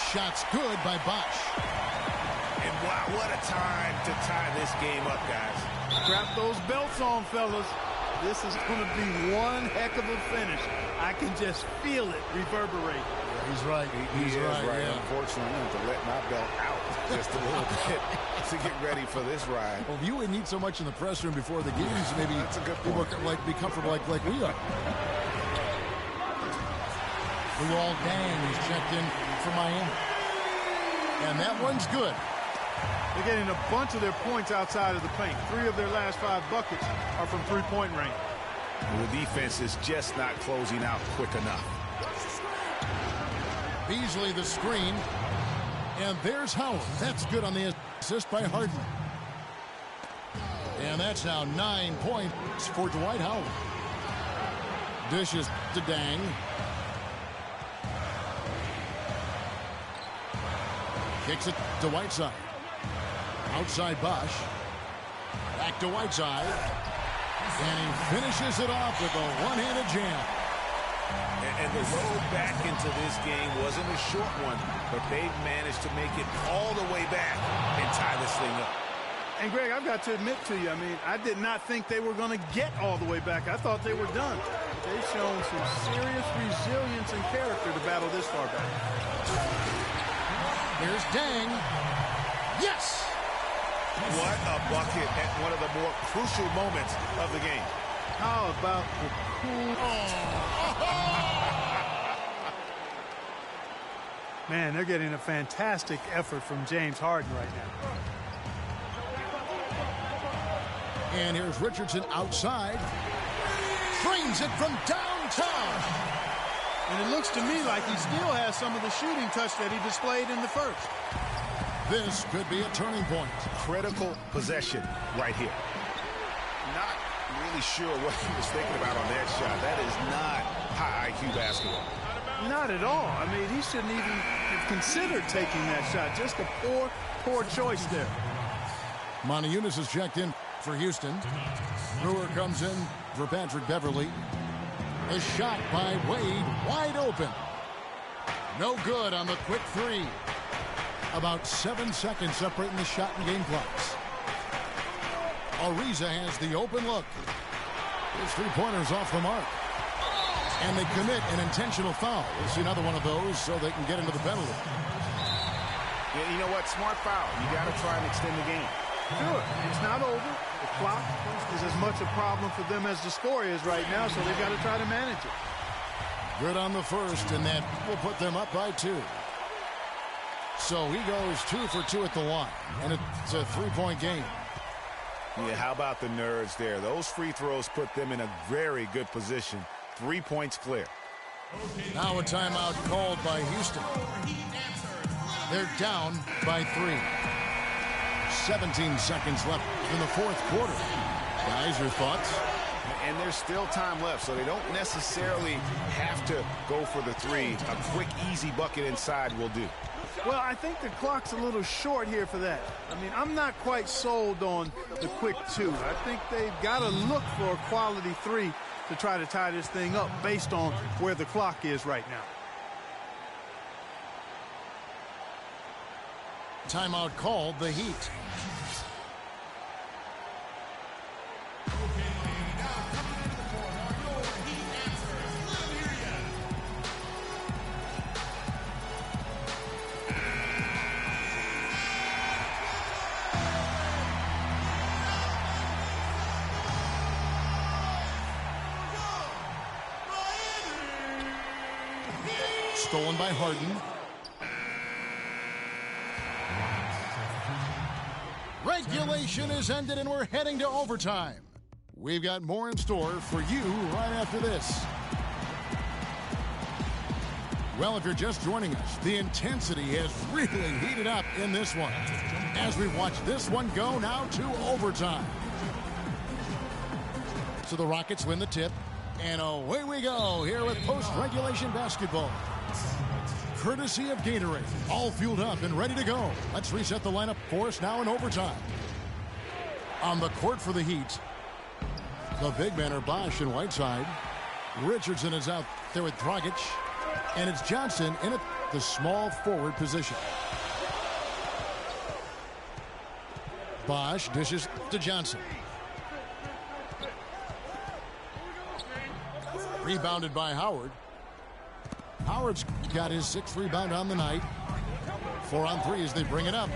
Speaker 2: Shots good by Bosch.
Speaker 3: And wow, what a time to tie this game up, guys.
Speaker 1: Strap those belts on, fellas. This is going to be one heck of a finish. I can just feel it reverberate.
Speaker 2: Yeah, he's right. He's right. Yeah.
Speaker 3: Unfortunately, I have to let my belt out just a little bit to get ready for this ride.
Speaker 2: Well, you wouldn't need so much in the press room before the games. Maybe
Speaker 3: that's a good point.
Speaker 2: Be comfortable like we are. Luol Deng is checked in for Miami. And that one's good.
Speaker 1: They're getting a bunch of their points outside of the paint. 3 of their last 5 buckets are from three-point range.
Speaker 3: The defense is just not closing out quick enough.
Speaker 2: Beasley the screen. And there's Howard. That's good on the assist by Harden. And that's now 9 points for Dwight Howard. Dishes to Deng. Kicks it to Whiteside. Outside Bosch. Back to Whiteside. And he finishes it off with a one-handed jam.
Speaker 3: And the road back into this game wasn't a short one, but they've managed to make it all the way back and tie this thing up.
Speaker 1: And, Greg, I've got to admit to you, I mean, I did not think they were going to get all the way back. I thought they were done. They've shown some serious resilience and character to battle this far back.
Speaker 2: Here's Deng. Yes!
Speaker 3: What a bucket at one of the more crucial moments of the game.
Speaker 1: How about the cool... Man, they're getting a fantastic effort from James Harden right now.
Speaker 2: And here's Richardson outside. Trains it from downtown.
Speaker 1: And it looks to me like he still has some of the shooting touch that he displayed in the first.
Speaker 2: This could be a turning point.
Speaker 3: Critical possession right here. Not really sure what he was thinking about on that shot. That is not high IQ basketball.
Speaker 1: Not at all. I mean, he shouldn't even have considered taking that shot. Just a poor choice there.
Speaker 2: Monty Eunice is checked in for Houston. Brewer comes in for Patrick Beverly. A shot by Wade, wide open. No good on the quick 3. About 7 seconds separating the shot and game clocks. Ariza has the open look. His 3-pointers off the mark. And they commit an intentional foul. We'll see another one of those so they can get into the penalty.
Speaker 3: Yeah, you know what? Smart foul. You got to try and extend the game.
Speaker 1: Sure. It's not over. The clock is as much a problem for them as the score is right now, so they've got to try to manage it.
Speaker 2: Good on the first, and that will put them up by 2. So he goes 2 for 2 at the line, and it's a 3-point game.
Speaker 3: Yeah, how about the nerves there? Those free throws put them in a very good position. 3 points clear.
Speaker 2: Now a timeout called by Houston. They're down by 3. 17 seconds left in the fourth quarter. Guys, your thoughts?
Speaker 3: And there's still time left, so they don't necessarily have to go for the three. A quick, easy bucket inside will do.
Speaker 1: Well, I think the clock's a little short here for that. I mean, I'm not quite sold on the quick two. I think they've got to look for a quality three to try to tie this thing up based on where the clock is right now.
Speaker 2: Timeout called, the Heat. Stolen by Harden. Regulation is ended and we're heading to overtime. We've got more in store for you right after this. Well, if you're just joining us, the intensity has really heated up in this one as we watch this one go now to overtime. So the Rockets win the tip, and away we go here with post-regulation basketball. Courtesy of Gatorade, all fueled up and ready to go. Let's reset the lineup for us now in overtime. On the court for the Heat, the big men are Bosch and Whiteside. Richardson is out there with Dragic, and it's Johnson in at the small forward position. Bosch dishes to Johnson. Rebounded by Howard. Howard's got his 6th rebound on the night. 4 on 3 as they bring it up.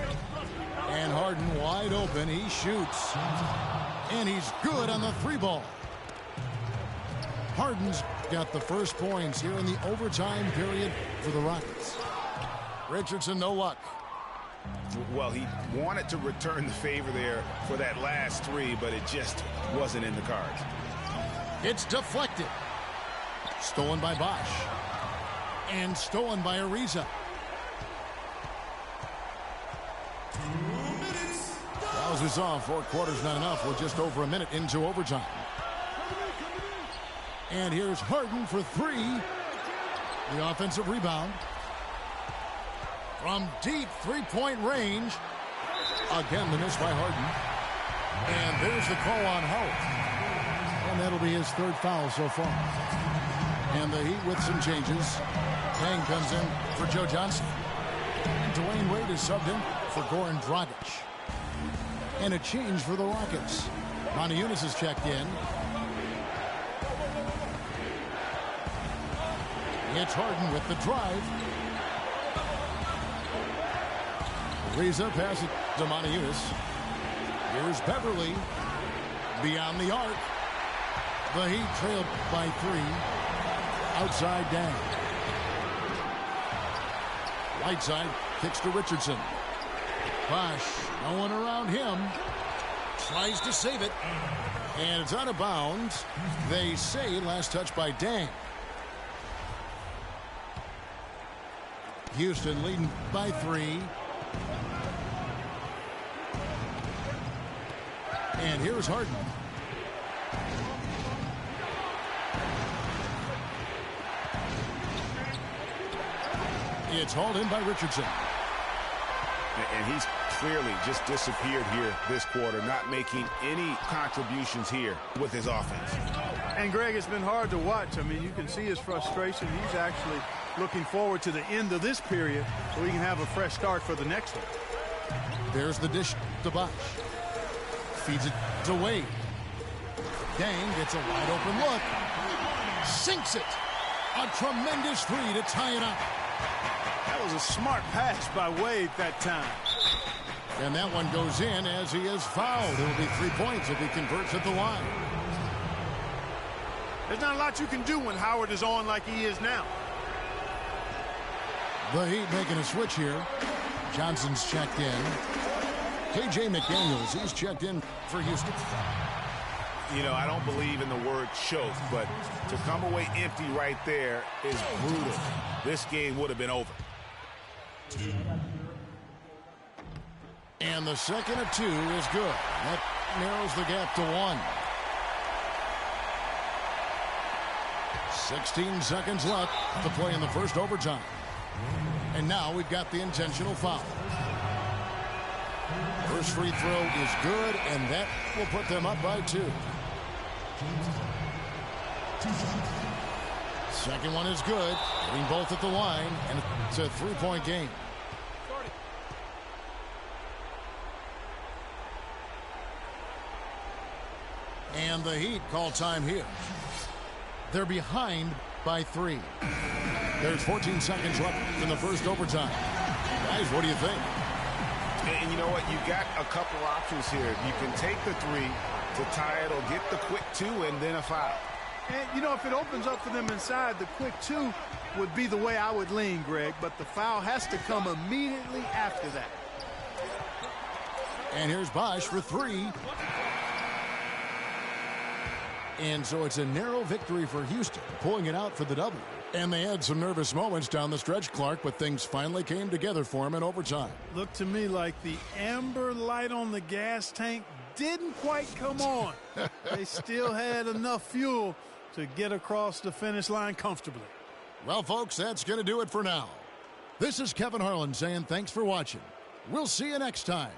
Speaker 2: And Harden wide open. He shoots. And he's good on the 3-ball. Harden's got the first points here in the overtime period for the Rockets. Richardson, no luck.
Speaker 3: Well, he wanted to return the favor there for that last 3, but it just wasn't in the cards.
Speaker 2: It's deflected. Stolen by Bosch. And stolen by Ariza. As we saw, 4 quarters not enough. We're just over a minute into overtime. And here's Harden for 3. The offensive rebound. From deep 3-point range. Again, the miss by Harden. And there's the call on Howard. And that'll be his 3rd foul so far. And the Heat with some changes. Payne comes in for Joe Johnson. Dwayne Wade is subbed in for Goran Dragic. And a change for the Rockets. Montejunas is checked in. It's Harden with the drive. Ariza passes it to Montejunas. Here's Beverly. Beyond the arc. The Heat trailed by 3. Outside down. Whiteside kicks to Richardson. Bosch, no one around him. Tries to save it. And it's out of bounds. They say last touch by Dang. Houston leading by 3. And here's Harden. It's hauled in by Richardson.
Speaker 3: And he's clearly just disappeared here this quarter, not making any contributions here with his offense.
Speaker 1: And, Greg, it's been hard to watch. I mean, you can see his frustration. He's actually looking forward to the end of this period so he can have a fresh start for the next one.
Speaker 2: There's the dish to Bosch. Feeds it to Wade. Dang gets a wide open look. Sinks it. A tremendous 3 to tie it up.
Speaker 1: That was a smart pass by Wade that time.
Speaker 2: And that one goes in as he is fouled. It'll be 3 points if he converts at the line.
Speaker 1: There's not a lot you can do when Howard is on like he is now.
Speaker 2: The Heat making a switch here. Johnson's checked in. KJ McDaniels, he's checked in for Houston.
Speaker 3: You know, I don't believe in the word choke, but to come away empty right there is brutal. This game would have been over.
Speaker 2: And the second of 2 is good. That narrows the gap to 1. 16 seconds left to play in the first overtime. And now we've got the intentional foul. First free throw is good, and that will put them up by 2. Second one is good. Getting both at the line, and it's a 3-point game. And the Heat call time here. They're behind by 3. There's 14 seconds left in the first overtime. Guys, what do you think?
Speaker 3: And you know what? You got a couple options here. You can take the 3 to tie it or get the quick 2 and then a foul.
Speaker 1: And, you know, if it opens up for them inside, the quick 2 would be the way I would lean, Greg. But the foul has to come immediately after that.
Speaker 2: And here's Bosch for 3. And so it's a narrow victory for Houston, pulling it out for the W. And they had some nervous moments down the stretch, Clark, but things finally came together for him in overtime.
Speaker 1: Looked to me like the amber light on the gas tank didn't quite come on. They still had enough fuel to get across the finish line comfortably.
Speaker 2: Well, folks, that's going to do it for now. This is Kevin Harlan saying thanks for watching. We'll see you next time.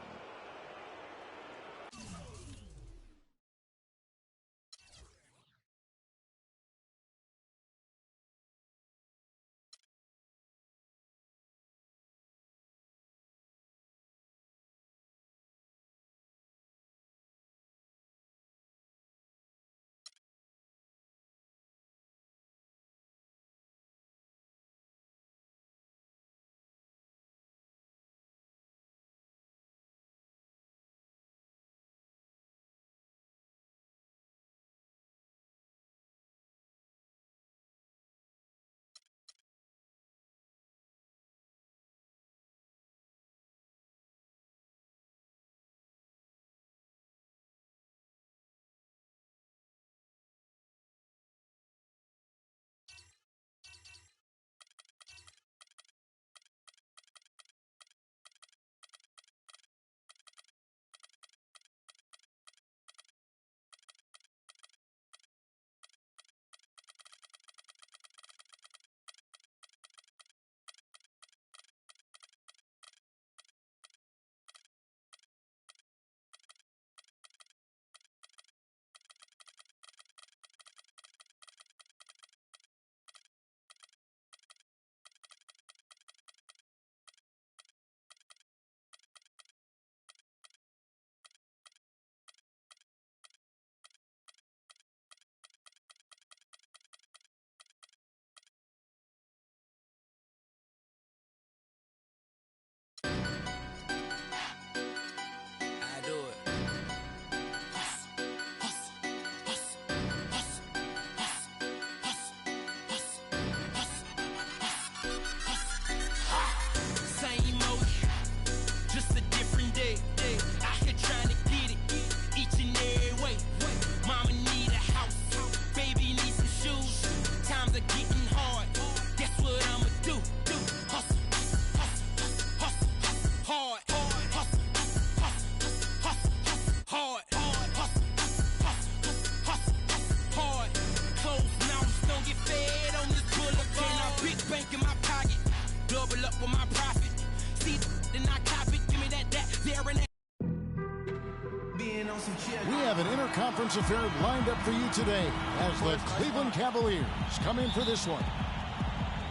Speaker 2: We have an interconference affair lined up for you today as the Cleveland Cavaliers come in for this one.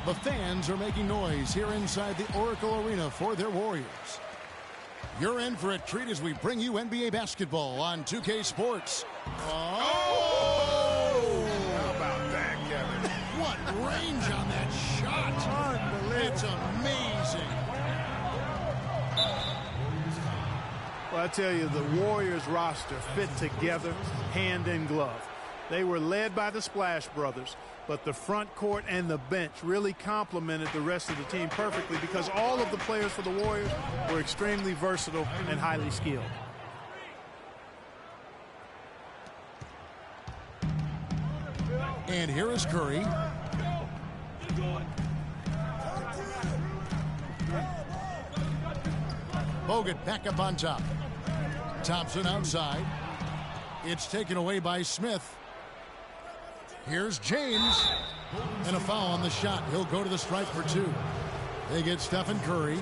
Speaker 2: The fans are making noise here inside the Oracle Arena for their Warriors. You're in for a treat as we bring you NBA basketball on 2K Sports.
Speaker 3: Oh! How about that, Kevin?
Speaker 2: What range on that shot. It's amazing.
Speaker 1: Well, I tell you, the Warriors roster fit together hand in glove. They were led by the Splash Brothers, but the front court and the bench really complemented the rest of the team perfectly because all of the players for the Warriors were extremely versatile and highly skilled.
Speaker 2: And here is Curry. Bogut back up on top. Thompson outside. It's taken away by Smith. Here's James. And a foul on the shot. He'll go to the stripe for 2. They get Stephen Curry.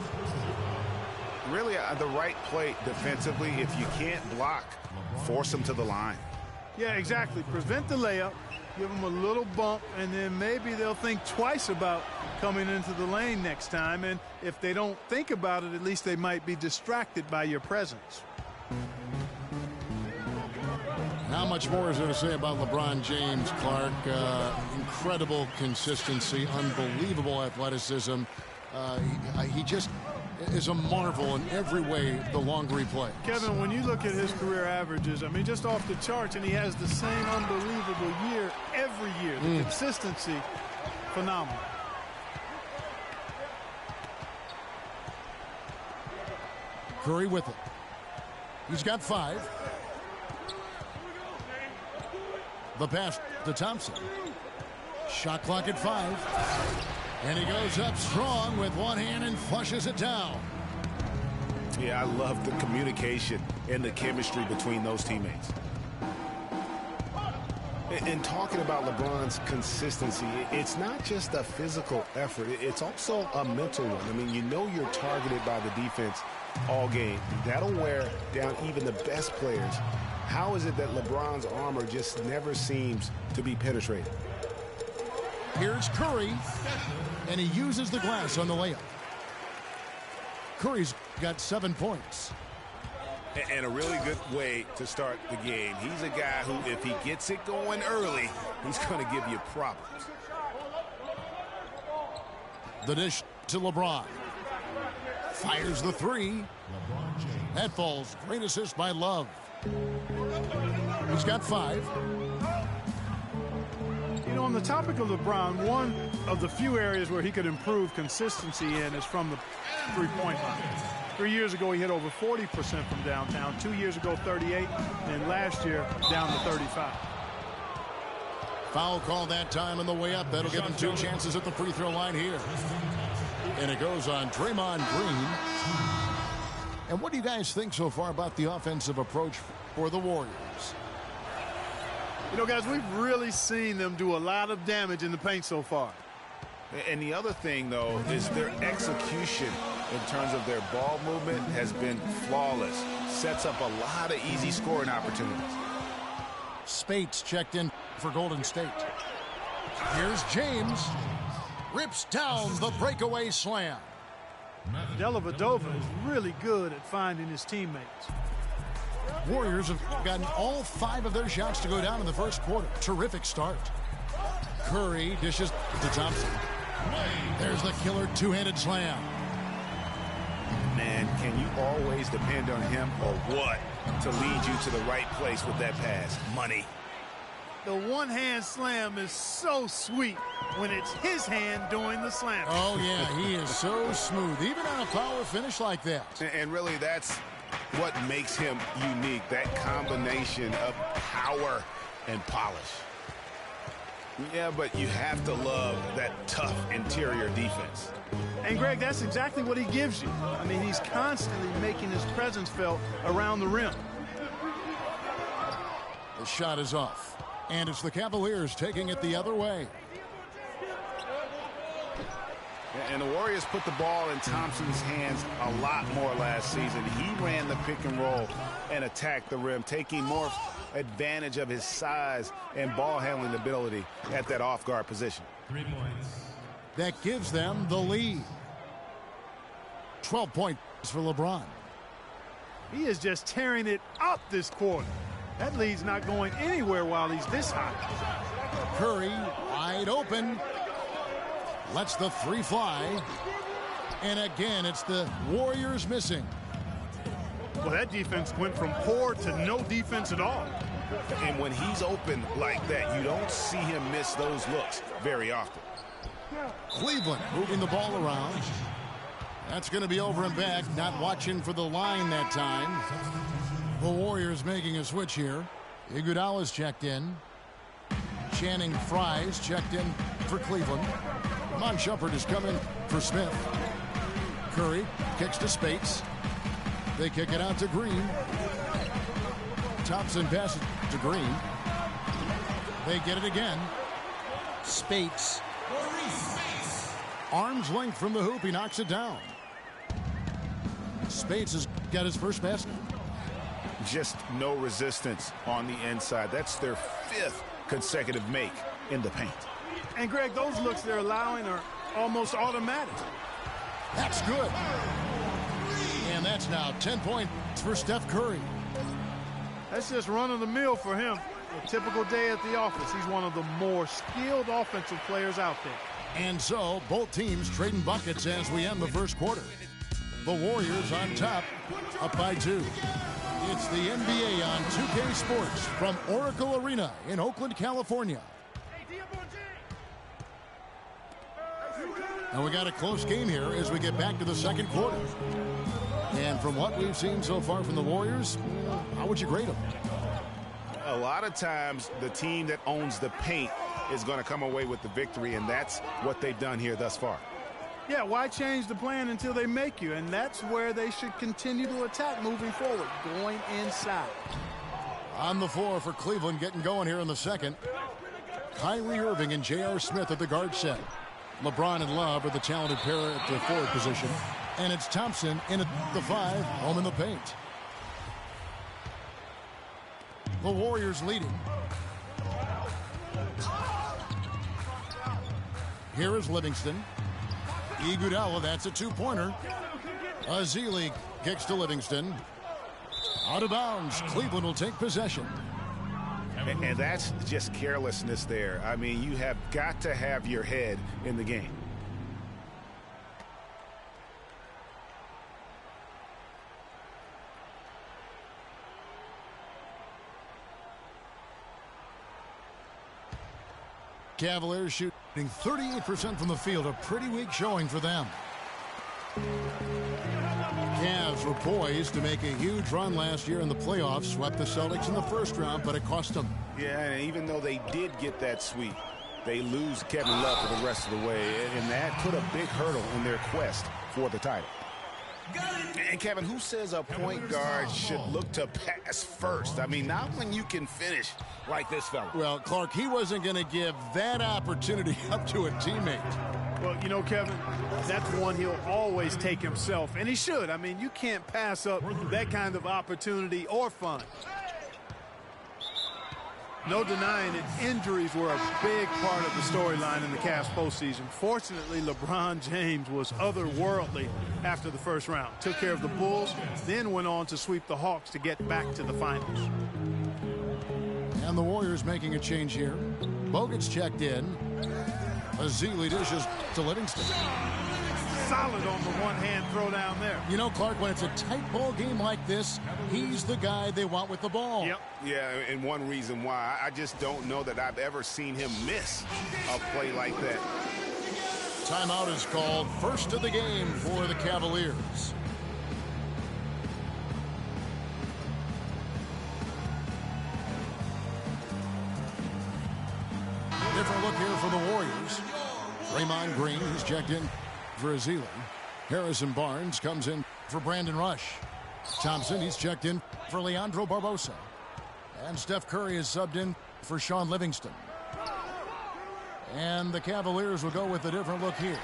Speaker 3: Really the right play defensively. If you can't block, force him to the line.
Speaker 1: Yeah, exactly. Prevent the layup, give them a little bump, and then maybe they'll think twice about coming into the lane next time. And if they don't think about it, at least they might be distracted by your presence.
Speaker 2: How much more is there to say about LeBron James, Clark? Incredible consistency, unbelievable athleticism. He just is a marvel in every way the longer he plays.
Speaker 1: Kevin, when you look at his career averages, I mean, just off the charts, and he has the same unbelievable year every year. The consistency, phenomenal.
Speaker 2: Curry with it. He's got 5. The pass to Thompson. Shot clock at 5. And he goes up strong with one hand and flushes it down.
Speaker 3: Yeah, I love the communication and the chemistry between those teammates. And talking about LeBron's consistency, it's not just a physical effort. It's also a mental one. I mean, you know you're targeted by the defense all game. That'll wear down even the best players. How is it that LeBron's armor just never seems to be penetrated?
Speaker 2: Here's Curry, and he uses the glass on the layup. Curry's got 7 points.
Speaker 3: And a really good way to start the game. He's a guy who, if he gets it going early, he's going to give you problems.
Speaker 2: The dish to LeBron. Fires the 3. That falls. Great assist by Love. He's got 5.
Speaker 1: You know, on the topic of LeBron, one of the few areas where he could improve consistency in is from the three-point line. 3 years ago, he hit over 40% from downtown. 2 years ago, 38. And last year, down to 35.
Speaker 2: Foul call that time on the way up. That'll give him 2 chances at the free throw line here. And it goes on Draymond Green. And what do you guys think so far about the offensive approach for the Warriors?
Speaker 1: You know, guys, we've really seen them do a lot of damage in the paint so far.
Speaker 3: And the other thing, though, is their execution in terms of their ball movement has been flawless. Sets up a lot of easy scoring opportunities.
Speaker 2: Spates checked in for Golden State. Here's James. Rips down the breakaway slam.
Speaker 1: Dellavedova is really good at finding his teammates.
Speaker 2: Warriors have gotten all 5 of their shots to go down in the first quarter. Terrific start. Curry dishes to Thompson. There's the killer 2-handed slam.
Speaker 3: Man, can you always depend on him or what to lead you to the right place with that pass? Money.
Speaker 1: The one-hand slam is so sweet when it's his hand doing the slam.
Speaker 2: Oh, yeah, he is so smooth, even on a power finish like that.
Speaker 3: And really, that's what makes him unique, that combination of power and polish. Yeah, but you have to love that tough interior defense.
Speaker 1: And, Greg, that's exactly what he gives you. I mean, he's constantly making his presence felt around the rim.
Speaker 2: The shot is off. And it's the Cavaliers taking it the other way.
Speaker 3: And the Warriors put the ball in Thompson's hands a lot more last season. He ran the pick and roll and attacked the rim, taking more advantage of his size and ball handling ability at that off-guard position.
Speaker 4: 3 points.
Speaker 2: That gives them the lead. 12 points for LeBron.
Speaker 1: He is just tearing it up this quarter. That lead's not going anywhere while he's this hot.
Speaker 2: Curry wide open. Lets the 3 fly. And again, it's the Warriors missing.
Speaker 1: Well, that defense went from poor to no defense at all.
Speaker 3: And when he's open like that, you don't see him miss those looks very often.
Speaker 2: Cleveland moving the ball around. That's going to be over and back. Not watching for the line that time. The Warriors making a switch here. Iguodala's checked in. Channing Frye's checked in for Cleveland. Mon Shumpert is coming for Smith. Curry kicks to Spates. They kick it out to Green. Thompson passes to Green. They get it again. Spates. Arm's length from the hoop. He knocks it down. Spates has got his first basket.
Speaker 3: Just no resistance on the inside. That's their 5th consecutive make in the paint.
Speaker 1: And, Greg, those looks they're allowing are almost automatic.
Speaker 2: That's good. And that's now 10 points for Steph Curry.
Speaker 1: That's just run-of-the-mill for him. A typical day at the office. He's one of the more skilled offensive players out there.
Speaker 2: And so, both teams trading buckets as we end the first quarter. The Warriors on top, up by 2. It's the NBA on 2K Sports from Oracle Arena in Oakland, California. And we got a close game here as we get back to the second quarter. And from what we've seen so far from the Warriors, how would you grade them?
Speaker 3: A lot of times, the team that owns the paint is going to come away with the victory, and that's what they've done here thus far.
Speaker 1: Yeah, why change the plan until they make you? And that's where they should continue to attack moving forward, going inside.
Speaker 2: On the floor for Cleveland, getting going here in the second. Kyrie Irving and J.R. Smith at the guard set. LeBron and Love are the talented pair at the forward position. And it's Thompson in at the 5, home in the paint. The Warriors leading. Here is Livingston. Iguodala, that's a 2-pointer. Azili kicks to Livingston. Out of bounds. Cleveland will take possession.
Speaker 3: And that's just carelessness there. I mean, you have got to have your head in the game.
Speaker 2: Cavaliers shooting 38% from the field, a pretty weak showing for them. Cavs were poised to make a huge run last year in the playoffs, swept the Celtics in the first round, but it cost them.
Speaker 3: Yeah, and even though they did get that sweep, they lose Kevin Love for the rest of the way, and that put a big hurdle in their quest for the title. And Kevin, who says a point guard should look to pass first? I mean, not when you can finish like this fella.
Speaker 2: Well, Clark, he wasn't going to give that opportunity up to a teammate.
Speaker 1: Well, you know, Kevin, that's one he'll always take himself, and he should. I mean, you can't pass up that kind of opportunity or fun. No denying it, injuries were a big part of the storyline in the Cavs postseason. Fortunately, LeBron James was otherworldly after the first round. Took care of the Bulls, then went on to sweep the Hawks to get back to the finals.
Speaker 2: And the Warriors making a change here. Bogut's checked in. Azili dishes to Livingston.
Speaker 1: Solid on the one-hand throw down there.
Speaker 2: You know, Clark, when it's a tight ball game like this, he's the guy they want with the ball.
Speaker 1: Yep.
Speaker 3: Yeah, and one reason why, I just don't know that I've ever seen him miss a play like that.
Speaker 2: Timeout is called, first of the game for the Cavaliers. Different look here for the Warriors. Draymond Green, who's checked in for Azili. Harrison Barnes comes in for Brandon Rush. Thompson, he's checked in for Leandro Barbosa. And Steph Curry is subbed in for Sean Livingston. And the Cavaliers will go with a different look here.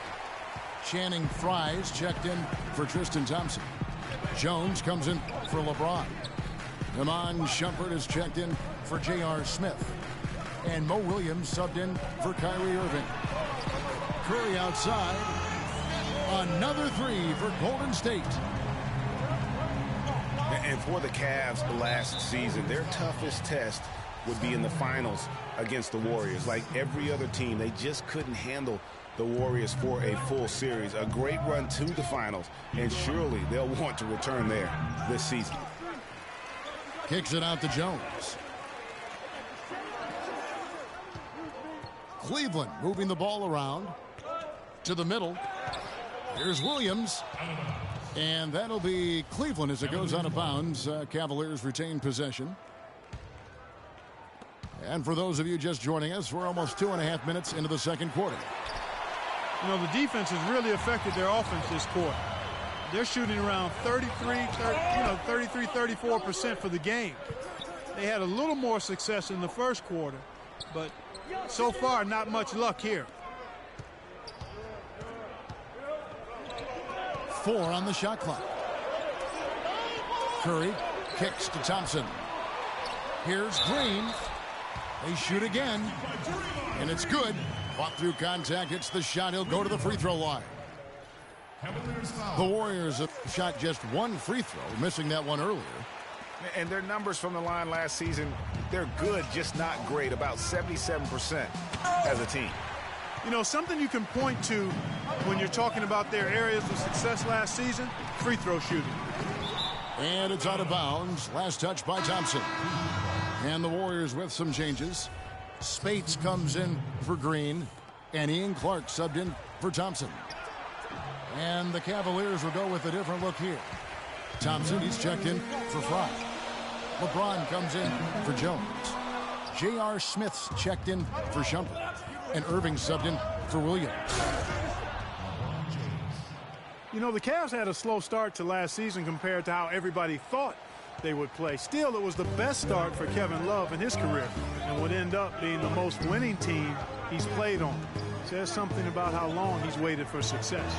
Speaker 2: Channing Frye's checked in for Tristan Thompson. Jones comes in for LeBron. Iman Shumpert is checked in for J.R. Smith. And Mo Williams subbed in for Kyrie Irving. Curry outside. Another 3 for Golden State.
Speaker 3: And for the Cavs last season, their toughest test would be in the finals against the Warriors. Like every other team, they just couldn't handle the Warriors for a full series. A great run to the finals, and surely they'll want to return there this season.
Speaker 2: Kicks it out to Jones. Cleveland moving the ball around to the middle. Here's Williams. And that'll be Cleveland as it goes out of bounds. Cavaliers retain possession. And for those of you just joining us, we're almost 2.5 minutes into the second quarter.
Speaker 1: You know, the defense has really affected their offense this quarter. They're shooting around 34% for the game. They had a little more success in the first quarter, but So far, not much luck here.
Speaker 2: 4 on the shot clock. Curry kicks to Thompson. Here's Green. They shoot again, and it's good. Fought through contact, hits the shot. He'll go to the free throw line. The Warriors have shot just 1 free throw, missing that one earlier.
Speaker 3: And their numbers from the line last season, they're good, just not great, about 77% as a team.
Speaker 1: You know, something you can point to when you're talking about their areas of success last season, free throw shooting.
Speaker 2: And it's out of bounds. Last touch by Thompson. And the Warriors with some changes. Spates comes in for Green, and Ian Clark subbed in for Thompson. And the Cavaliers will go with a different look here. Thompson, he's checked in for Fry. LeBron comes in for Jones. J.R. Smith's checked in for Shumpert. And Irving subbed in for Williams.
Speaker 1: You know, the Cavs had a slow start to last season compared to how everybody thought they would play. Still, it was the best start for Kevin Love in his career and would end up being the most winning team he's played on. Says something about how long he's waited for success.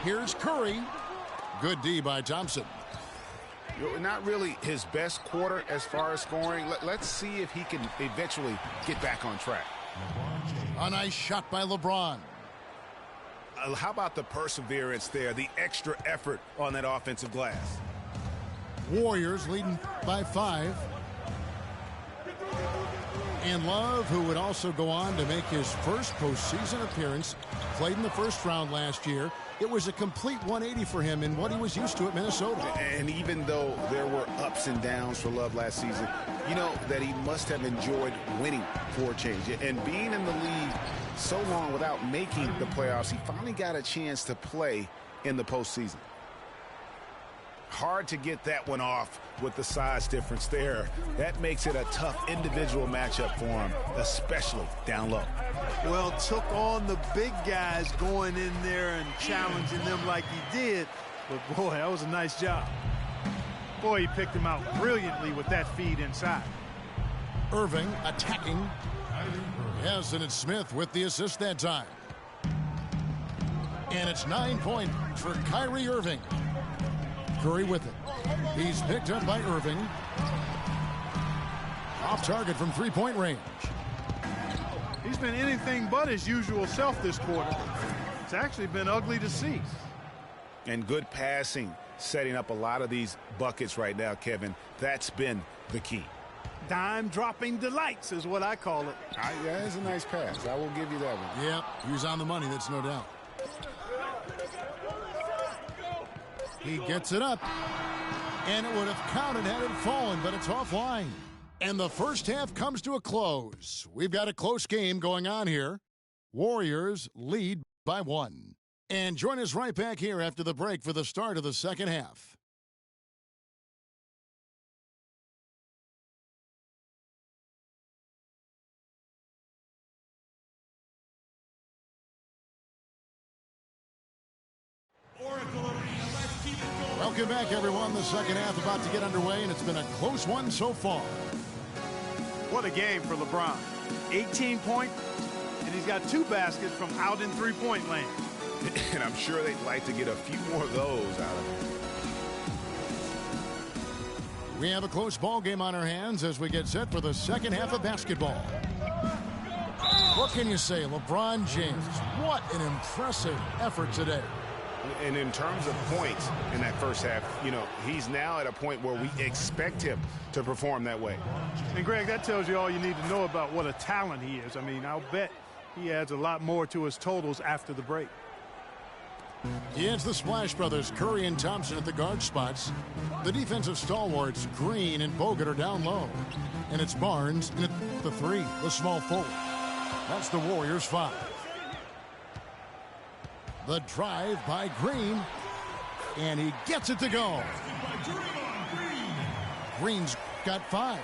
Speaker 2: Here's Curry. Good D by Thompson.
Speaker 3: Not really his best quarter as far as scoring. Let's see if he can eventually get back on track.
Speaker 2: A nice shot by LeBron.
Speaker 3: How about the perseverance there, the extra effort on that offensive glass?
Speaker 2: Warriors leading by 5. And Love, who would also go on to make his first postseason appearance, played in the first round last year. It was a complete 180 for him in what he was used to at Minnesota.
Speaker 3: And even though there were ups and downs for Love last season, you know that he must have enjoyed winning for a change. And being in the league so long without making the playoffs, he finally got a chance to play in the postseason. Hard to get that one off with the size difference there. That makes it a tough individual matchup for him, especially down low.
Speaker 7: Well, took on the big guys going in there and challenging them like he did.
Speaker 1: But, boy, that was a nice job. Boy, he picked him out brilliantly with that feed inside.
Speaker 2: Irving attacking. Yes, and it's Smith with the assist that time. And it's 9 points for Kyrie Irving. Curry with it. He's picked up by Irving. Off target from three-point range.
Speaker 1: He's been anything but his usual self this quarter. It's actually been ugly to see.
Speaker 3: And good passing, setting up a lot of these buckets right now, Kevin. That's been the key.
Speaker 1: Dime-dropping delights is what I call it.
Speaker 3: Yeah, it's a nice pass. I will give you that one.
Speaker 2: Yep, he was on the money, that's no doubt. He gets it up, and it would have counted had it fallen, but it's offline. And the first half comes to a close. We've got a close game going on here. Warriors lead by 1. And join us right back here after the break for the start of the second half. Welcome back, everyone. The second half about to get underway, and it's been a close one so far.
Speaker 1: What a game for LeBron. 18 points, and he's got 2 baskets from out in three-point land.
Speaker 3: And I'm sure they'd like to get a few more of those out of him.
Speaker 2: We have a close ball game on our hands as we get set for the second half of basketball. What can you say, LeBron James? What an impressive effort today.
Speaker 3: And in terms of points in that first half, you know, he's now at a point where we expect him to perform that way.
Speaker 1: And, Greg, that tells you all you need to know about what a talent he is. I mean, I'll bet he adds a lot more to his totals after the break.
Speaker 2: It's the Splash Brothers, Curry and Thompson at the guard spots. The defensive stalwarts, Green and Bogut, are down low. And it's Barnes in at the 3, the small forward. That's the Warriors' 5. The drive by Green, and he gets it to go. Green's got 5.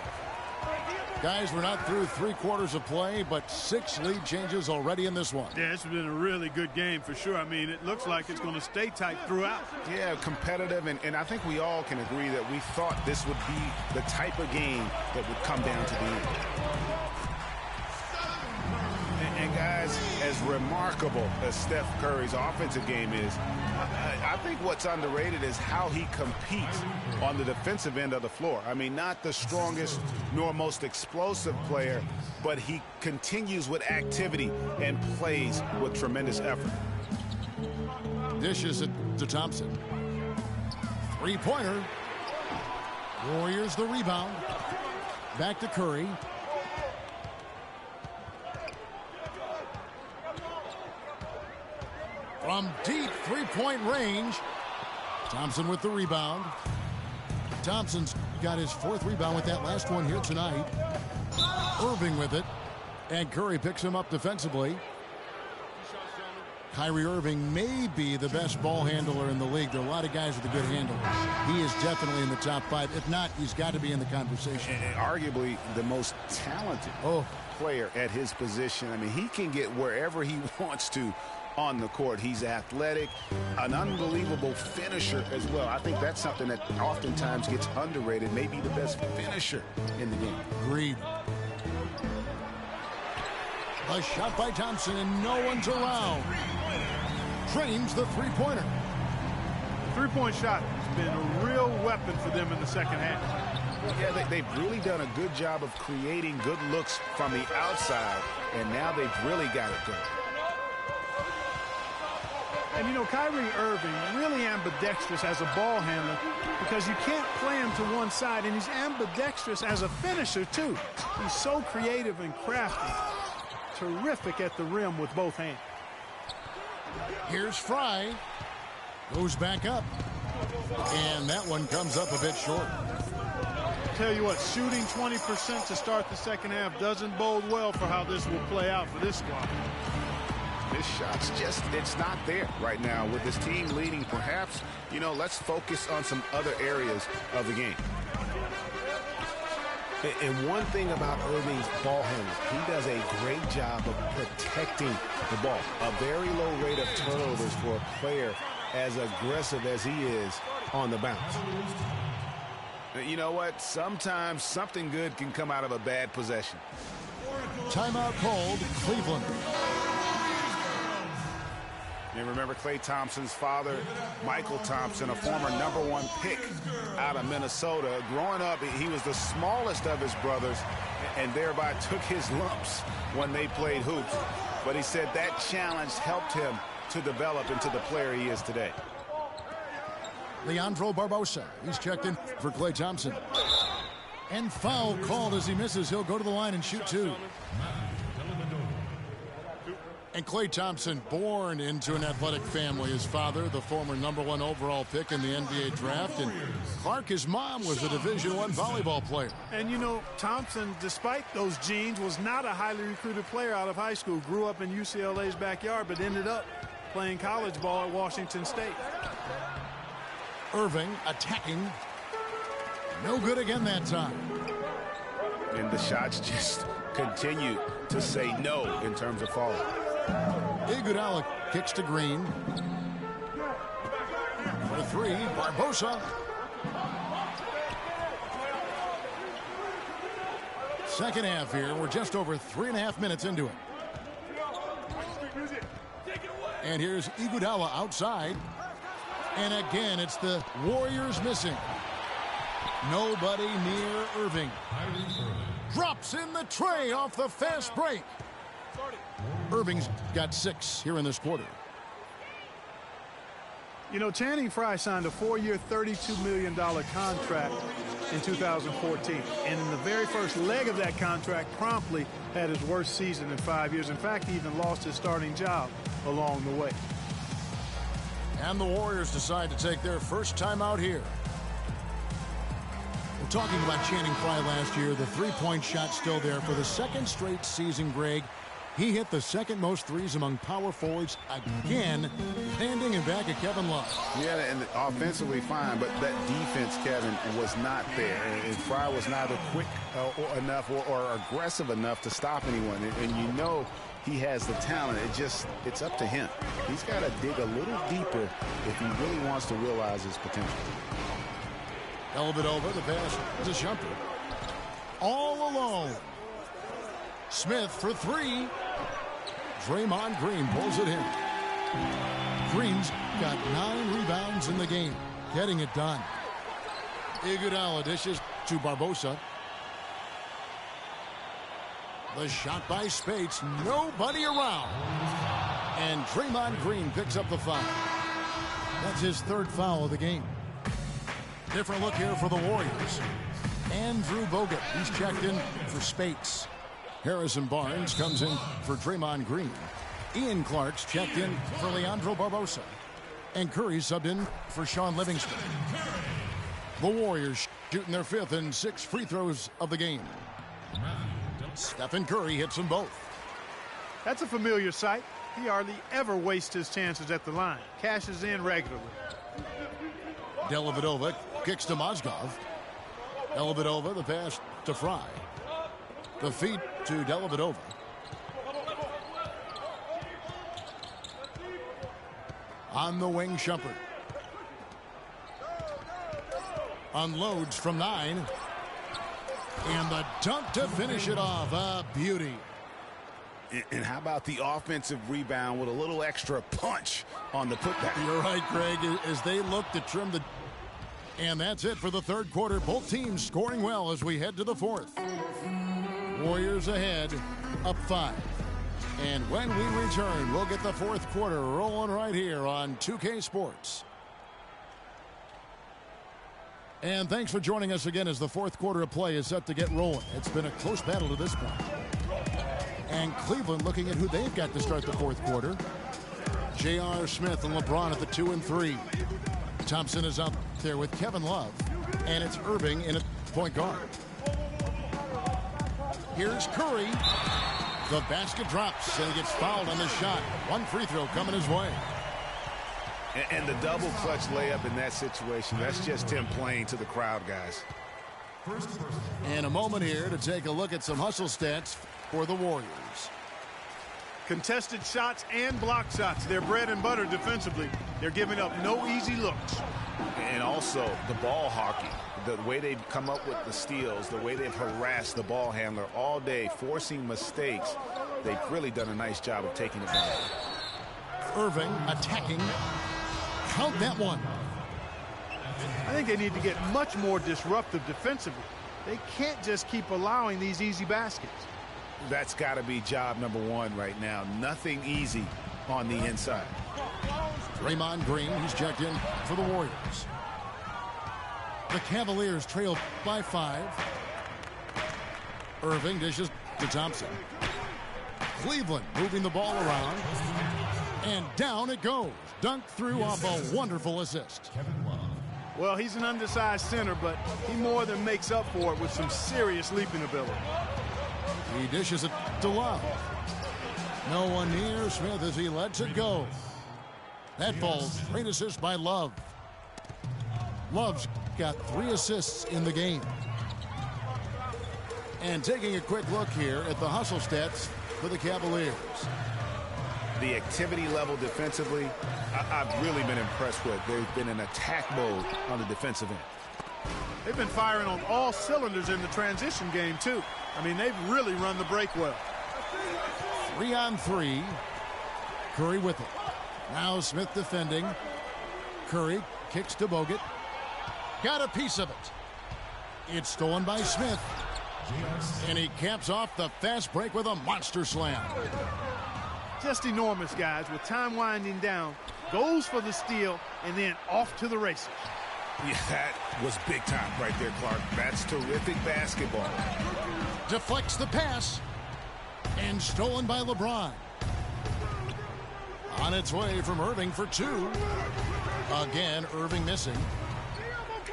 Speaker 2: Guys, we're not through 3 quarters of play, but 6 lead changes already in this one.
Speaker 1: Yeah, it's been a really good game for sure. I mean, it looks like it's going to stay tight throughout.
Speaker 3: Yeah, competitive, and I think we all can agree that we thought this would be the type of game that would come down to the end. as remarkable as Steph Curry's offensive game is, I think what's underrated is how he competes on the defensive end of the floor. I mean, not the strongest nor most explosive player, but he continues with activity and plays with tremendous effort.
Speaker 2: Dishes it to Thompson. Three-pointer. Warriors the rebound. Back to Curry. From deep three-point range. Thompson with the rebound. Thompson's got his fourth rebound with that last one here tonight. Irving with it. And Curry picks him up defensively. Kyrie Irving may be the best ball handler in the league. There are a lot of guys with a good handle. He is definitely in the top 5. If not, he's got to be in the conversation.
Speaker 3: And arguably the most talented player at his position. I mean, he can get wherever he wants to on the court. He's athletic, an unbelievable finisher as well. I think that's something that oftentimes gets underrated. Maybe the best finisher in the game.
Speaker 2: Agreed. A shot by Thompson, and no one's around. Drains the three-pointer.
Speaker 1: The three-point shot has been a real weapon for them in the second half.
Speaker 3: Yeah, they've really done a good job of creating good looks from the outside, and now they've really got it going.
Speaker 1: And, you know, Kyrie Irving really ambidextrous as a ball handler because you can't play him to one side, and he's ambidextrous as a finisher, too. He's so creative and crafty. Terrific at the rim with both hands.
Speaker 2: Here's Fry. Goes back up. And that one comes up a bit short.
Speaker 1: Tell you what, shooting 20% to start the second half doesn't bode well for how this will play out for this squad.
Speaker 3: This shot's just, it's not there right now with this team leading. Perhaps, you know, let's focus on some other areas of the game.
Speaker 8: And one thing about Irving's ball handling, he does a great job of protecting the ball. A very low rate of turnovers for a player as aggressive as he is on the bounce.
Speaker 3: You know what? Sometimes something good can come out of a bad possession.
Speaker 2: Timeout called, Cleveland.
Speaker 3: And remember Klay Thompson's father, Michael Thompson, a former #1 pick out of Minnesota. Growing up, he was the smallest of his brothers and thereby took his lumps when they played hoops. But he said that challenge helped him to develop into the player he is today.
Speaker 2: Leandro Barbosa. He's checked in for Klay Thompson. And foul called as he misses. He'll go to the line and shoot two. And Klay Thompson, born into an athletic family. His father, the former #1 overall pick in the NBA draft. And Clark, his mom, was a Division I volleyball player.
Speaker 1: And, you know, Thompson, despite those genes, was not a highly recruited player out of high school. Grew up in UCLA's backyard, but ended up playing college ball at Washington State.
Speaker 2: Irving attacking. No good again that time.
Speaker 3: And the shots just continue to say no in terms of falling.
Speaker 2: Iguodala kicks to Green. For three, Barbosa. Second half here. We're just over 3.5 minutes into it. And here's Iguodala outside. And again, it's the Warriors missing. Nobody near Irving. Drops in the tray off the fast break. Irving's got 6 here in this quarter.
Speaker 1: You know, Channing Frye signed a 4-year, $32 million contract in 2014. And in the very first leg of that contract, promptly had his worst season in 5 years. In fact, he even lost his starting job along the way.
Speaker 2: And the Warriors decide to take their first time out here. We're talking about Channing Frye last year. The three-point shot still there for the second straight season, Greg. He hit the second most threes among power forwards again, landing in back of Kevin Love.
Speaker 3: Yeah, and offensively fine, but that defense, Kevin, was not there. And Frye was neither quick enough or aggressive enough to stop anyone. And you know he has the talent. It's up to him. He's got to dig a little deeper if he really wants to realize his potential.
Speaker 2: Elbit over the pass to Shumpert. All alone. Smith for three. Draymond Green pulls it in. Green's got 9 rebounds in the game, getting it done. Iguodala dishes to Barbosa. The shot by Spates, nobody around. And Draymond Green picks up the foul. That's his 3rd foul of the game. Different look here for the Warriors. Andrew Bogut, he's checked in for Spates. Harrison Barnes comes in for Draymond Green. Ian Clark's checked in for Leandro Barbosa. And Curry subbed in for Sean Livingston. The Warriors shooting their 5th and 6th free throws of the game. Stephen Curry hits them both.
Speaker 1: That's a familiar sight. He hardly ever wastes his chances at the line. Cashes in regularly.
Speaker 2: Dellavedova kicks to Mozgov. Dellavedova, the pass to Fry. The feed to Dellavedova. On the wing, Shumpert. Unloads from 9. And the dunk to finish it off. A beauty.
Speaker 3: And how about the offensive rebound with a little extra punch on the putback?
Speaker 2: You're right, Greg, as they look to trim the... And that's it for the 3rd quarter. Both teams scoring well as we head to the 4th. Warriors ahead, up 5. And when we return, we'll get the 4th quarter rolling right here on 2K Sports. And thanks for joining us again as the 4th quarter of play is set to get rolling. It's been a close battle to this point. And Cleveland looking at who they've got to start the 4th quarter. J.R. Smith and LeBron at the 2 and 3. Thompson is out there with Kevin Love. And it's Irving in at point guard. Here's Curry. The basket drops and he gets fouled on the shot. 1 free throw coming his way.
Speaker 3: And the double clutch layup in that situation, that's just him playing to the crowd, guys.
Speaker 2: And a moment here to take a look at some hustle stats for the Warriors.
Speaker 1: Contested shots and block shots. They're bread and butter defensively. They're giving up no easy looks.
Speaker 3: And also the ball hawking. The way they've come up with the steals, the way they've harassed the ball handler all day, forcing mistakes. They've really done a nice job of taking it down.
Speaker 2: Irving attacking. Count that one.
Speaker 1: I think they need to get much more disruptive defensively. They can't just keep allowing these easy baskets.
Speaker 3: That's got to be job number 1 right now. Nothing easy on the inside.
Speaker 2: Draymond Green, he's checked in for the Warriors. The Cavaliers trail by 5. Irving dishes to Thompson. Cleveland moving the ball around. And down it goes. Dunked through off a wonderful assist.
Speaker 1: Well, he's an undersized center, but he more than makes up for it with some serious leaping ability.
Speaker 2: He dishes it to Love. No one near Smith as he lets it go. That falls. Great assist by Love. Love's got 3 assists in the game. And taking a quick look here at the hustle stats for the Cavaliers.
Speaker 3: The activity level defensively, I've really been impressed with. They've been in attack mode on the defensive end.
Speaker 1: They've been firing on all cylinders in the transition game, too. I mean, they've really run the break well.
Speaker 2: 3 on 3. Curry with it. Now Smith defending. Curry kicks to Bogut. Got a piece of it. It's stolen by Smith. And he caps off the fast break with a monster slam.
Speaker 1: Just enormous, guys. With time winding down, goes for the steal, and then off to the races.
Speaker 3: Yeah, that was big time right there, Clark. That's terrific basketball.
Speaker 2: Deflects the pass. And stolen by LeBron. On its way from Irving for 2. Again, Irving missing.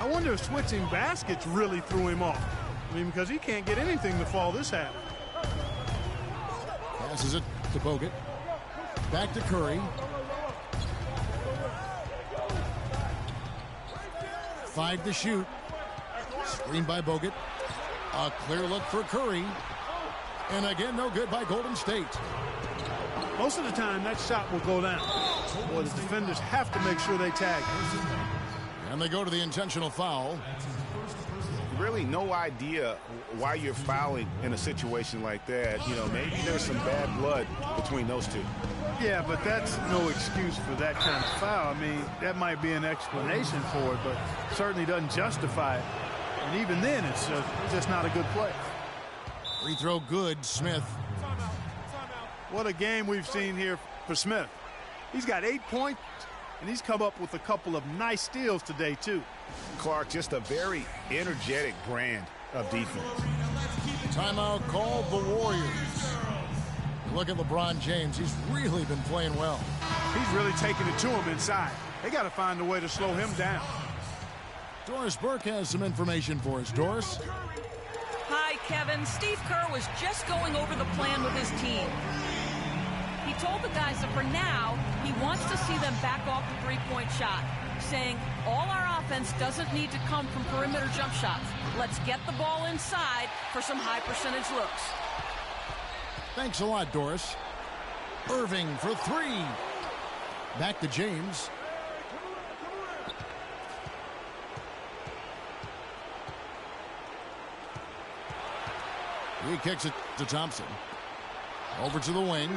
Speaker 1: I wonder if switching baskets really threw him off. I mean, because he can't get anything to fall this half.
Speaker 2: Passes it to Bogut. Back to Curry. 5 to shoot. Screen by Bogut. A clear look for Curry. And again, no good by Golden State.
Speaker 1: Most of the time, that shot will go down. Boy, the defenders have to make sure they tag.
Speaker 2: And they go to the intentional foul.
Speaker 3: really no idea why you're fouling in a situation like that. You know, maybe there's some bad blood between those two.
Speaker 1: Yeah, but that's no excuse for that kind of foul. I mean, that might be an explanation for it, but certainly doesn't justify it. And even then, it's just not a good play.
Speaker 2: Free throw good, Smith.
Speaker 1: What a game we've seen here for Smith. He's got 8 points, and he's come up with a couple of nice steals today, too.
Speaker 3: Clark, just a very energetic brand of defense.
Speaker 2: Timeout called the Warriors. Look at LeBron James. He's really been playing well.
Speaker 1: He's really taking it to him inside. They got to find a way to slow him down.
Speaker 2: Doris Burke has some information for us. Doris?
Speaker 5: Hi, Kevin. Steve Kerr was just going over the plan with his team. He told the guys that for now, he wants to see them back off the three-point shot, saying all our offense doesn't need to come from perimeter jump shots. Let's get the ball inside for some high-percentage looks.
Speaker 2: Thanks a lot, Doris. Irving for three. Back to James. He kicks it to Thompson. Over to the wing.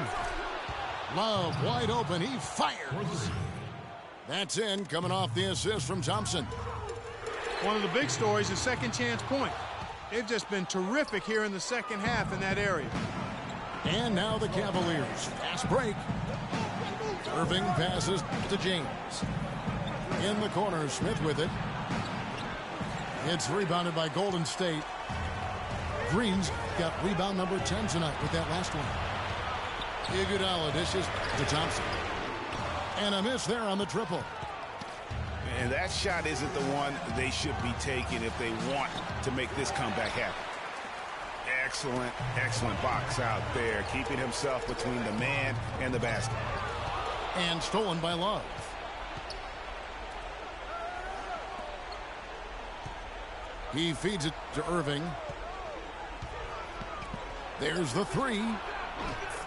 Speaker 2: Love wide open. He fires. That's in, coming off the assist from Thompson.
Speaker 1: One of the big stories is second chance point. They've just been terrific here in the second half in that area.
Speaker 2: And now the Cavaliers. Fast break. Irving passes to James. In the corner, Smith with it. It's rebounded by Golden State. Green's got rebound number 10 tonight with that last one. Iguodala dishes to Thompson. And a miss there on the triple.
Speaker 3: And that shot isn't the one they should be taking if they want to make this comeback happen. Excellent, excellent box out there, keeping himself between the man and the basket.
Speaker 2: And stolen by Love. He feeds it to Irving. There's the three.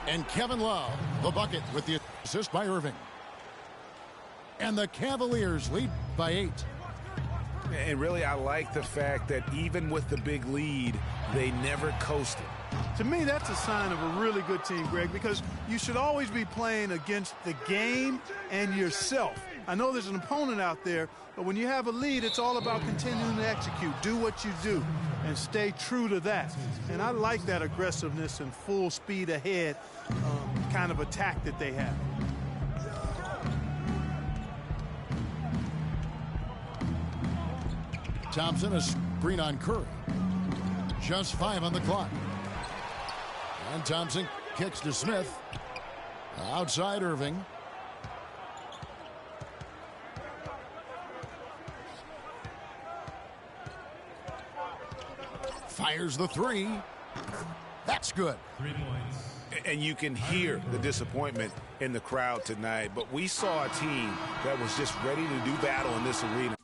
Speaker 2: And Kevin Love, the bucket with the assist by Irving. And the Cavaliers lead by 8.
Speaker 3: And really, I like the fact that even with the big lead, they never coasted.
Speaker 1: To me, that's a sign of a really good team, Greg, because you should always be playing against the game and yourself. I know there's an opponent out there, but when you have a lead, it's all about continuing to execute. Do what you do and stay true to that. And I like that aggressiveness and full speed ahead kind of attack that they have.
Speaker 2: Thompson, a screen on Curry. Just 5 on the clock. And Thompson kicks to Smith. Outside Irving. Fires the three. That's good.
Speaker 4: 3 points.
Speaker 3: And you can hear the disappointment in the crowd tonight. But we saw a team that was just ready to do battle in this arena.